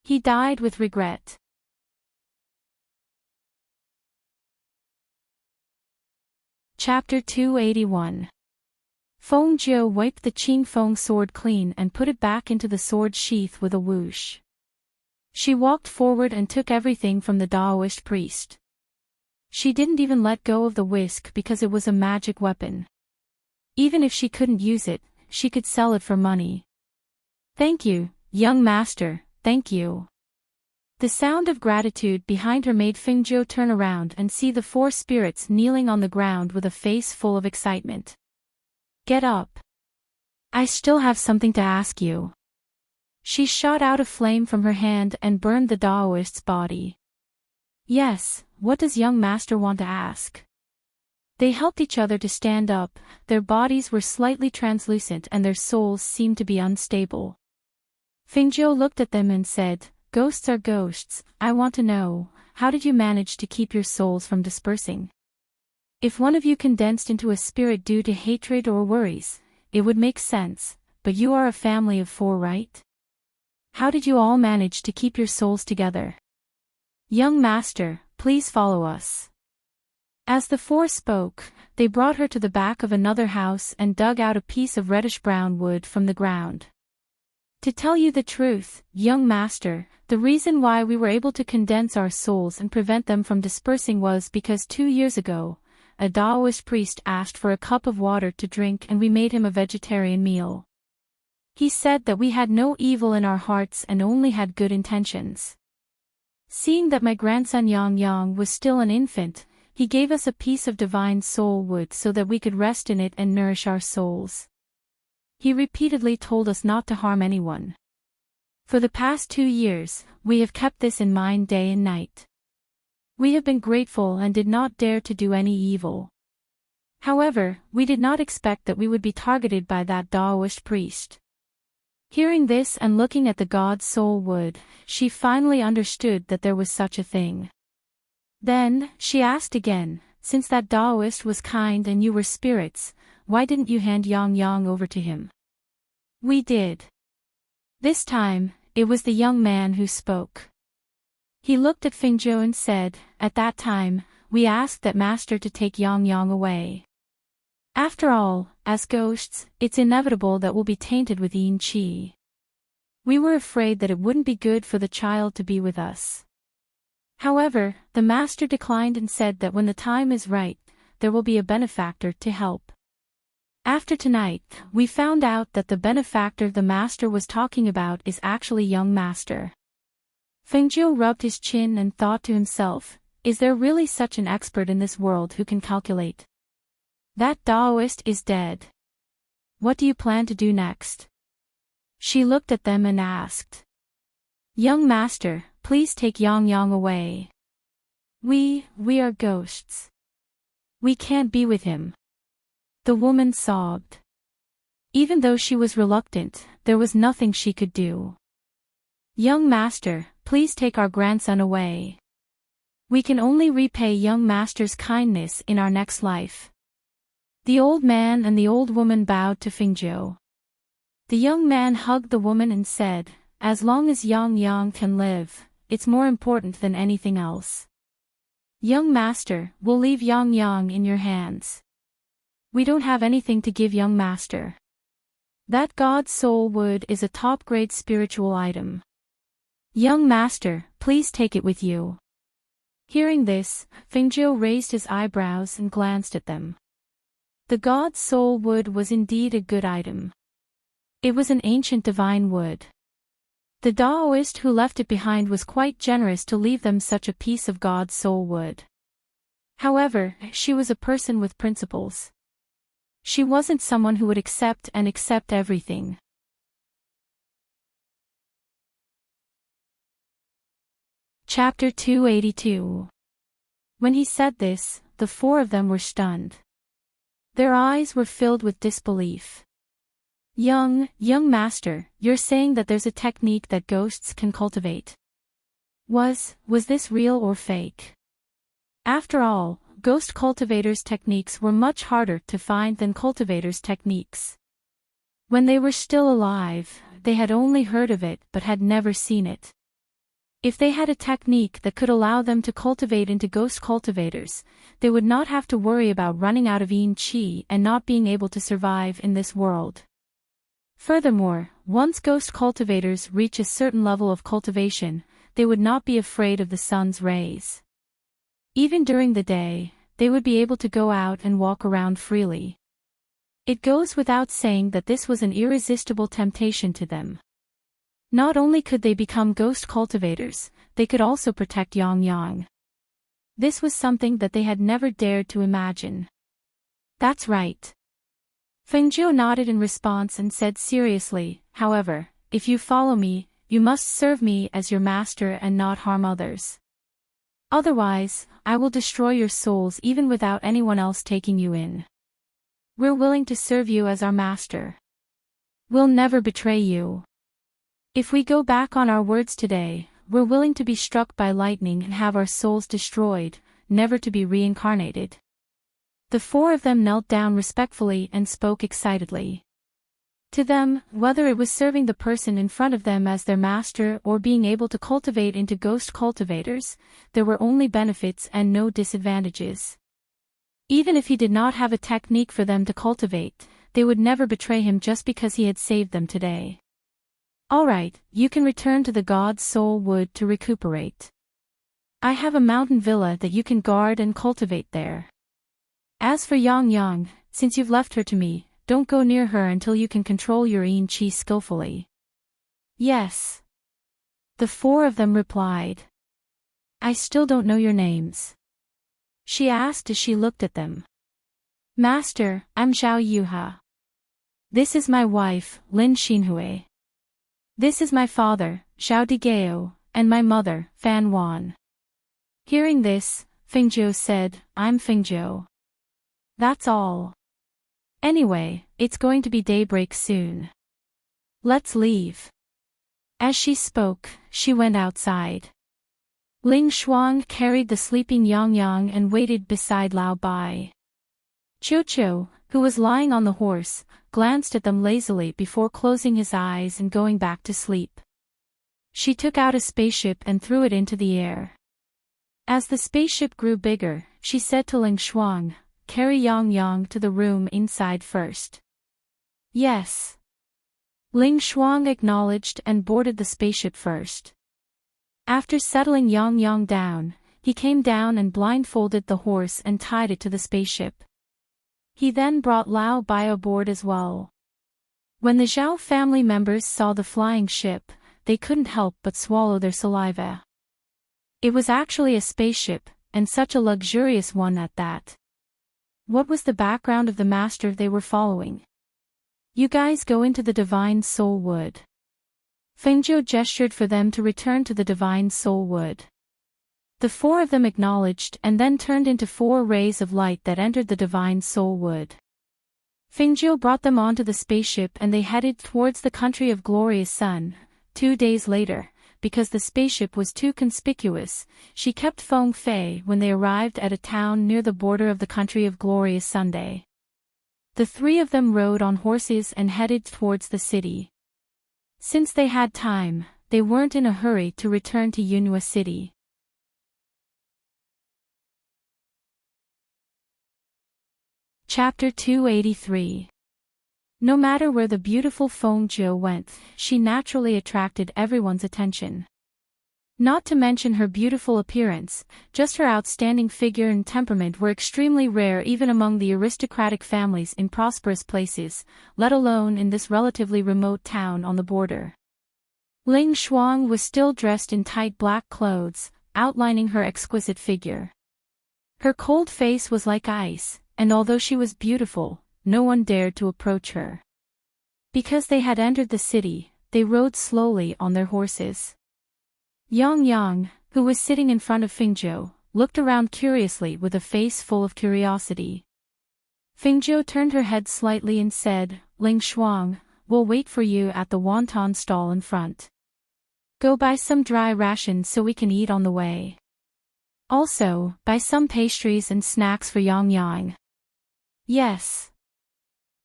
He died with regret. Chapter 281. Fengzhou wiped the Qing Feng sword clean and put it back into the sword sheath with a whoosh. She walked forward and took everything from the Taoist priest. She didn't even let go of the whisk because it was a magic weapon. Even if she couldn't use it, she could sell it for money. "Thank you, young master, thank you." The sound of gratitude behind her made Fingzhou turn around and see the four spirits kneeling on the ground with a face full of excitement. "Get up. I still have something to ask you." She shot out a flame from her hand and burned the Daoist's body. "Yes, what does young master want to ask?" They helped each other to stand up, their bodies were slightly translucent and their souls seemed to be unstable. Fingzhou looked at them and said, "Ghosts are ghosts, I want to know, how did you manage to keep your souls from dispersing? If one of you condensed into a spirit due to hatred or worries, it would make sense, but you are a family of 4, right? How did you all manage to keep your souls together? Young master, please follow us." As the 4 spoke, they brought her to the back of another house and dug out a piece of reddish-brown wood from the ground. "To tell you the truth, young master, the reason why we were able to condense our souls and prevent them from dispersing was because 2 years ago, a Taoist priest asked for a cup of water to drink and we made him a vegetarian meal. He said that we had no evil in our hearts and only had good intentions. Seeing that my grandson Yang Yang was still an infant, he gave us a piece of divine soul wood so that we could rest in it and nourish our souls. He repeatedly told us not to harm anyone. For the past 2 years, we have kept this in mind day and night. We have been grateful and did not dare to do any evil. However, we did not expect that we would be targeted by that Taoist priest." Hearing this and looking at the god's soul wood, she finally understood that there was such a thing. Then, she asked again, "Since that Taoist was kind and you were spirits, why didn't you hand Yang Yang over to him?" "We did." This time, it was the young man who spoke. He looked at Fingzhou and said, "At that time, we asked that master to take Yang Yang away. After all, as ghosts, it's inevitable that we'll be tainted with yin qi. We were afraid that it wouldn't be good for the child to be with us. However, the master declined and said that when the time is right, there will be a benefactor to help. After tonight, we found out that the benefactor the master was talking about is actually young master." Fengzhou rubbed his chin and thought to himself, is there really such an expert in this world who can calculate? That Taoist is dead. What do you plan to do next? She looked at them and asked. "Young master, please take Yang Yang away. We are ghosts. We can't be with him." The woman sobbed. Even though she was reluctant, there was nothing she could do. "Young master, please take our grandson away. We can only repay young master's kindness in our next life." The old man and the old woman bowed to Fingzhou. The young man hugged the woman and said, "As long as Yang Yang can live, it's more important than anything else. Young master, we'll leave Yang Yang in your hands. We don't have anything to give young master. That God's soul wood is a top-grade spiritual item. Young master, please take it with you." Hearing this, Fingzhou raised his eyebrows and glanced at them. The God's soul wood was indeed a good item. It was an ancient divine wood. The Taoist who left it behind was quite generous to leave them such a piece of God's soul wood. However, she was a person with principles. She wasn't someone who would accept everything. Chapter 282. When he said this, the 4 of them were stunned. Their eyes were filled with disbelief. Young master, you're saying that there's a technique that ghosts can cultivate. Was this real or fake? After all, ghost cultivators' techniques were much harder to find than cultivators' techniques. When they were still alive, they had only heard of it but had never seen it. If they had a technique that could allow them to cultivate into ghost cultivators, they would not have to worry about running out of yin qi and not being able to survive in this world. Furthermore, once ghost cultivators reach a certain level of cultivation, they would not be afraid of the sun's rays. Even during the day, they would be able to go out and walk around freely. It goes without saying that this was an irresistible temptation to them. Not only could they become ghost cultivators, they could also protect Yang Yang. This was something that they had never dared to imagine. That's right. Fengjiu nodded in response and said seriously, however, if you follow me, you must serve me as your master and not harm others. Otherwise, I will destroy your souls even without anyone else taking you in. We're willing to serve you as our master. We'll never betray you. If we go back on our words today, we're willing to be struck by lightning and have our souls destroyed, never to be reincarnated. The four of them knelt down respectfully and spoke excitedly. To them, whether it was serving the person in front of them as their master or being able to cultivate into ghost cultivators, there were only benefits and no disadvantages. Even if he did not have a technique for them to cultivate, they would never betray him just because he had saved them today. Alright, you can return to the God's Soul Wood to recuperate. I have a mountain villa that you can guard and cultivate there. As for Yang Yang, since you've left her to me, don't go near her until you can control your yin qi skillfully. Yes. The four of them replied. I still don't know your names. She asked as she looked at them. Master, I'm Zhao Yuha. This is my wife, Lin Xinhui. This is my father, Zhao Digao, and my mother, Fan Wan. Hearing this, Fengjiu said, I'm Fengjiu. That's all. Anyway, it's going to be daybreak soon. Let's leave. As she spoke, she went outside. Ling Shuang carried the sleeping Yang Yang and waited beside Lao Bai. Qiu, who was lying on the horse, glanced at them lazily before closing his eyes and going back to sleep. She took out a spaceship and threw it into the air. As the spaceship grew bigger, she said to Ling Shuang, carry Yang Yang to the room inside first. Yes. Ling Shuang acknowledged and boarded the spaceship first. After settling Yang Yang down, he came down and blindfolded the horse and tied it to the spaceship. He then brought Lao Bai aboard as well. When the Zhao family members saw the flying ship, they couldn't help but swallow their saliva. It was actually a spaceship, and such a luxurious one at that. What was the background of the master they were following? You guys go into the Divine Soul Wood. Fengjiu gestured for them to return to the Divine Soul Wood. The four of them acknowledged and then turned into 4 rays of light that entered the Divine Soul Wood. Fengjiu brought them onto the spaceship and they headed towards the country of Glorious Sun. 2 days later, because the spaceship was too conspicuous, she kept Feng Fei when they arrived at a town near the border of the country of Glorious Sunday. The 3 of them rode on horses and headed towards the city. Since they had time, they weren't in a hurry to return to Yunhua City. Chapter 283. No matter where the beautiful Fengjiu went, she naturally attracted everyone's attention. Not to mention her beautiful appearance, just her outstanding figure and temperament were extremely rare even among the aristocratic families in prosperous places, let alone in this relatively remote town on the border. Ling Shuang was still dressed in tight black clothes, outlining her exquisite figure. Her cold face was like ice, and although she was beautiful, no one dared to approach her. Because they had entered the city, they rode slowly on their horses. Yang Yang, who was sitting in front of Fengjiu, looked around curiously with a face full of curiosity. Fengjiu turned her head slightly and said, Ling Shuang, we'll wait for you at the wonton stall in front. Go buy some dry rations so we can eat on the way. Also, buy some pastries and snacks for Yang Yang. Yes.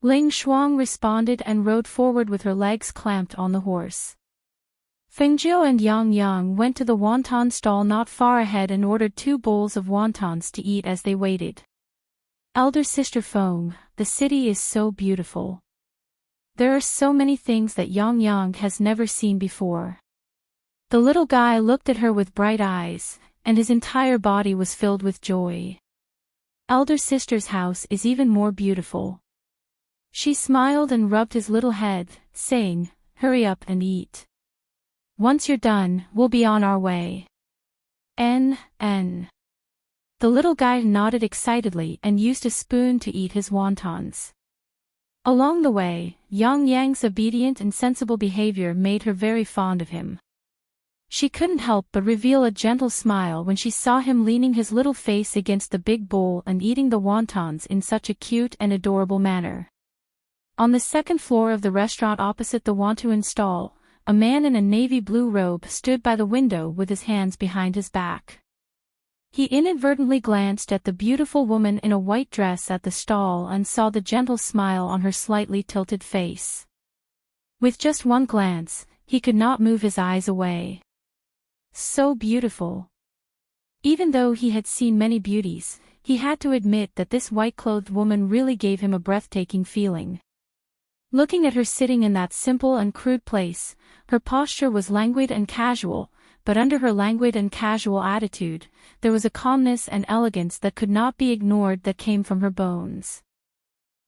Ling Shuang responded and rode forward with her legs clamped on the horse. Fengjiu and Yang Yang went to the wonton stall not far ahead and ordered 2 bowls of wontons to eat as they waited. Elder sister Feng, the city is so beautiful. There are so many things that Yang Yang has never seen before. The little guy looked at her with bright eyes, and his entire body was filled with joy. Elder sister's house is even more beautiful. She smiled and rubbed his little head, saying, "Hurry up and eat. Once you're done, we'll be on our way." N. The little guy nodded excitedly and used a spoon to eat his wontons. Along the way, Yang Yang's obedient and sensible behavior made her very fond of him. She couldn't help but reveal a gentle smile when she saw him leaning his little face against the big bowl and eating the wontons in such a cute and adorable manner. On the second floor of the restaurant opposite the wonton stall, a man in a navy blue robe stood by the window with his hands behind his back. He inadvertently glanced at the beautiful woman in a white dress at the stall and saw the gentle smile on her slightly tilted face. With just one glance, he could not move his eyes away. So beautiful. Even though he had seen many beauties, he had to admit that this white-clothed woman really gave him a breathtaking feeling. Looking at her sitting in that simple and crude place, her posture was languid and casual, but under her languid and casual attitude, there was a calmness and elegance that could not be ignored that came from her bones.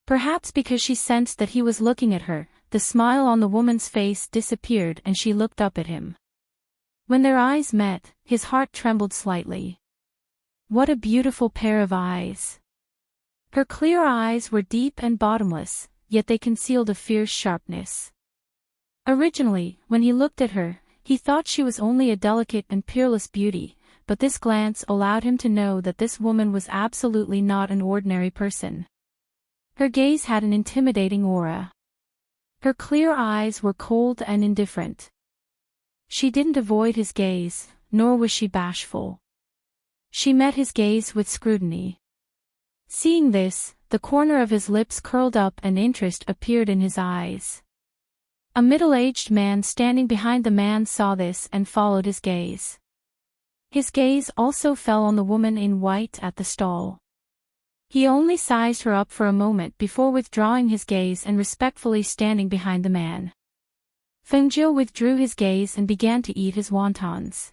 Perhaps because she sensed that he was looking at her, the smile on the woman's face disappeared and she looked up at him. When their eyes met, his heart trembled slightly. What a beautiful pair of eyes. Her clear eyes were deep and bottomless, yet they concealed a fierce sharpness. Originally, when he looked at her, he thought she was only a delicate and peerless beauty, but this glance allowed him to know that this woman was absolutely not an ordinary person. Her gaze had an intimidating aura. Her clear eyes were cold and indifferent. She didn't avoid his gaze, nor was she bashful. She met his gaze with scrutiny. Seeing this, the corner of his lips curled up and interest appeared in his eyes. A middle-aged man standing behind the man saw this and followed his gaze. His gaze also fell on the woman in white at the stall. He only sized her up for a moment before withdrawing his gaze and respectfully standing behind the man. Fengjiu withdrew his gaze and began to eat his wontons.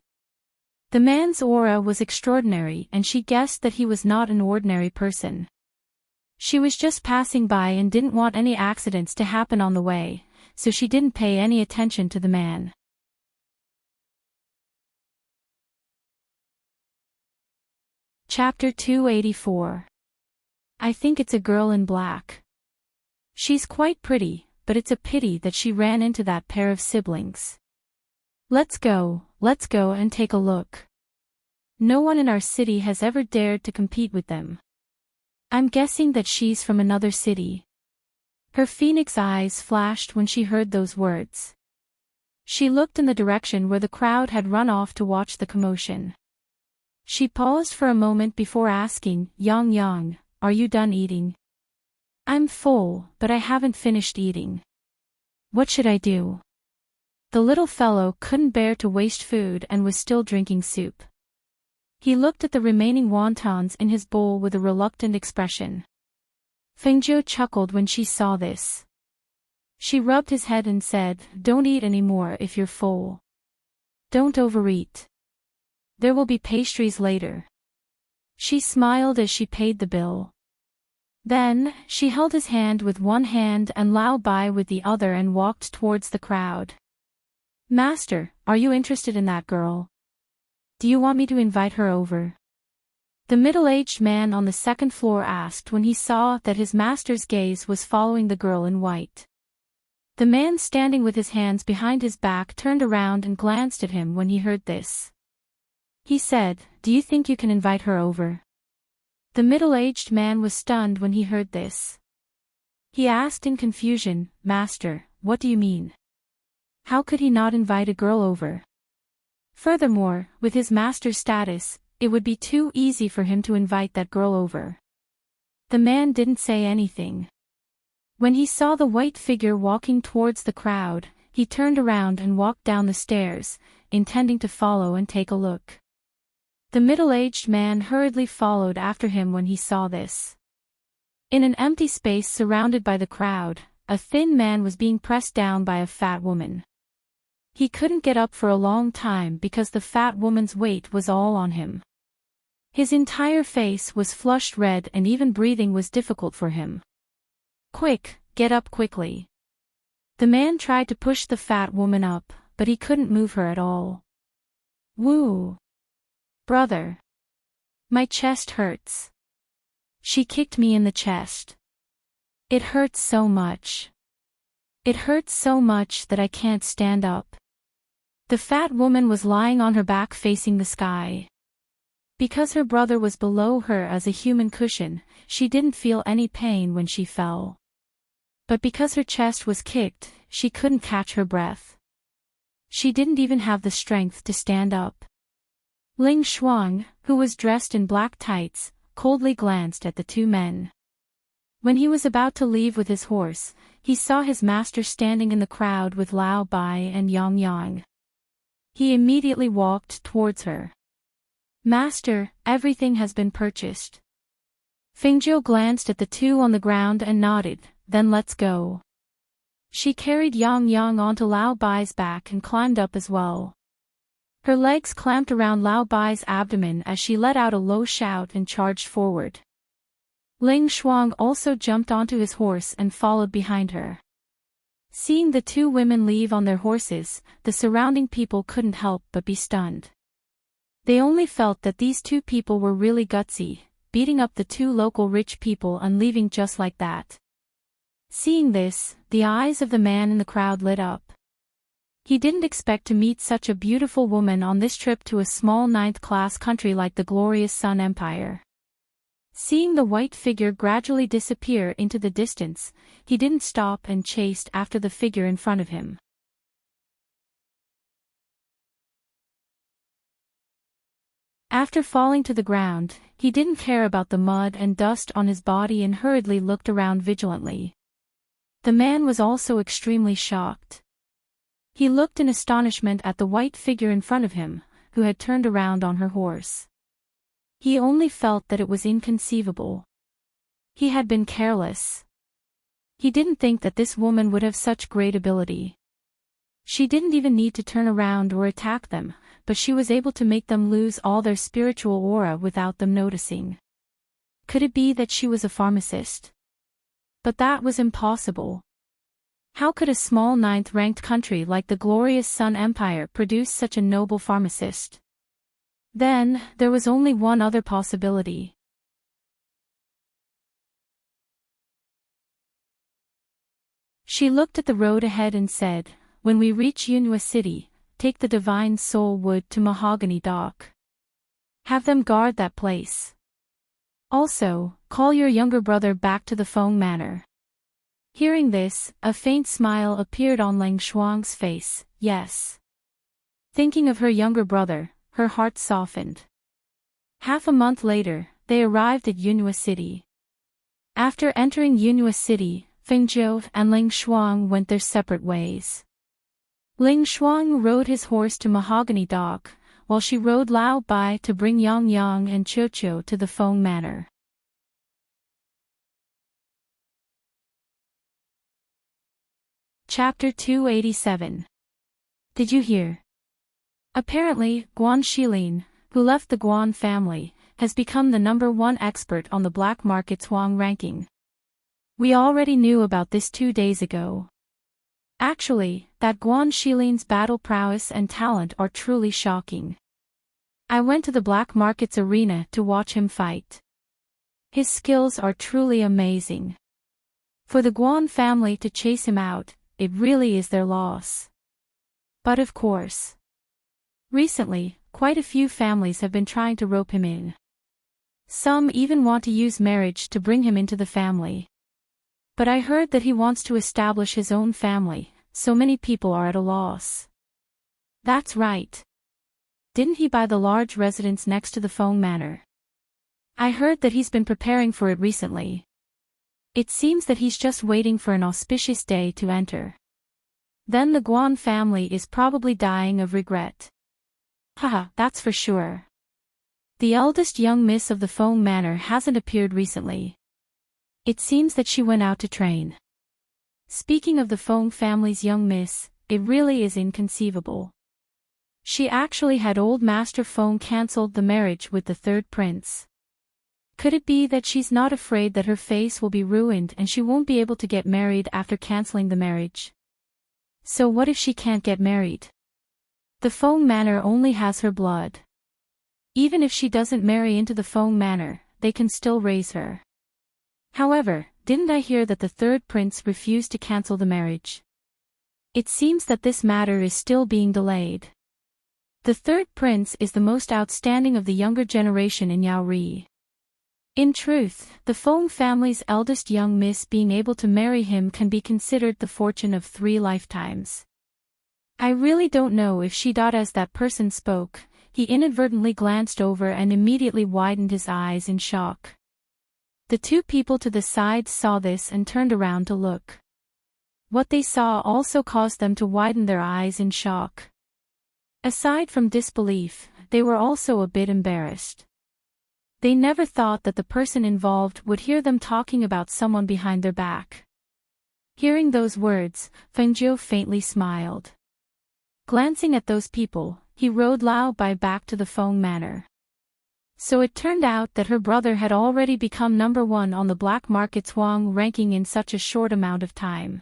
The man's aura was extraordinary and she guessed that he was not an ordinary person. She was just passing by and didn't want any accidents to happen on the way, so she didn't pay any attention to the man. Chapter 284. I think it's a girl in black. She's quite pretty, but it's a pity that she ran into that pair of siblings. Let's go and take a look. No one in our city has ever dared to compete with them. I'm guessing that she's from another city. Her phoenix eyes flashed when she heard those words. She looked in the direction where the crowd had run off to watch the commotion. She paused for a moment before asking, Yang, are you done eating? I'm full, but I haven't finished eating. What should I do? The little fellow couldn't bear to waste food and was still drinking soup. He looked at the remaining wontons in his bowl with a reluctant expression. Fengjiu chuckled when she saw this. She rubbed his head and said, Don't eat anymore if you're full. Don't overeat. There will be pastries later. She smiled as she paid the bill. Then, she held his hand with one hand and Lao Bai with the other and walked towards the crowd. Master, are you interested in that girl? Do you want me to invite her over? The middle-aged man on the second floor asked when he saw that his master's gaze was following the girl in white. The man standing with his hands behind his back turned around and glanced at him when he heard this. He said, Do you think you can invite her over? The middle-aged man was stunned when he heard this. He asked in confusion, Master, what do you mean? How could he not invite a girl over? Furthermore, with his master's status, it would be too easy for him to invite that girl over. The man didn't say anything. When he saw the white figure walking towards the crowd, he turned around and walked down the stairs, intending to follow and take a look. The middle-aged man hurriedly followed after him when he saw this. In an empty space surrounded by the crowd, a thin man was being pressed down by a fat woman. He couldn't get up for a long time because the fat woman's weight was all on him. His entire face was flushed red and even breathing was difficult for him. Quick, Get up quickly. The man tried to push the fat woman up, but he couldn't move her at all. Woo! Brother. My chest hurts. She kicked me in the chest. It hurts so much. It hurts so much that I can't stand up. The fat woman was lying on her back facing the sky. Because her brother was below her as a human cushion, she didn't feel any pain when she fell. But because her chest was kicked, she couldn't catch her breath. She didn't even have the strength to stand up. Ling Shuang, who was dressed in black tights, coldly glanced at the two men. When he was about to leave with his horse, he saw his master standing in the crowd with Lao Bai and Yang Yang. He immediately walked towards her. Master, everything has been purchased. Fengjiu glanced at the two on the ground and nodded, then let's go. She carried Yang Yang onto Lao Bai's back and climbed up as well. Her legs clamped around Lao Bai's abdomen as she let out a low shout and charged forward. Ling Shuang also jumped onto his horse and followed behind her. Seeing the two women leave on their horses, the surrounding people couldn't help but be stunned. They only felt that these two people were really gutsy, beating up the two local rich people and leaving just like that. Seeing this, the eyes of the man in the crowd lit up. He didn't expect to meet such a beautiful woman on this trip to a small ninth-class country like the glorious Sun Empire. Seeing the white figure gradually disappear into the distance, he didn't stop and chased after the figure in front of him. After falling to the ground, he didn't care about the mud and dust on his body and hurriedly looked around vigilantly. The man was also extremely shocked. He looked in astonishment at the white figure in front of him, who had turned around on her horse. He only felt that it was inconceivable. He had been careless. He didn't think that this woman would have such great ability. She didn't even need to turn around or attack them, but she was able to make them lose all their spiritual aura without them noticing. Could it be that she was a pharmacist? But that was impossible. How could a small ninth-ranked country like the glorious Sun Empire produce such a noble pharmacist? Then, there was only one other possibility. She looked at the road ahead and said, "When we reach Yunhua City, take the Divine Soul Wood to Mahogany Dock. Have them guard that place. Also, call your younger brother back to the Feng Manor." Hearing this, a faint smile appeared on Ling Shuang's face. Yes. Thinking of her younger brother, her heart softened. Half a month later, they arrived at Yunhua City. After entering Yunhua City, Fengjiu and Ling Shuang went their separate ways. Ling Shuang rode his horse to Mahogany Dock, while she rode Lao Bai to bring Yang Yang and Qiu to the Feng Manor. Chapter 287. Did you hear? Apparently, Guan Shilin, who left the Guan family, has become the #1 expert on the black market's Huang ranking. We already knew about this 2 days ago. Actually, that Guan Shilin's battle prowess and talent are truly shocking. I went to the black market's arena to watch him fight. His skills are truly amazing. For the Guan family to chase him out, it really is their loss. But of course, recently, quite a few families have been trying to rope him in. Some even want to use marriage to bring him into the family. But I heard that he wants to establish his own family, so many people are at a loss. That's right. Didn't he buy the large residence next to the Feng Manor? I heard that he's been preparing for it recently. It seems that he's just waiting for an auspicious day to enter. Then the Guan family is probably dying of regret. Haha, that's for sure. The eldest young miss of the Feng Manor hasn't appeared recently. It seems that she went out to train. Speaking of the Feng family's young miss, it really is inconceivable. She actually had old Master Feng cancelled the marriage with the third prince. Could it be that she's not afraid that her face will be ruined and she won't be able to get married after canceling the marriage? So what if she can't get married? The Feng Manor only has her blood. Even if she doesn't marry into the Feng Manor, they can still raise her. However, didn't I hear that the third prince refused to cancel the marriage? It seems that this matter is still being delayed. The third prince is the most outstanding of the younger generation in Yaori. In truth, the Feng family's eldest young miss being able to marry him can be considered the fortune of 3 lifetimes. I really don't know if as that person spoke, he inadvertently glanced over and immediately widened his eyes in shock. The 2 people to the side saw this and turned around to look. What they saw also caused them to widen their eyes in shock. Aside from disbelief, they were also a bit embarrassed. They never thought that the person involved would hear them talking about someone behind their back. Hearing those words, Fengjiu faintly smiled. Glancing at those people, he rode Lao Bai back to the Feng Manor. So it turned out that her brother had already become number 1 on the black market's Wang ranking in such a short amount of time.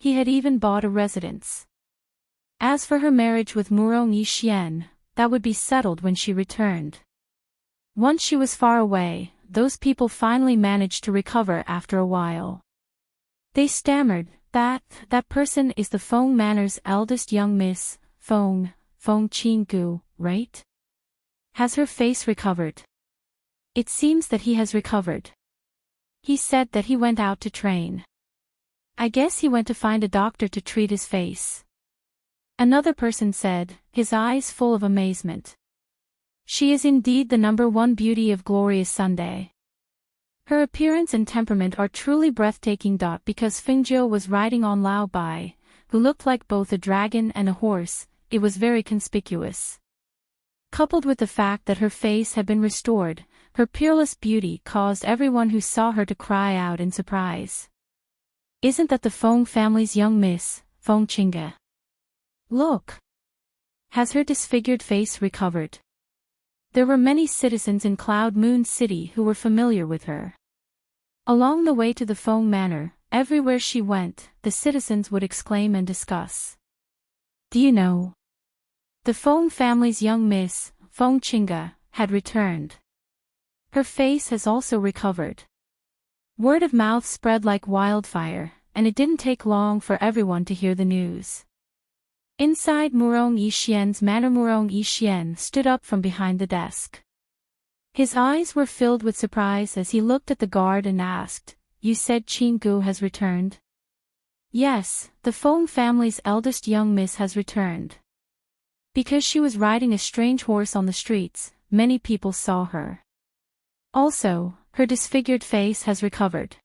He had even bought a residence. As for her marriage with Murong Yixian, that would be settled when she returned. Once she was far away, those people finally managed to recover after a while. They stammered, that person is the Feng Manor's eldest young miss, Feng Qinggu, right? Has her face recovered? It seems that he has recovered. He said that he went out to train. I guess he went to find a doctor to treat his face. Another person said, his eyes full of amazement. She is indeed the number 1 beauty of glorious Sunday. Her appearance and temperament are truly breathtaking. Because Fengjiu was riding on Lao Bai, who looked like both a dragon and a horse, it was very conspicuous. Coupled with the fact that her face had been restored, her peerless beauty caused everyone who saw her to cry out in surprise. Isn't that the Feng family's young miss, Feng Qingge? Look! Has her disfigured face recovered? There were many citizens in Cloud Moon City who were familiar with her. Along the way to the Feng Manor, everywhere she went, the citizens would exclaim and discuss. Do you know? The Feng family's young miss, Feng Qingge, had returned. Her face has also recovered. Word of mouth spread like wildfire, and it didn't take long for everyone to hear the news. Inside Murong Yixian's manor, Murong Yixian stood up from behind the desk. His eyes were filled with surprise as he looked at the guard and asked, "You said Qinggu has returned?" "Yes, the Feng family's eldest young miss has returned. Because she was riding a strange horse on the streets, many people saw her. Also, her disfigured face has recovered."